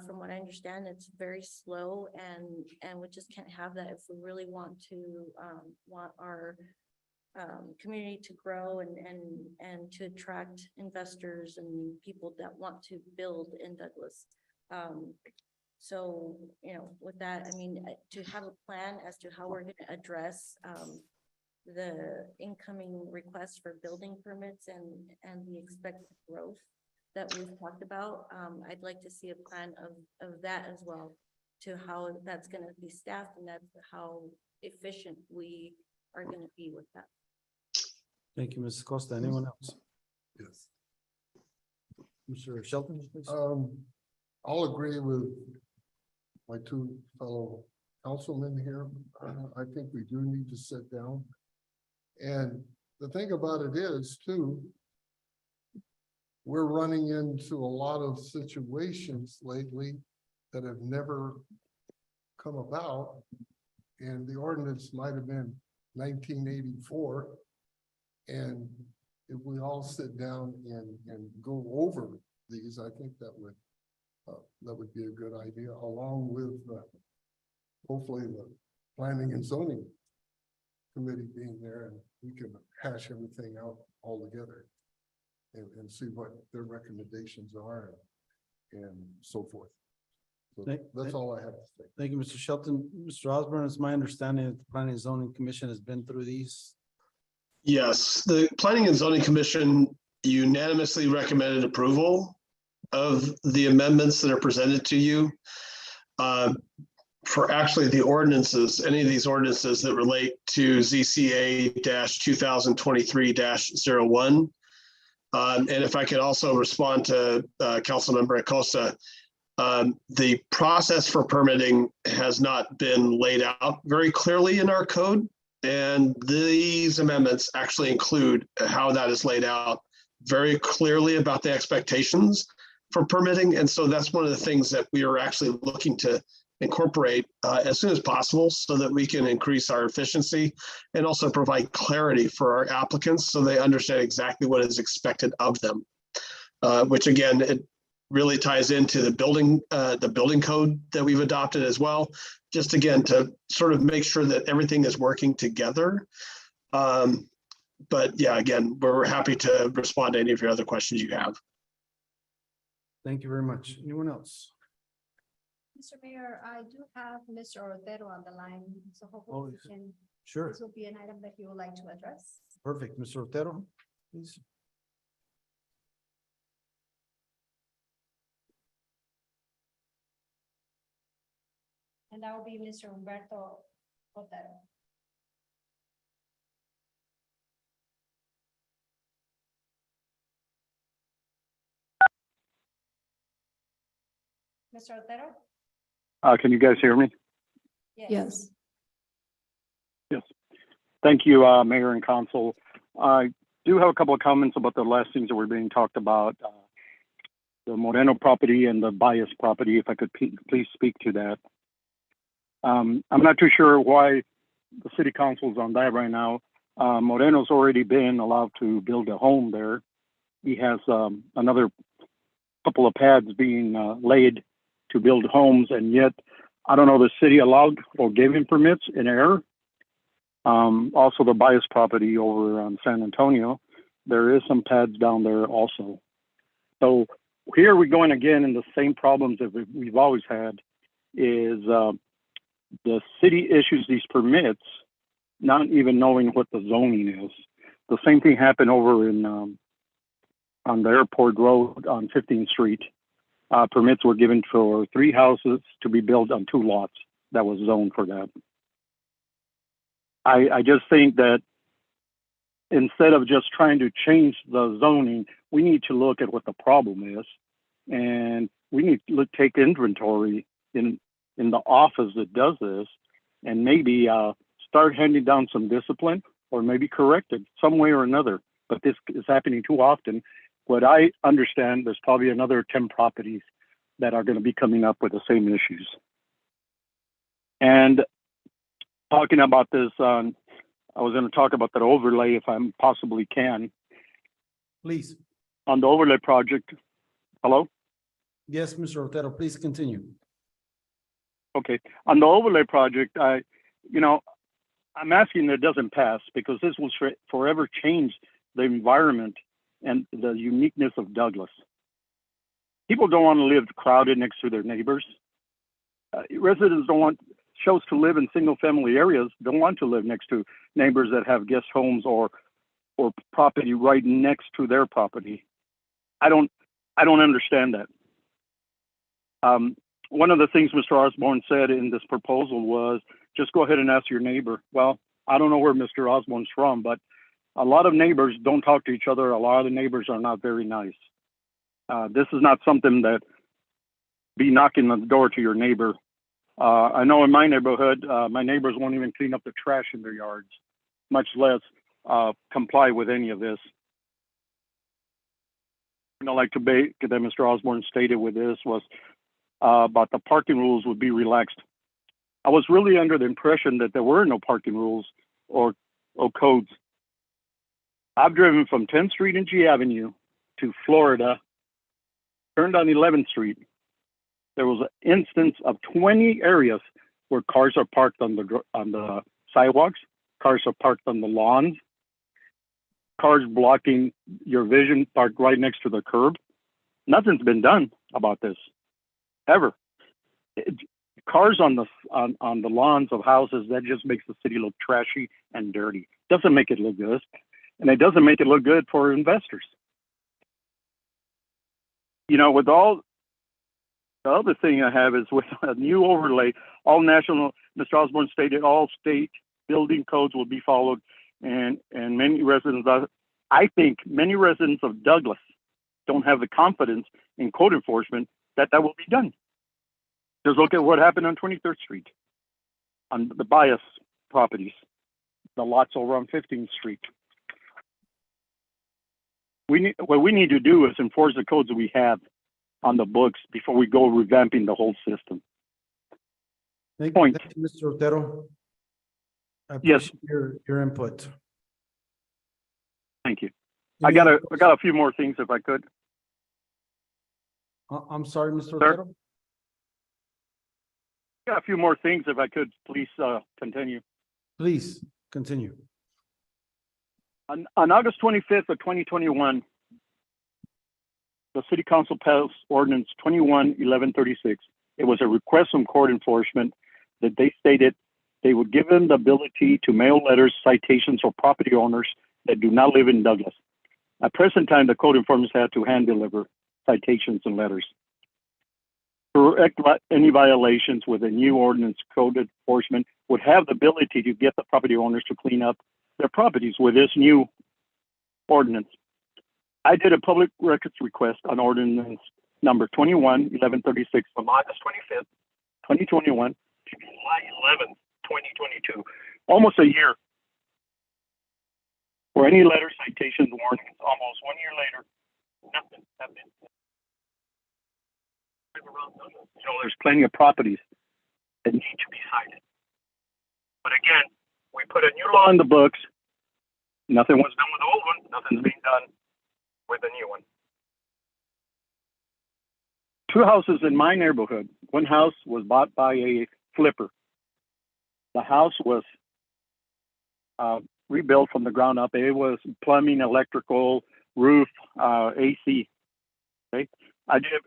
S19: From what I understand, it's very slow, and we just can't have that if we really want our community to grow and to attract investors and people that want to build in Douglas. So, you know, with that, I mean, to have a plan as to how we're gonna address, the incoming requests for building permits and the expected growth that we've talked about, I'd like to see a plan of that as well, to how that's gonna be staffed and that's how efficient we are gonna be with that.
S1: Thank you, Mrs. Costa. Anyone else?
S3: Yes.
S1: Mr. Shelton, please.
S3: I'll agree with my two fellow councilmen here. I think we do need to sit down. And the thing about it is too, we're running into a lot of situations lately that have never come about. And the ordinance might have been 1984. And if we all sit down and go over these, I think that would be a good idea, along with hopefully the planning and zoning committee being there, and we can hash everything out all together and see what their recommendations are and so forth. So that's all I have to say.
S1: Thank you, Mr. Shelton. Mr. Osborne, it's my understanding that the Planning and Zoning Commission has been through these.
S16: Yes, the Planning and Zoning Commission unanimously recommended approval of the amendments that are presented to you. For actually the ordinances, any of these ordinances that relate to ZCA 2023-01. And if I could also respond to Councilmember Acosta, the process for permitting has not been laid out very clearly in our code. And these amendments actually include how that is laid out very clearly about the expectations for permitting. And so that's one of the things that we are actually looking to incorporate as soon as possible so that we can increase our efficiency and also provide clarity for our applicants so they understand exactly what is expected of them. Which again, it really ties into the building code that we've adopted as well. Just again, to sort of make sure that everything is working together. But yeah, again, we're happy to respond to any of your other questions you have.
S1: Thank you very much. Anyone else?
S2: Mr. Mayor, I do have Mr. Otero on the line, so hopefully we can.
S1: Sure.
S2: This will be an item that you would like to address.
S1: Perfect. Mr. Otero, please.
S2: And that will be Mr. Humberto Otero. Mr. Otero?
S21: Can you guys hear me?
S15: Yes.
S21: Yes. Thank you, Mayor and Council. I do have a couple of comments about the last things that were being talked about, the Moreno property and the Bias property, if I could please speak to that. I'm not too sure why the city council is on that right now. Moreno's already been allowed to build a home there. He has another couple of pads being laid to build homes, and yet I don't know, the city allowed or gave him permits in error. Also the Bias property over on San Antonio, there is some pads down there also. So here we're going again in the same problems that we've always had is the city issues these permits, not even knowing what the zoning is. The same thing happened over in on the airport road on 15th Street. Permits were given for 3 houses to be built on 2 lots that was zoned for that. I just think that instead of just trying to change the zoning, we need to look at what the problem is, and we need to take inventory in the office that does this, and maybe start handing down some discipline, or maybe correct it some way or another. But this is happening too often. What I understand, there's probably another 10 properties that are going to be coming up with the same issues. And talking about this, I was going to talk about that overlay if I possibly can.
S1: Please.
S21: On the overlay project. Hello?
S1: Yes, Mr. Otero, please continue.
S21: Okay. On the overlay project, I'm asking that it doesn't pass because this will forever change the environment and the uniqueness of Douglas. People don't want to live crowded next to their neighbors. residents chose to live in single-family areas, don't want to live next to neighbors that have guest homes or property right next to their property. I don't understand that. One of the things Mr. Osborne said in this proposal was, just go ahead and ask your neighbor. Well, I don't know where Mr. Osborne's from, but a lot of neighbors don't talk to each other. A lot of the neighbors are not very nice. This is not something that be knocking on the door to your neighbor. I know in my neighborhood, my neighbors won't even clean up the trash in their yards, much less comply with any of this. Like debate that Mr. Osborne stated with this was about the parking rules would be relaxed. I was really under the impression that there were no parking rules or codes. I've driven from 10th Street and G Avenue to Florida, turned on 11th Street. There was an instance of 20 areas where cars are parked on the sidewalks, cars are parked on the lawns, cars blocking your vision parked right next to the curb. Nothing's been done about this, ever. Cars on the lawns of houses, that just makes the city look trashy and dirty. Doesn't make it look good, and it doesn't make it look good for investors. You know, with all the other thing I have is with a new overlay, all national, Mr. Osborne stated, all state building codes will be followed, and many residents, I think many residents of Douglas don't have the confidence in code enforcement that will be done. Just look at what happened on 23rd Street, on the bias properties, the lots over on 15th Street. What we need to do is enforce the codes that we have on the books before we go revamping the whole system.
S1: Thank
S21: Point.
S1: you, Mr. Otero. I
S21: Yes.
S1: appreciate your input.
S21: Thank you. I got a few more things if I could.
S1: I'm sorry, Mr.
S21: Sir?
S1: Otero.
S21: Got a few more things if I could, please continue.
S1: Please continue.
S21: On August 25th of 2021, the city council passed ordinance 21-1136. It was a request from court enforcement that they stated they would give them the ability to mail letters, citations, or property owners that do not live in Douglas. At present time, the code enforcement had to hand deliver citations and letters. To correct any violations with a new ordinance, code enforcement would have the ability to get the property owners to clean up their properties with this new ordinance. I did a public records request on ordinance number 21-1136 from August 25th, 2021 to July 11th, 2022, almost a year. For any letter, citations, warnings, almost 1 year later, nothing happened. You know, there's plenty of properties that need to be cited. But again, we put a new law in the books. Nothing was done with the old one. Nothing's being done with the new one. 2 houses in my neighborhood. One house was bought by a flipper. The house was rebuilt from the ground up. It was plumbing, electrical, roof, AC. Okay, I did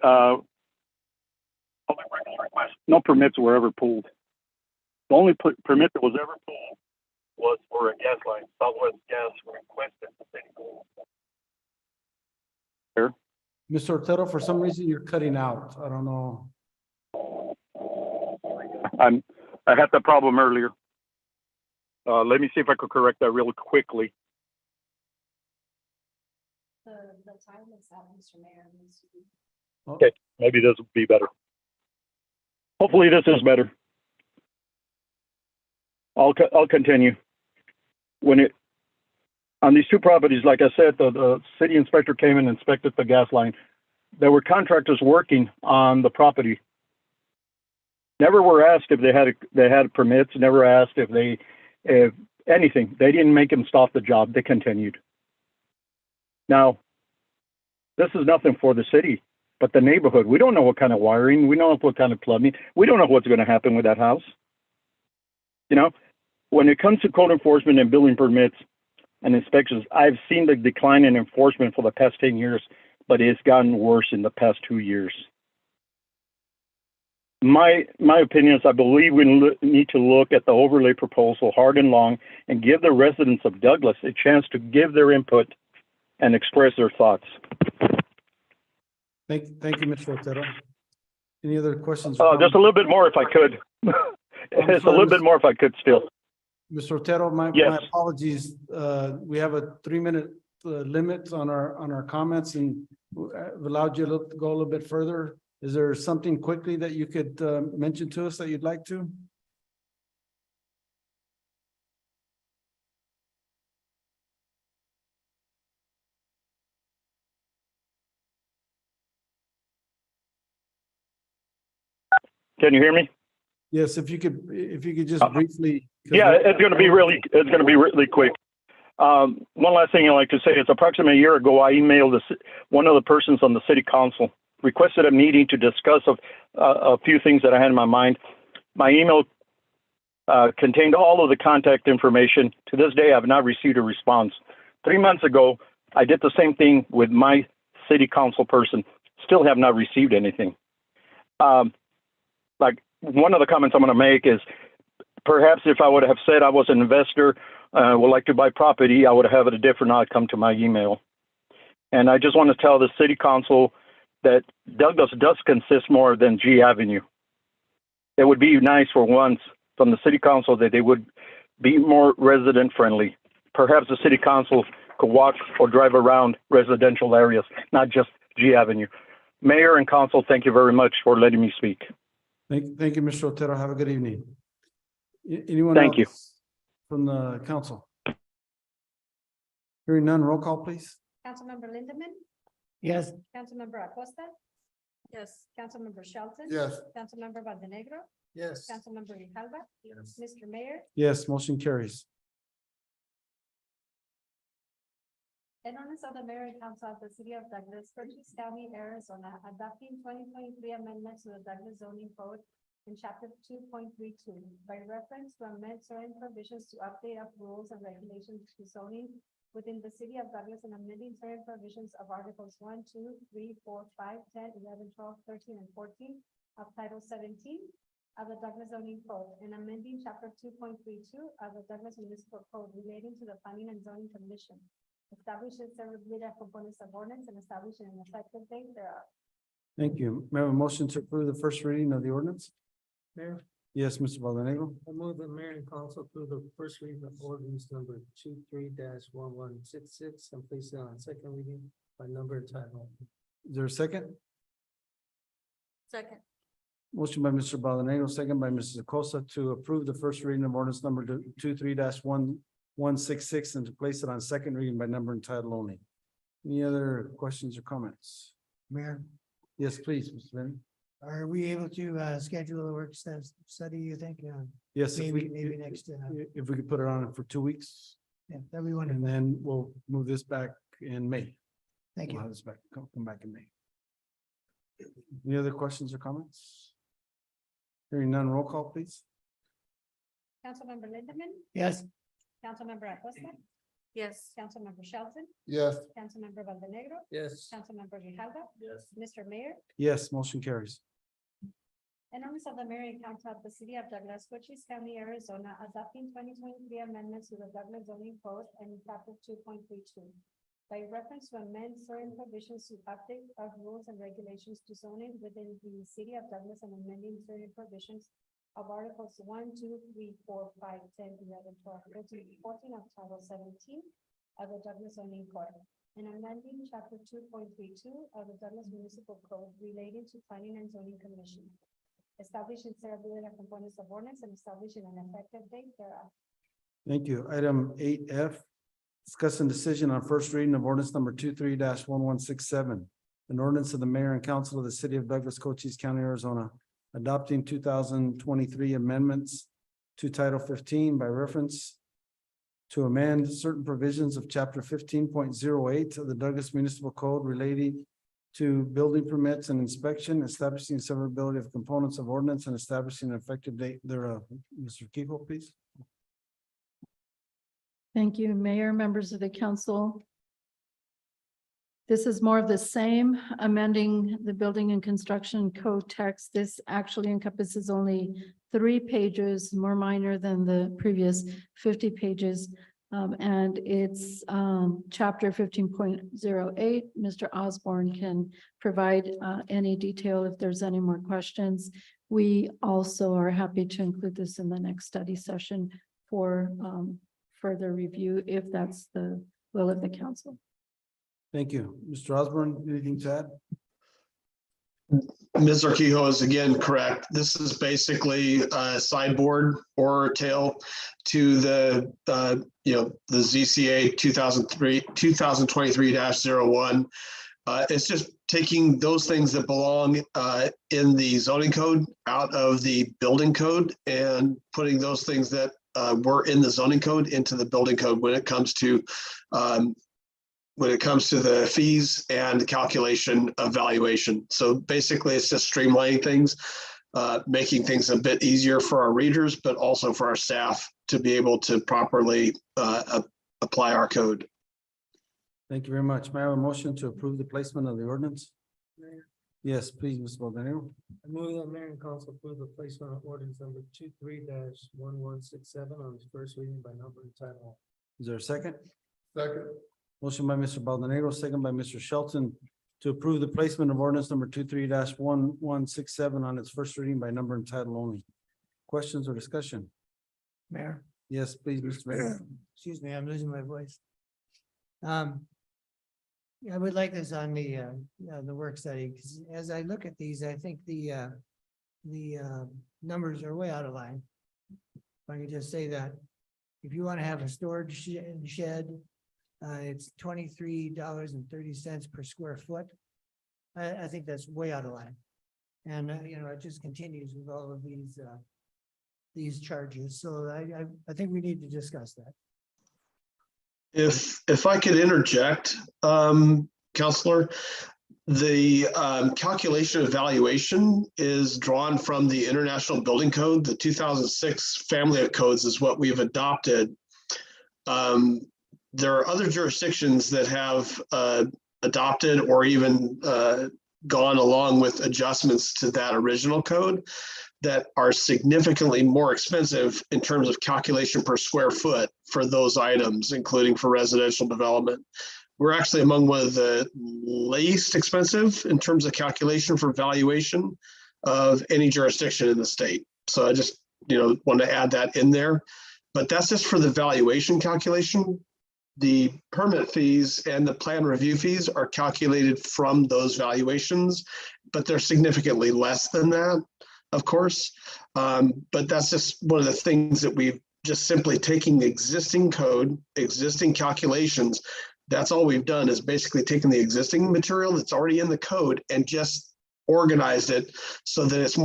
S21: public records request. No permits were ever pulled. The only permit that was ever pulled was for a gas line. Southwest Gas requested the city. Here.
S1: Mr. Otero, for some reason you're cutting out. I don't know.
S21: I had that problem earlier. Let me see if I could correct that real quickly.
S2: The time is up, Mr. Mayor.
S21: Okay, maybe this will be better. Hopefully this is better. I'll continue. On these 2 properties, like I said, the city inspector came and inspected the gas line. There were contractors working on the property. Never were asked if they had permits. Never asked if anything. They didn't make them stop the job. They continued. Now, this is nothing for the city, but the neighborhood. We don't know what kind of wiring. We don't know what kind of plumbing. We don't know what's going to happen with that house. You know, when it comes to code enforcement and building permits and inspections, I've seen the decline in enforcement for the past 10 years, but it's gotten worse in the past 2 years. my opinion is I believe we need to look at the overlay proposal hard and long and give the residents of Douglas a chance to give their input and express their thoughts.
S1: Thank you, Mr. Otero. Any other questions?
S21: Just a little bit more if I could. It's a little bit more if I could still.
S1: Mr. Otero, my
S21: Yes.
S1: apologies. We have a 3-minute limit on our comments and allowed you to go a little bit further. Is there something quickly that you could mention to us that you'd like to?
S21: Can you hear me?
S1: Yes, if you could just briefly.
S21: Yeah, it's going to be really quick. One last thing I'd like to say is approximately a year ago, I emailed one of the persons on the city council, requested a meeting to discuss a few things that I had in my mind. My email contained all of the contact information. To this day, I have not received a response. 3 months ago, I did the same thing with my city council person. Still have not received anything. Like one of the comments I'm going to make is perhaps if I would have said I was an investor, would like to buy property, I would have had a different outcome to my email. And I just want to tell the city council that Douglas does consist more than G Avenue. It would be nice for once from the city council that they would be more resident friendly. Perhaps the city council could walk or drive around residential areas, not just G Avenue. Mayor and council, thank you very much for letting me speak.
S1: Thank you, Mr. Otero. Have a good evening. Anyone
S21: Thank you.
S1: else from the council? Hearing none, roll call, please.
S2: Councilmember Lindemann,
S5: Yes.
S2: Councilmember Acosta. Yes. Councilmember Shelton.
S3: Yes.
S2: Councilmember Valdenegro,
S17: Yes.
S2: Councilmember Grijalva. Yes. Mr. Mayor,
S1: Yes, motion carries.
S2: an ordinance of the mayor and council of the city of Douglas, Purchase County, Arizona, adopting 2023 amendments to the Douglas zoning code in chapter 2.32 by reference to amend certain provisions to update of rules and regulations to zoning within the city of Douglas and amending certain provisions of articles 1, 2, 3, 4, 5, 10, 11, 12, 13, and 14 of title 17 of the Douglas zoning code and amending chapter 2.32 of the Douglas municipal code relating to the planning and zoning commission. Establishes severability of components of ordinance and establishing an effective date thereof.
S1: Thank you. May I have a motion to approve the first reading of the ordinance?
S17: Mayor,
S1: Yes, Mr. Valdenegro.
S17: I move the mayor and council approve the first reading of ordinance number 23-1166 and place it on second reading by number and title.
S1: Is there a second?
S19: Second.
S1: Motion by Mr. Valdenegro, second by Mrs. Acosta to approve the first reading of ordinance number 23-1166 and to place it on second reading by number and title only. Any other questions or comments?
S5: Mayor,
S1: Yes, please, Mr. Benny.
S5: are we able to schedule a work study, you think?
S1: Yes,
S5: Maybe next,
S1: if we could put it on for 2 weeks,
S5: yeah, that'd be
S1: and
S5: wonderful.
S1: then we'll move this back in May.
S5: Thank
S1: We'll
S5: you.
S1: have this back, come back in May. Any other questions or comments? Hearing none, roll call, please.
S2: Councilmember Lindemann,
S5: Yes.
S2: Councilmember Acosta.
S19: Yes.
S2: Councilmember Shelton,
S3: Yes.
S2: Councilmember Valdenegro,
S17: Yes.
S2: Councilmember Grijalva.
S14: Yes.
S2: Mr. Mayor,
S1: Yes, motion carries.
S2: an ordinance of the mayor and council of the city of Douglas, Cochise County, Arizona, adopting 2023 amendments to the Douglas zoning code and chapter 2.32 by reference to amend certain provisions to update of rules and regulations to zoning within the city of Douglas and amending certain provisions of articles 1, 2, 3, 4, 5, 10, 11, 12, 13, 14 of title 17 of the Douglas zoning code and amending chapter 2.32 of the Douglas municipal code relating to planning and zoning commission. Establishing severability of components of ordinance and establishing an effective date thereof.
S1: Thank you. Item 8F, discussing decision on first reading of ordinance number 23-1167. An ordinance of the mayor and council of the city of Douglas, Cochise County, Arizona, adopting 2023 amendments to Title 15 by reference to amend certain provisions of chapter 15.08 of the Douglas Municipal Code relating to building permits and inspection, establishing severability of components of ordinance and establishing an effective date thereof. Mr. Kiko, please.
S15: Thank you, Mayor, members of the council. This is more of the same, amending the building and construction code text. This actually encompasses only 3 pages, more minor than the previous 50 pages. And it's chapter 15.08. Mr. Osborne can provide any detail if there's any more questions. We also are happy to include this in the next study session for further review, if that's the will of the council.
S1: Thank you. Mr. Osborne, anything to add?
S16: Ms. Urquijo is again correct. This is basically a sideboard or tail to the, the ZCA 2023-01. It's just taking those things that belong in the zoning code out of the building code and putting those things that were in the zoning code into the building code when it comes to the fees and the calculation of valuation. So basically, it's just streamlining things, making things a bit easier for our readers, but also for our staff to be able to properly apply our code.
S1: Thank you very much. May I have a motion to approve the placement of the ordinance?
S17: Mayor,
S1: Yes, please, Ms. Baldanero.
S17: I move that mayor and council approve the placement of ordinance number 23-1167 on its first reading by number and title.
S1: Is there a second?
S3: Second.
S1: Motion by Mr. Baldanero, second by Mr. Shelton to approve the placement of ordinance number 23-1167 on its first reading by number and title only. Questions or discussion?
S5: Mayor,
S1: Yes, please, Mr. Mayor.
S5: excuse me, I'm losing my voice. I would like this on the work study, because as I look at these, I think the numbers are way out of line. If I could just say that, if you want to have a storage shed, it's $23.30 per square foot. I think that's way out of line. And, it just continues with all of these charges. So I think we need to discuss that.
S16: If I could interject, Counselor, the calculation of valuation is drawn from the International Building Code. The 2006 family of codes is what we've adopted. There are other jurisdictions that have adopted or even gone along with adjustments to that original code that are significantly more expensive in terms of calculation per square foot for those items, including for residential development. We're actually among one of the least expensive in terms of calculation for valuation of any jurisdiction in the state. So I just, want to add that in there, but that's just for the valuation calculation. The permit fees and the plan review fees are calculated from those valuations, but they're significantly less than that, of course. But that's just one of the things that we've just simply taking the existing code, existing calculations. That's all we've done is basically taken the existing material that's already in the code and just organized it so that it's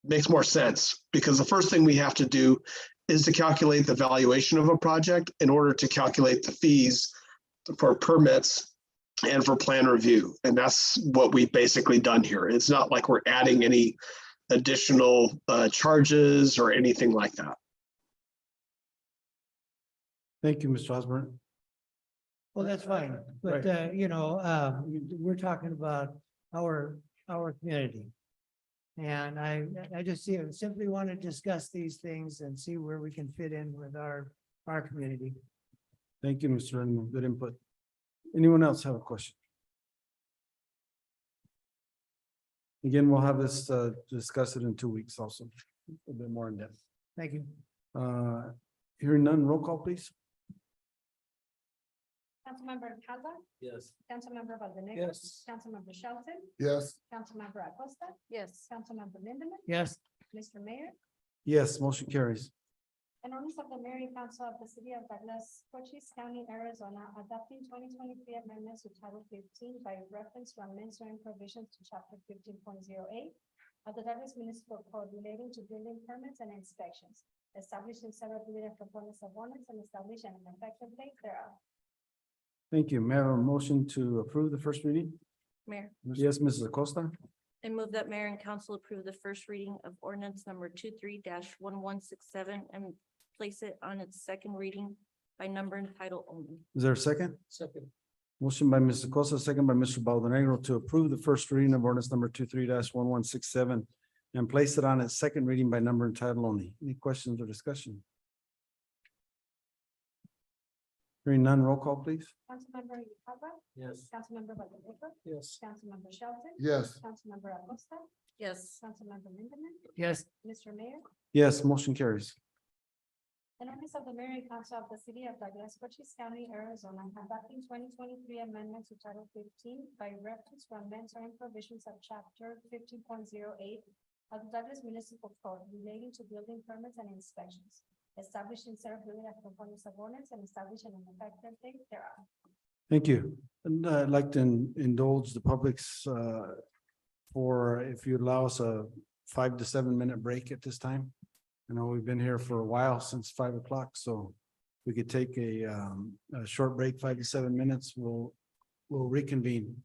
S16: makes more sense. Because the first thing we have to do is to calculate the valuation of a project in order to calculate the fees for permits and for plan review. And that's what we've basically done here. It's not like we're adding any additional charges or anything like that.
S1: Thank you, Mr. Osborne.
S5: Well, that's fine, but, we're talking about our community. And I just simply want to discuss these things and see where we can fit in with our community.
S1: Thank you, Mr. Redmond. Good input. Anyone else have a question? Again, we'll have this discuss it in 2 weeks also, a bit more in depth.
S5: Thank you.
S1: Hearing none, roll call, please.
S2: Councilmember Alcalde,
S14: Yes.
S2: Councilmember Baldanero.
S17: Yes.
S2: Councilmember Shelton,
S3: Yes.
S2: Councilmember Acosta,
S19: Yes.
S2: Councilmember Lindemann,
S5: Yes,
S2: Mr. Mayor.
S1: Yes, motion carries.
S2: An ordinance of the mayor and council of the city of Douglas, Cochise County, Arizona, adopting 2023 amendments to Title 15 by reference to amendments and provisions to Chapter 15.08 of the Douglas Municipal Code relating to building permits and inspections, establishing several different components of ordinance and establishing an effective date thereof.
S1: Thank you. May I have a motion to approve the first reading?
S19: Mayor,
S1: Yes, Mrs. Acosta.
S19: I move that mayor and council approve the first reading of ordinance number 23-1167 and place it on its second reading by number and title only.
S1: Is there a second?
S17: Second.
S1: Motion by Mrs. Cosa, second by Mr. Baldonegro to approve the first reading of ordinance number 23-1167 and place it on its second reading by number and title only. Any questions or discussion? Hearing none, roll call, please.
S2: Councilmember Hubble.
S14: Yes.
S2: Councilmember Baldonegro.
S17: Yes.
S2: Councilmember Shelton.
S3: Yes.
S2: Councilmember Acosta.
S19: Yes.
S2: Councilmember Lindemann.
S5: Yes.
S2: Mr. Mayor.
S1: Yes, motion carries.
S2: An ordinance of the mayor and council of the city of Douglas, Cochise County, Arizona, adopting 2023 amendments to Title 15 by reference to amendments or provisions of Chapter 15.08 of the Douglas Municipal Code relating to building permits and inspections, establishing severability of components of ordinance and establishing an effective date thereof.
S1: Thank you. And I'd like to indulge the public's for, if you allow us a 5 to 7 minute break at this time. I know we've been here for a while, since 5 o'clock, so we could take a short break, 5 to 7 minutes. We'll reconvene.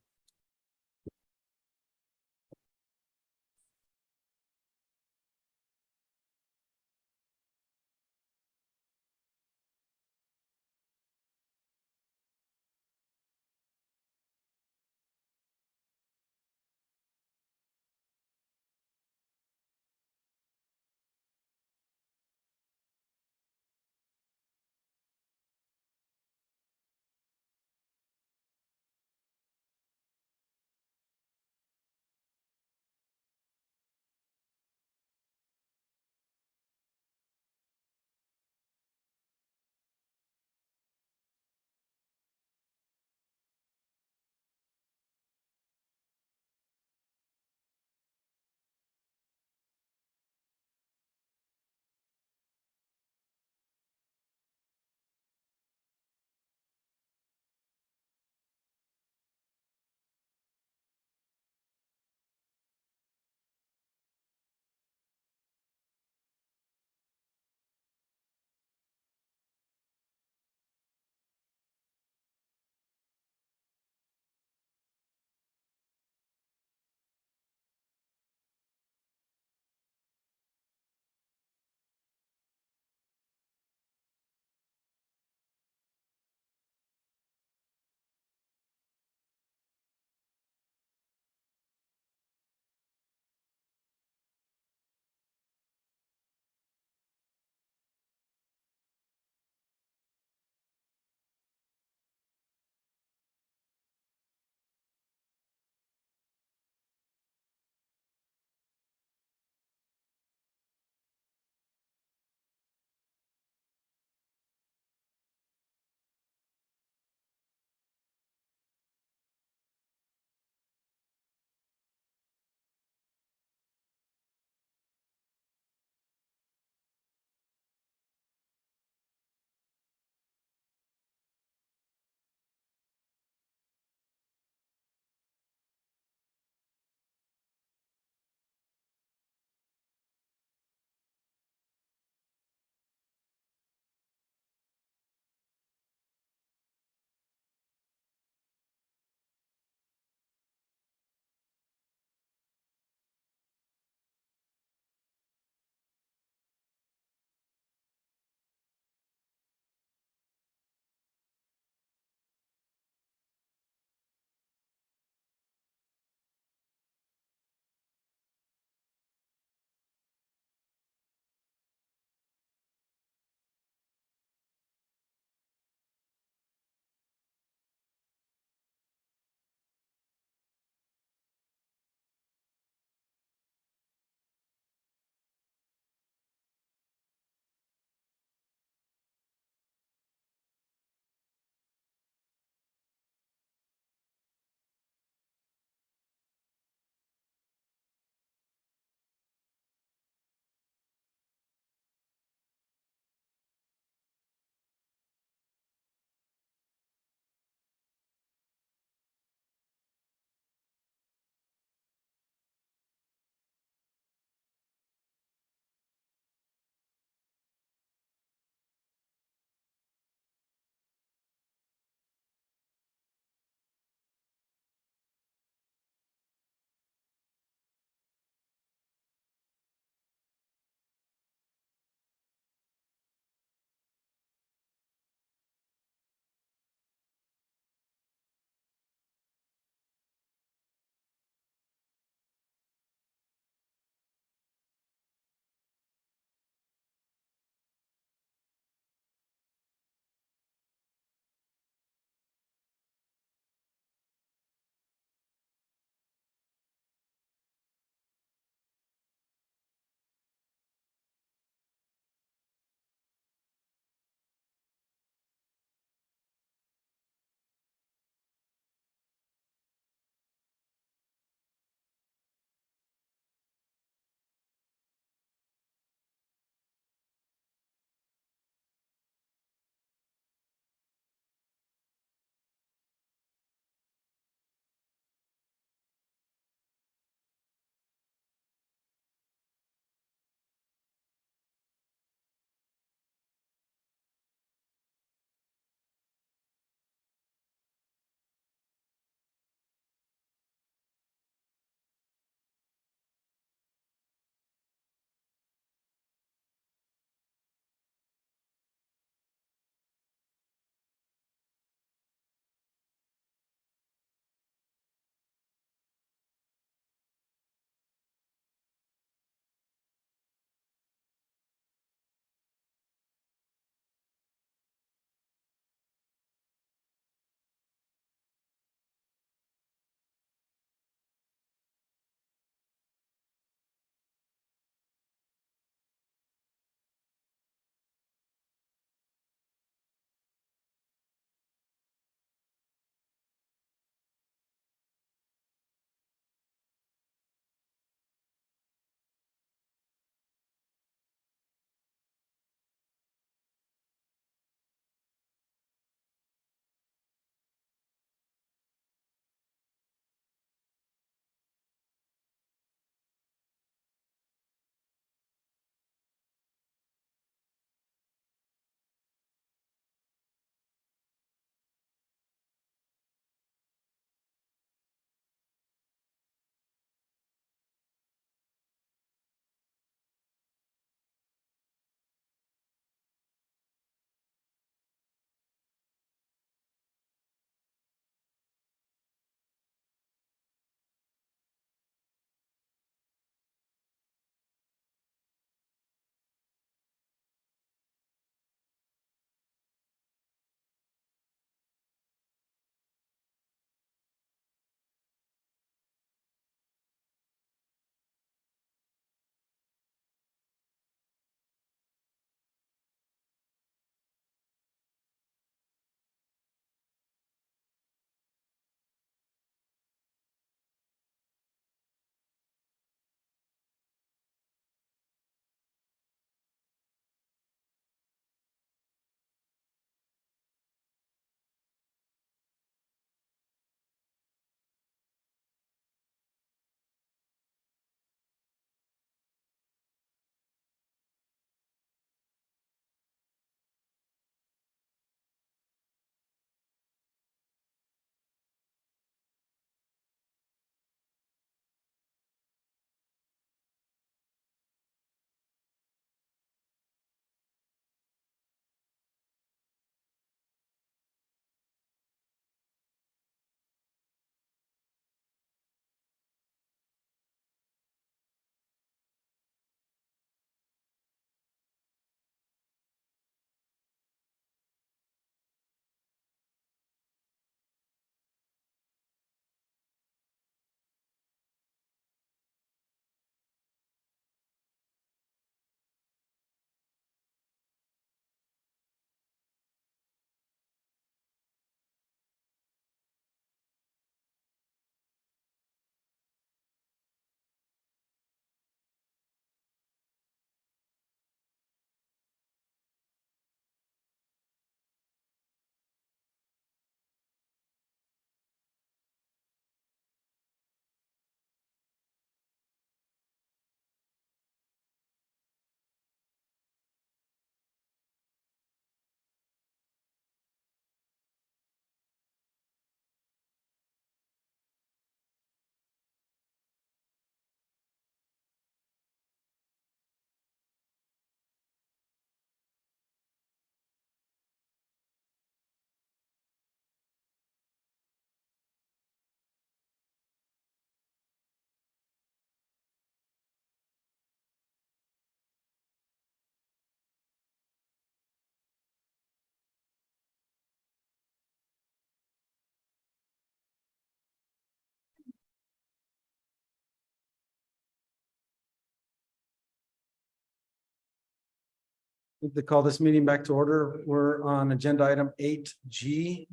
S1: Need to call this meeting back to order. We're on agenda item 8G.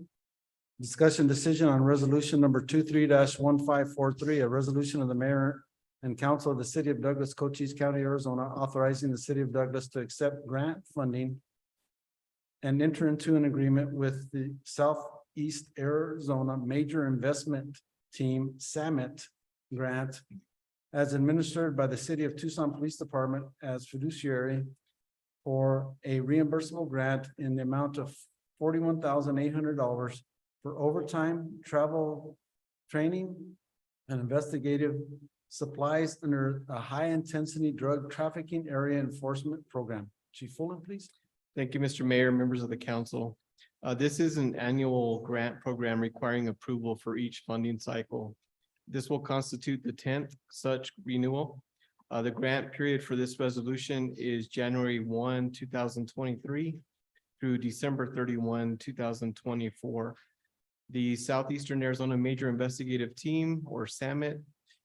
S1: Discussion decision on resolution number 23-1543, a resolution of the mayor and council of the city of Douglas, Cochise County, Arizona, authorizing the city of Douglas to accept grant funding and enter into an agreement with the Southeast Arizona Major Investment Team Summit grant as administered by the city of Tucson Police Department as fiduciary for a reimbursable grant in the amount of $41,800 for overtime, travel, training, and investigative supplies under a high-intensity drug trafficking area enforcement program. Chief Fullen, please.
S8: Thank you, Mr. Mayor, members of the council. This is an annual grant program requiring approval for each funding cycle. This will constitute the 10th such renewal. The grant period for this resolution is January 1, 2023 through December 31, 2024. The Southeastern Arizona Major Investigative Team, or SAMIT,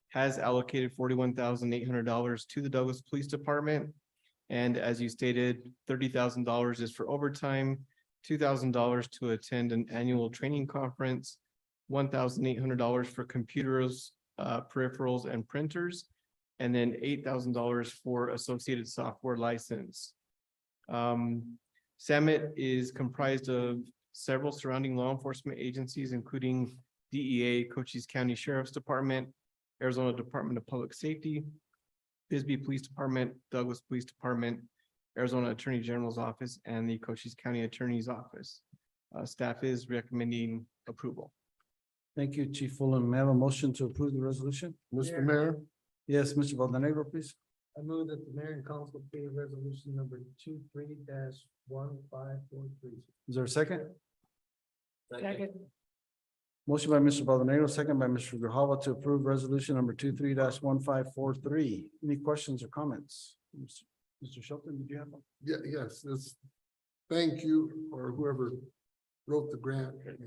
S8: has allocated $41,800 to the Douglas Police Department. And as you stated, $30,000 is for overtime, $2,000 to attend an annual training conference, $1,800 for computers, peripherals, and printers, and then $8,000 for associated software license. SAMIT is comprised of several surrounding law enforcement agencies, including DEA, Cochise County Sheriff's Department, Arizona Department of Public Safety, Bisbee Police Department, Douglas Police Department, Arizona Attorney General's Office, and the Cochise County Attorney's Office. Staff is recommending approval.
S1: Thank you, Chief Fullen. May I have a motion to approve the resolution?
S3: Mr. Mayor,
S1: Yes, Mr. Valdenegro, please.
S17: I move that the mayor and council approve resolution number 23-1543.
S1: Is there a second?
S4: Second.
S1: Motion by Mr. Valdenegro, second by Mr. Grijalva to approve resolution number 23-1543. Any questions or comments? Mr. Shelton, did you have one?
S3: yeah, yes, this, thank you, or whoever wrote the grant, and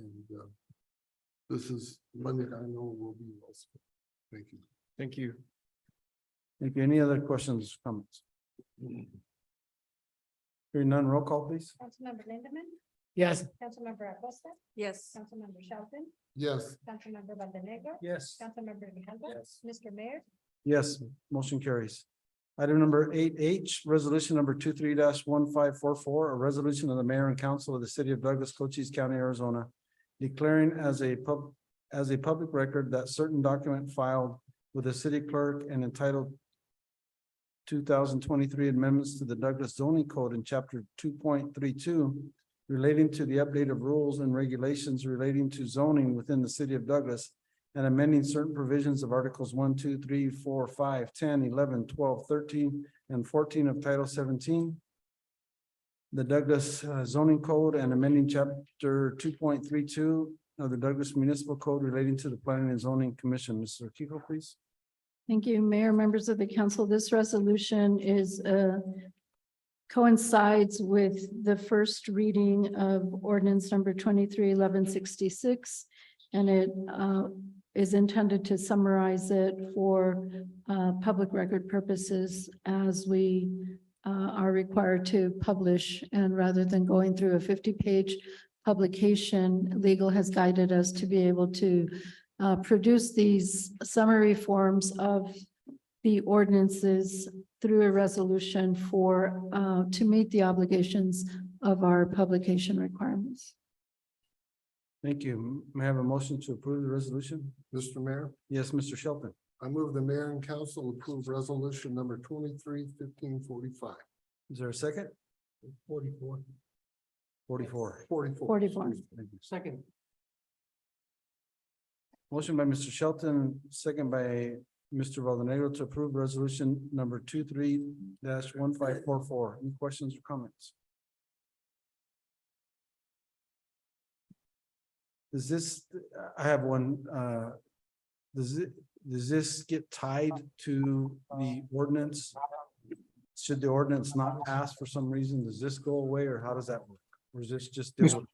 S3: this is money that I know will be well spent. Thank you.
S8: Thank you.
S1: Thank you. Any other questions, or comments? Hearing none, roll call, please.
S2: Councilmember Lindemann,
S5: Yes.
S2: Councilmember Acosta,
S19: Yes.
S2: Councilmember Shelton,
S3: Yes,
S2: Councilmember Valdenegro,
S17: Yes.
S2: Councilmember Grijalva, Mr. Mayor,
S1: Yes, motion carries. Item number 8H, resolution number 23-1544, a resolution of the mayor and council of the city of Douglas, Cochise County, Arizona, declaring as a public record that certain document filed with the city clerk and entitled 2023 amendments to the Douglas zoning code in chapter 2.32 relating to the update of rules and regulations relating to zoning within the city of Douglas and amending certain provisions of articles 1, 2, 3, 4, 5, 10, 11, 12, 13, and 14 of Title 17, the Douglas zoning code, and amending chapter 2.32 of the Douglas Municipal Code relating to the Planning and Zoning Commission. Mr. Kiko, please.
S15: Thank you, Mayor, members of the council. This resolution is coincides with the first reading of ordinance number 23-1166, and it is intended to summarize it for public record purposes as we are required to publish, and rather than going through a 50-page publication, legal has guided us to be able to produce these summary forms of the ordinances through a resolution for to meet the obligations of our publication requirements.
S1: Thank you. May I have a motion to approve the resolution?
S3: Mr. Mayor,
S1: Yes, Mr. Shelton.
S3: I move the mayor and council approve resolution number 23-1545.
S1: Is there a second?
S17: 44.
S1: 44.
S15: 44.
S1: Thank you.
S17: Second.
S1: Motion by Mr. Shelton, second by Mr. Valdenegro to approve resolution number 23-1544. Any questions or comments? Does this, I have one, does this get tied to the ordinance? Should the ordinance not pass for some reason? Does this go away, or how does that work? Or is this just?
S18: Mr.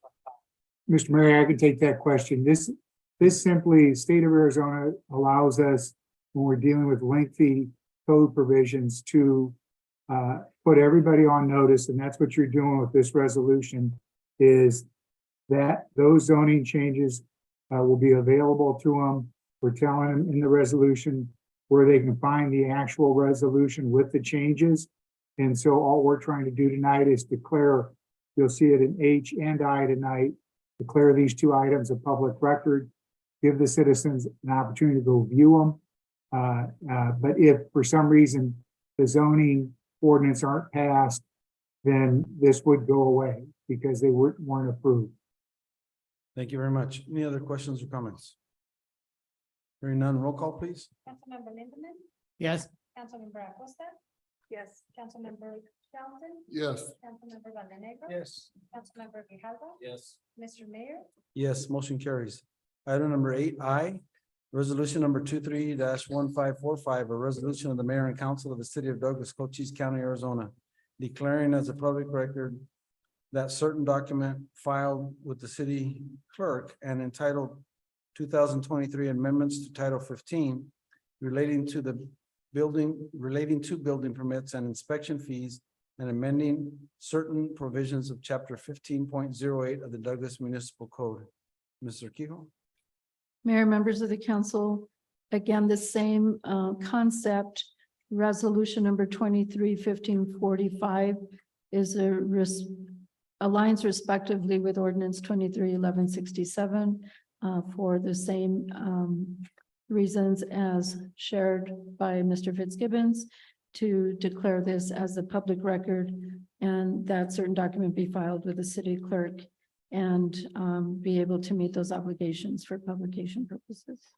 S18: Mayor, I can take that question. This simply, state of Arizona allows us, when we're dealing with lengthy code provisions, to put everybody on notice, and that's what you're doing with this resolution, is that those zoning changes will be available to them. We're telling them in the resolution where they can find the actual resolution with the changes. And so all we're trying to do tonight is declare, you'll see it in H and I tonight, declare these two items a public record, give the citizens an opportunity to go view them. But if for some reason the zoning ordinance aren't passed, then this would go away because they weren't approved.
S1: Thank you very much. Any other questions or comments? Hearing none, roll call, please.
S2: Councilmember Lindemann,
S5: Yes.
S2: Councilmember Acosta,
S10: Yes.
S2: Councilmember Shelton,
S3: Yes.
S2: Councilmember Valdenegro.
S17: Yes.
S2: Councilmember Grijalva,
S14: Yes.
S2: Mr. Mayor,
S1: Yes, motion carries. Item number 8I, resolution number 23-1545, a resolution of the mayor and council of the city of Douglas, Cochise County, Arizona, declaring as a public record that certain document filed with the city clerk and entitled 2023 amendments to Title 15 relating to building permits and inspection fees and amending certain provisions of chapter 15.08 of the Douglas Municipal Code. Mr. Kehoe?
S15: Mayor, members of the council, again, the same concept. Resolution number 23-1545 is aligns respectively with ordinance 23-1167 for the same reasons as shared by Mr. Fitzgibbons, to declare this as a public record and that certain document be filed with the city clerk and be able to meet those obligations for publication purposes.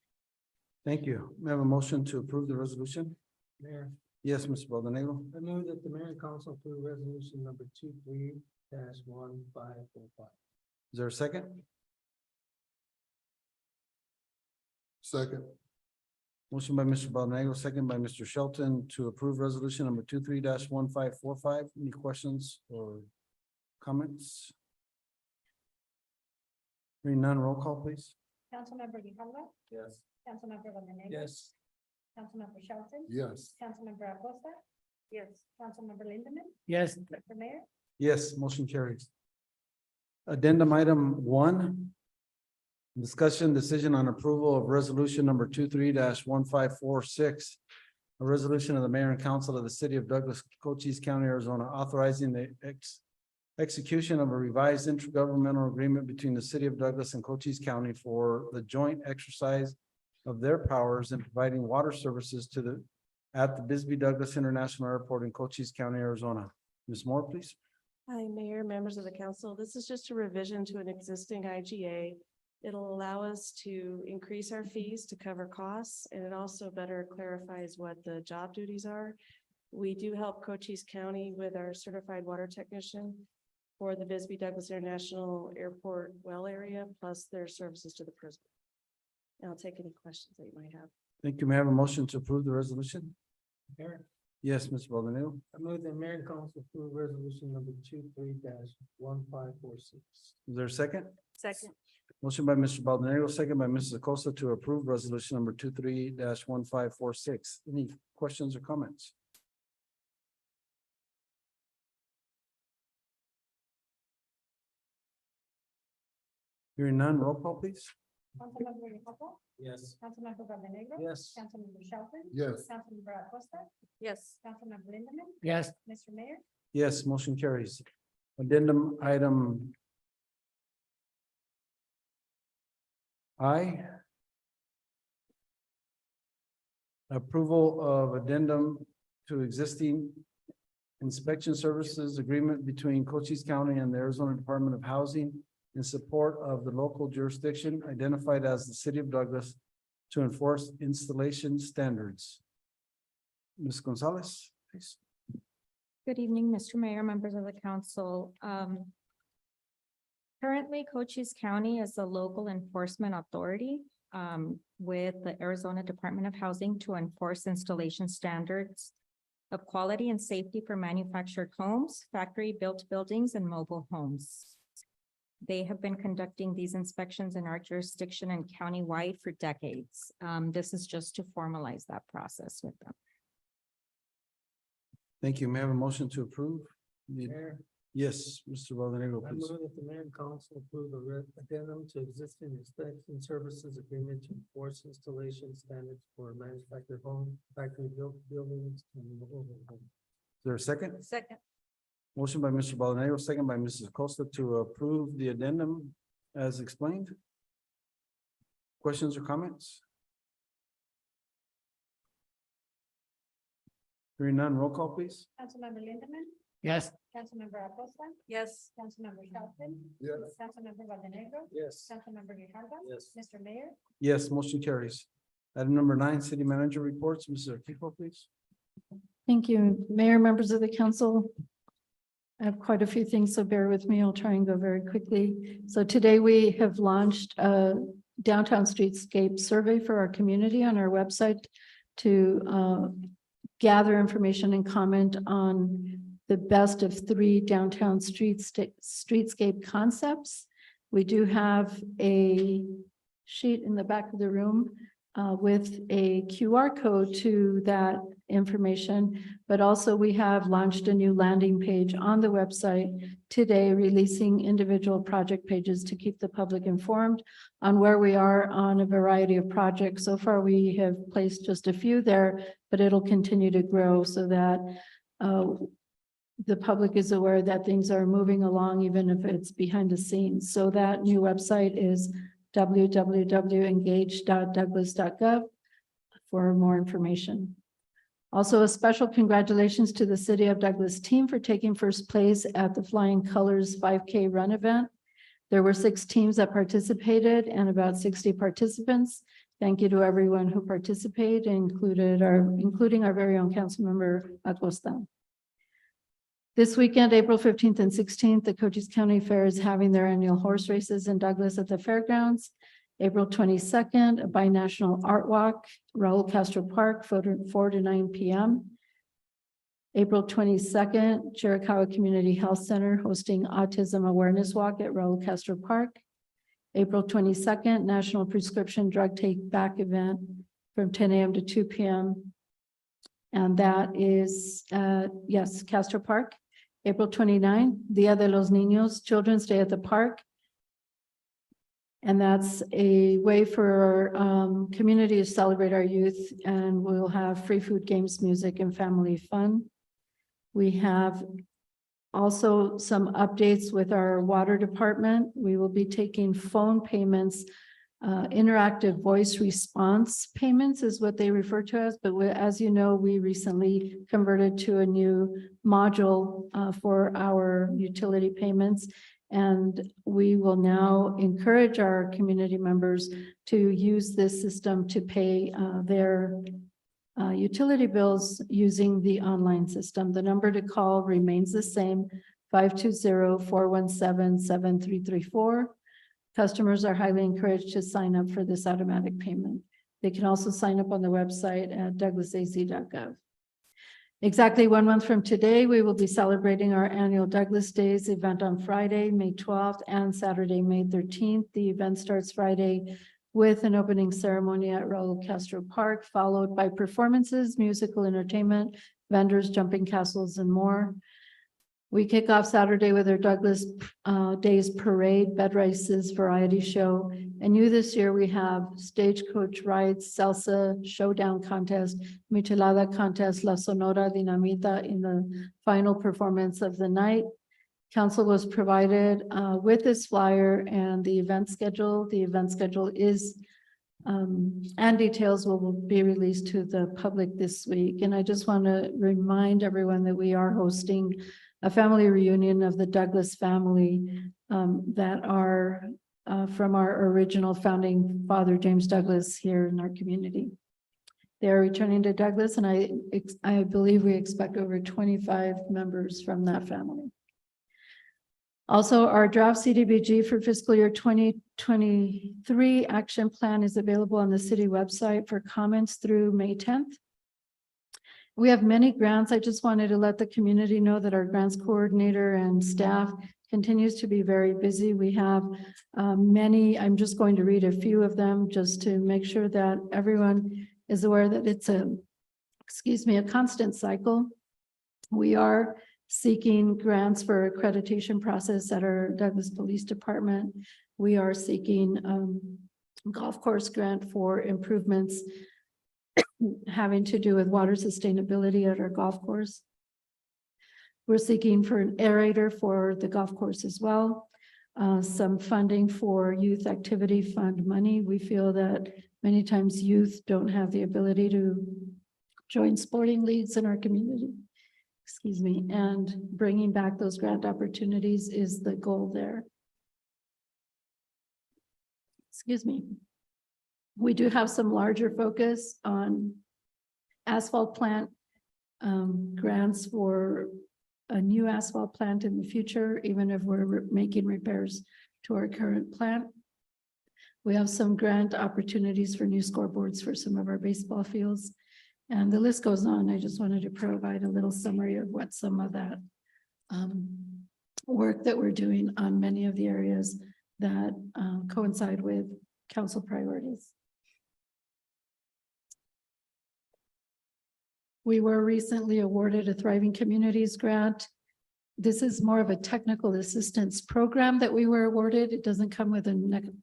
S1: Thank you. May I have a motion to approve the resolution?
S17: Mayor,
S1: Yes, Mr. Valdenegro.
S17: I move that the mayor and council approve resolution number 23-1545.
S1: Is there a second?
S3: Second.
S1: Motion by Mr. Valdenegro, second by Mr. Shelton to approve resolution number 23-1545. Any questions or comments? Hearing none, roll call, please.
S2: Councilmember Grijalva,
S14: Yes.
S2: Councilmember Valdenegro.
S17: Yes.
S2: Councilmember Shelton.
S3: Yes.
S2: Councilmember Acosta. Yes. Councilmember Lindemann,
S5: Yes.
S2: Mr. Mayor,
S1: Yes, motion carries. Addendum item 1. Discussion decision on approval of resolution number 23-1546. A resolution of the mayor and council of the city of Douglas, Cochise County, Arizona, authorizing the execution of a revised intergovernmental agreement between the city of Douglas and Cochise County for the joint exercise of their powers in providing water services at the Bisbee Douglas International Airport in Cochise County, Arizona. Ms. Moore, please.
S10: Hi, Mayor, members of the council. This is just a revision to an existing IGA. It'll allow us to increase our fees to cover costs, and it also better clarifies what the job duties are. We do help Cochise County with our certified water technician for the Bisbee Douglas International Airport well area, plus their services to the prison. And I'll take any questions that you might have.
S1: Thank you. May I have a motion to approve the resolution?
S17: Mayor,
S1: Yes, Mr. Valdenegro.
S17: I move that mayor and council approve resolution number 23-1546.
S1: Is there a second?
S10: Second.
S1: Motion by Mr. Valdenegro, second by Mrs. Acosta to approve resolution number 23-1546. Any questions or comments? Hearing none, roll call, please.
S2: Councilmember Grijalva,
S14: Yes.
S2: Councilmember Valdenegro.
S17: Yes.
S2: Councilmember Shelton.
S3: Yes.
S2: Councilmember Acosta,
S10: Yes.
S2: Councilmember Lindemann,
S5: Yes.
S2: Mr. Mayor,
S1: Yes, motion carries. Addendum item I. Approval of addendum to existing inspection services agreement between Cochise County and the Arizona Department of Housing in support of the local jurisdiction identified as the city of Douglas to enforce installation standards. Ms. Gonzalez, please.
S9: Good evening, Mr. Mayor, members of the council. Currently, Cochise County is the local enforcement authority with the Arizona Department of Housing to enforce installation standards of quality and safety for manufactured homes, factory-built buildings, and mobile homes. They have been conducting these inspections in our jurisdiction and countywide for decades. This is just to formalize that process with them.
S1: Thank you. May I have a motion to approve?
S17: Mayor,
S1: Yes, Mr. Valdenegro,
S17: I
S1: please.
S17: move that the mayor and council approve the addendum to existing inspection services agreement to enforce installation standards for manufactured home, factory built buildings and mobile homes.
S1: Is there a second?
S19: Second.
S1: Motion by Mr. Valdenegro, second by Mrs. Costa to approve the addendum as explained. Questions or comments? Hearing none, roll call, please.
S2: Councilmember Lindemann,
S5: Yes.
S2: Councilmember Acosta,
S19: Yes.
S2: Councilmember Shelton,
S3: Yes.
S2: Councilmember Valdenegro,
S17: Yes.
S2: Councilmember Grijalva.
S14: Yes.
S2: Mr. Mayor,
S1: Yes, motion carries. Item number 9, city manager reports. Mrs. Arquijo, please.
S15: Thank you, Mayor, members of the council. I have quite a few things, so bear with me. I'll try and go very quickly. So today we have launched a downtown streetscape survey for our community on our website to gather information and comment on the best of 3 downtown streetscape concepts. We do have a sheet in the back of the room with a QR code to that information, but also we have launched a new landing page on the website today, releasing individual project pages to keep the public informed on where we are on a variety of projects. So far, we have placed just a few there, but it'll continue to grow so that the public is aware that things are moving along, even if it's behind the scenes. So that new website is www.engage.douglas.gov for more information. Also, a special congratulations to the City of Douglas team for taking first place at the Flying Colors 5K run event. There were 6 teams that participated and about 60 participants. Thank you to everyone who participated, including our very own Councilmember Acosta. This weekend, April 15th and 16th, the Cochise County Fair is having their annual horse races in Douglas at the fairgrounds. April 22nd, a binational art walk, Raul Castro Park, 4 to 9 p.m. April 22nd, Chiricahua Community Health Center hosting Autism Awareness Walk at Raul Castro Park. April 22nd, National Prescription Drug Take Back event from 10 a.m. to 2 p.m. And that is, yes, Castro Park. April 29, Dia de los Niños, Children's Day at the Park. And that's a way for our community to celebrate our youth, and we'll have free food, games, music, and family fun. We have also some updates with our water department. We will be taking phone payments, interactive voice response payments is what they refer to as, but as you know, we recently converted to a new module for our utility payments. And we will now encourage our community members to use this system to pay their utility bills using the online system. The number to call remains the same, 520-417-7334. Customers are highly encouraged to sign up for this automatic payment. They can also sign up on the website at douglasaz.gov. Exactly 1 month from today, we will be celebrating our annual Douglas Days event on Friday, May 12th and Saturday, May 13th. The event starts Friday with an opening ceremony at Raul Castro Park, followed by performances, musical entertainment, vendors, jumping castles, and more. We kick off Saturday with our Douglas Days Parade, Bed Races Variety Show. And new this year, we have stagecoach rides, salsa showdown contest, michelada contest, La Sonora Dinamita in the final performance of the night. Council was provided with this flyer and the event schedule. The event schedule is and details will be released to the public this week. And I just want to remind everyone that we are hosting a family reunion of the Douglas family that are from our original founding father, James Douglas, here in our community. They are returning to Douglas, and I believe we expect over 25 members from that family. Also, our draft CDBG for fiscal year 2023 action plan is available on the city website for comments through May 10th. We have many grants. I just wanted to let the community know that our grants coordinator and staff continues to be very busy. We have many, I'm just going to read a few of them just to make sure that everyone is aware that it's a constant cycle. We are seeking grants for accreditation process at our Douglas Police Department. We are seeking golf course grant for improvements having to do with water sustainability at our golf course. We're seeking for an aerator for the golf course as well. Some funding for youth activity fund money. We feel that many times youth don't have the ability to join sporting leagues in our community. Excuse me, and bringing back those grant opportunities is the goal there. Excuse me. We do have some larger focus on asphalt plant grants for a new asphalt plant in the future, even if we're making repairs to our current plant. We have some grant opportunities for new scoreboards for some of our baseball fields. And the list goes on. I just wanted to provide a little summary of what some of that work that we're doing on many of the areas that coincide with council priorities. We were recently awarded a Thriving Communities grant. This is more of a technical assistance program that we were awarded. It doesn't come with an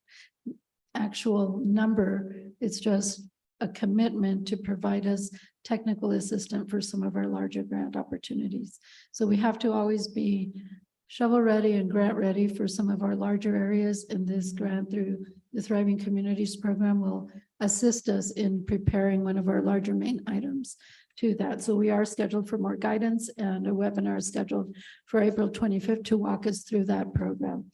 S15: actual number. It's just a commitment to provide us technical assistance for some of our larger grant opportunities. So we have to always be shovel ready and grant ready for some of our larger areas, and this grant through the Thriving Communities program will assist us in preparing one of our larger main items to that. So we are scheduled for more guidance, and a webinar is scheduled for April 25th to walk us through that program.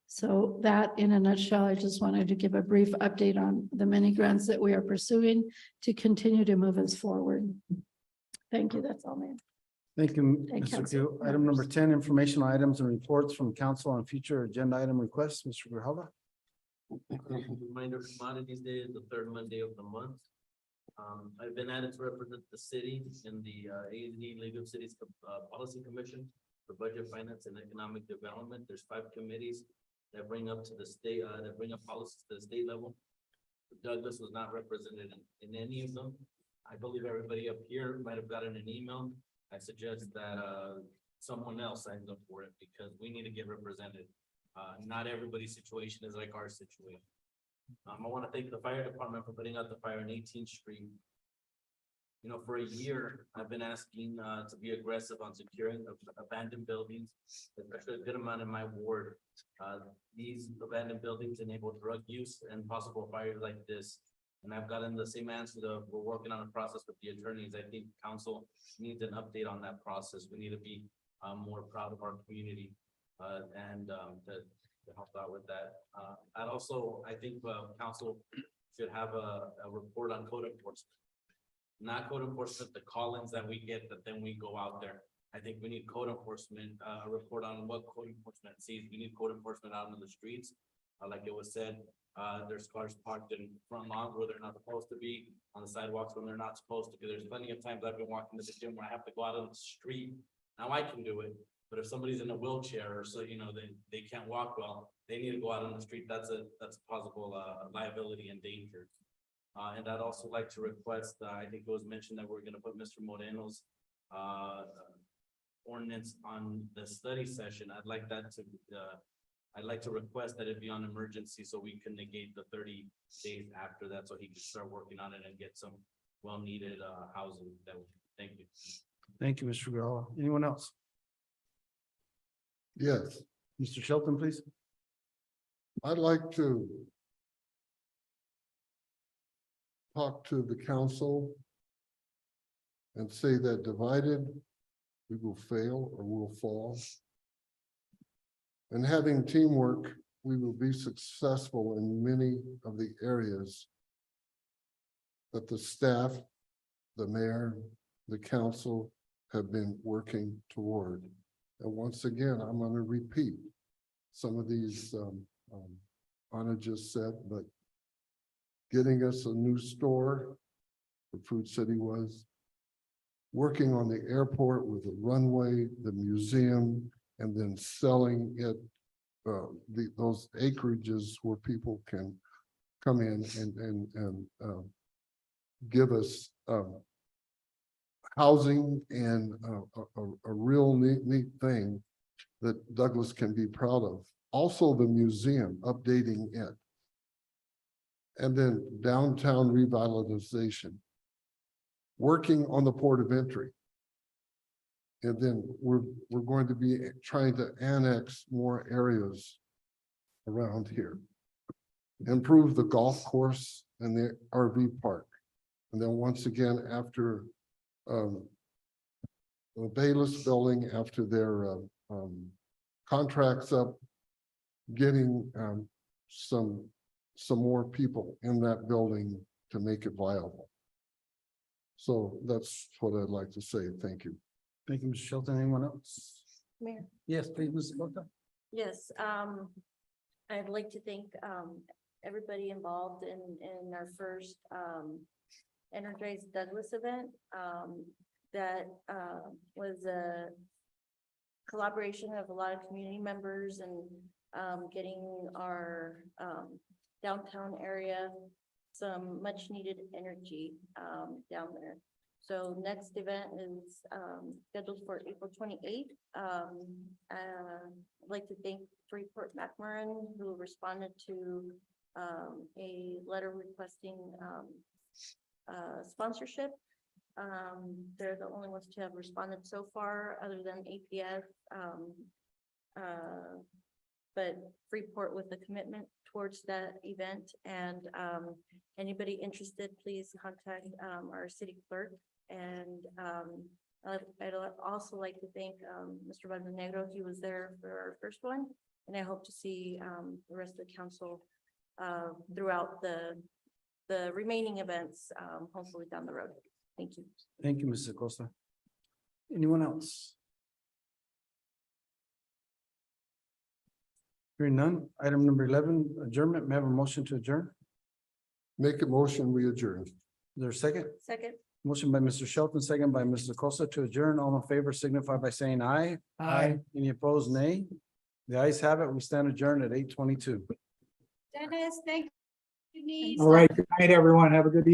S15: So that in a nutshell, I just wanted to give a brief update on the many grants that we are pursuing to continue to move us forward. Thank you. That's all, ma'am.
S1: Thank you,
S15: Thank
S1: Mr.
S15: council
S1: Keel. Item number 10, informational items and reports from council on future agenda item requests. Mr. Grijalva.
S14: Reminder, Commodities Day is the third Monday of the month. I've been added to represent the city in the A&D League of Cities Policy Commission for Budget, Finance, and Economic Development. There's 5 committees that bring up to the state, that bring up policies to the state level. Douglas was not represented in any of them. I believe everybody up here might have gotten an email. I suggest that someone else signs up for it because we need to get represented. Not everybody's situation is like our situation. I want to thank the fire department for putting out the fire on 18th Street. You know, for a year, I've been asking to be aggressive on securing abandoned buildings, especially a good amount in my ward. These abandoned buildings enable drug use and possible fires like this. And I've gotten the same answer that we're working on a process with the attorneys. I think council needs an update on that process. We need to be more proud of our community and to help out with that. I'd also, I think council should have a report on code enforcement. Not code enforcement, the call-ins that we get that then we go out there. I think we need code enforcement, a report on what code enforcement sees. We need code enforcement out in the streets. Like it was said, there's cars parked in front lawns where they're not supposed to be, on the sidewalks when they're not supposed to, because there's plenty of times I've been walking to the gym where I have to go out on the street. Now I can do it, but if somebody's in a wheelchair or so, you know, they can't walk well, they need to go out on the street. That's a possible liability and danger. And I'd also like to request, I think it was mentioned that we're gonna put Mr. Moreno's ordinance on the study session. I'd like that to, I'd like to request that it be on emergency so we can negate the 30 days after that, so he can start working on it and get some well-needed housing. Thank you.
S1: Thank you, Mr. Grijalva. Anyone else?
S3: Yes,
S1: Mr. Shelton, please.
S3: I'd like to talk to the council and say that divided, we will fail or we'll fall. And having teamwork, we will be successful in many of the areas that the staff, the mayor, the council have been working toward. And once again, I'm going to repeat some of these Anna just said, but getting us a new store, the Food City was, working on the airport with the runway, the museum, and then selling it, those acreages where people can come in and give us housing and a real neat thing that Douglas can be proud of. Also, the museum, updating it. And then downtown revitalization. Working on the port of entry. And then we're going to be trying to annex more areas around here. Improve the golf course and the RV park. And then once again, after the Bayless building, after their contracts up, getting some more people in that building to make it viable. So that's what I'd like to say. Thank you.
S1: Thank you, Mr. Shelton. Anyone else?
S19: Mayor.
S1: Yes, please, Mrs. Cota.
S19: Yes, I'd like to thank everybody involved in our first Energize Douglas event. That was a collaboration of a lot of community members and getting our downtown area some much needed energy down there. So next event is scheduled for April 28th. I'd like to thank Freeport McMoran who responded to a letter requesting sponsorship. They're the only ones to have responded so far, other than APF. But Freeport with a commitment towards that event, and anybody interested, please contact our city clerk. And I'd also like to thank Mr. Valdenegro. He was there for our first one, and I hope to see the rest of the council throughout the remaining events, hopefully down the road. Thank you.
S1: Thank you, Mrs. Acosta. Anyone else? Hearing none. Item number 11, adjournment. May I have a motion to adjourn?
S3: Make a motion, we adjourn.
S1: Is there a second?
S19: Second.
S1: Motion by Mr. Shelton, second by Mrs. Acosta to adjourn. All in favor signify by saying aye.
S5: Aye.
S1: Any opposed, nay? The ayes have it. We stand adjourned at 8:22.
S2: Dennis, thank you.
S18: All right, good night, everyone. Have a good evening.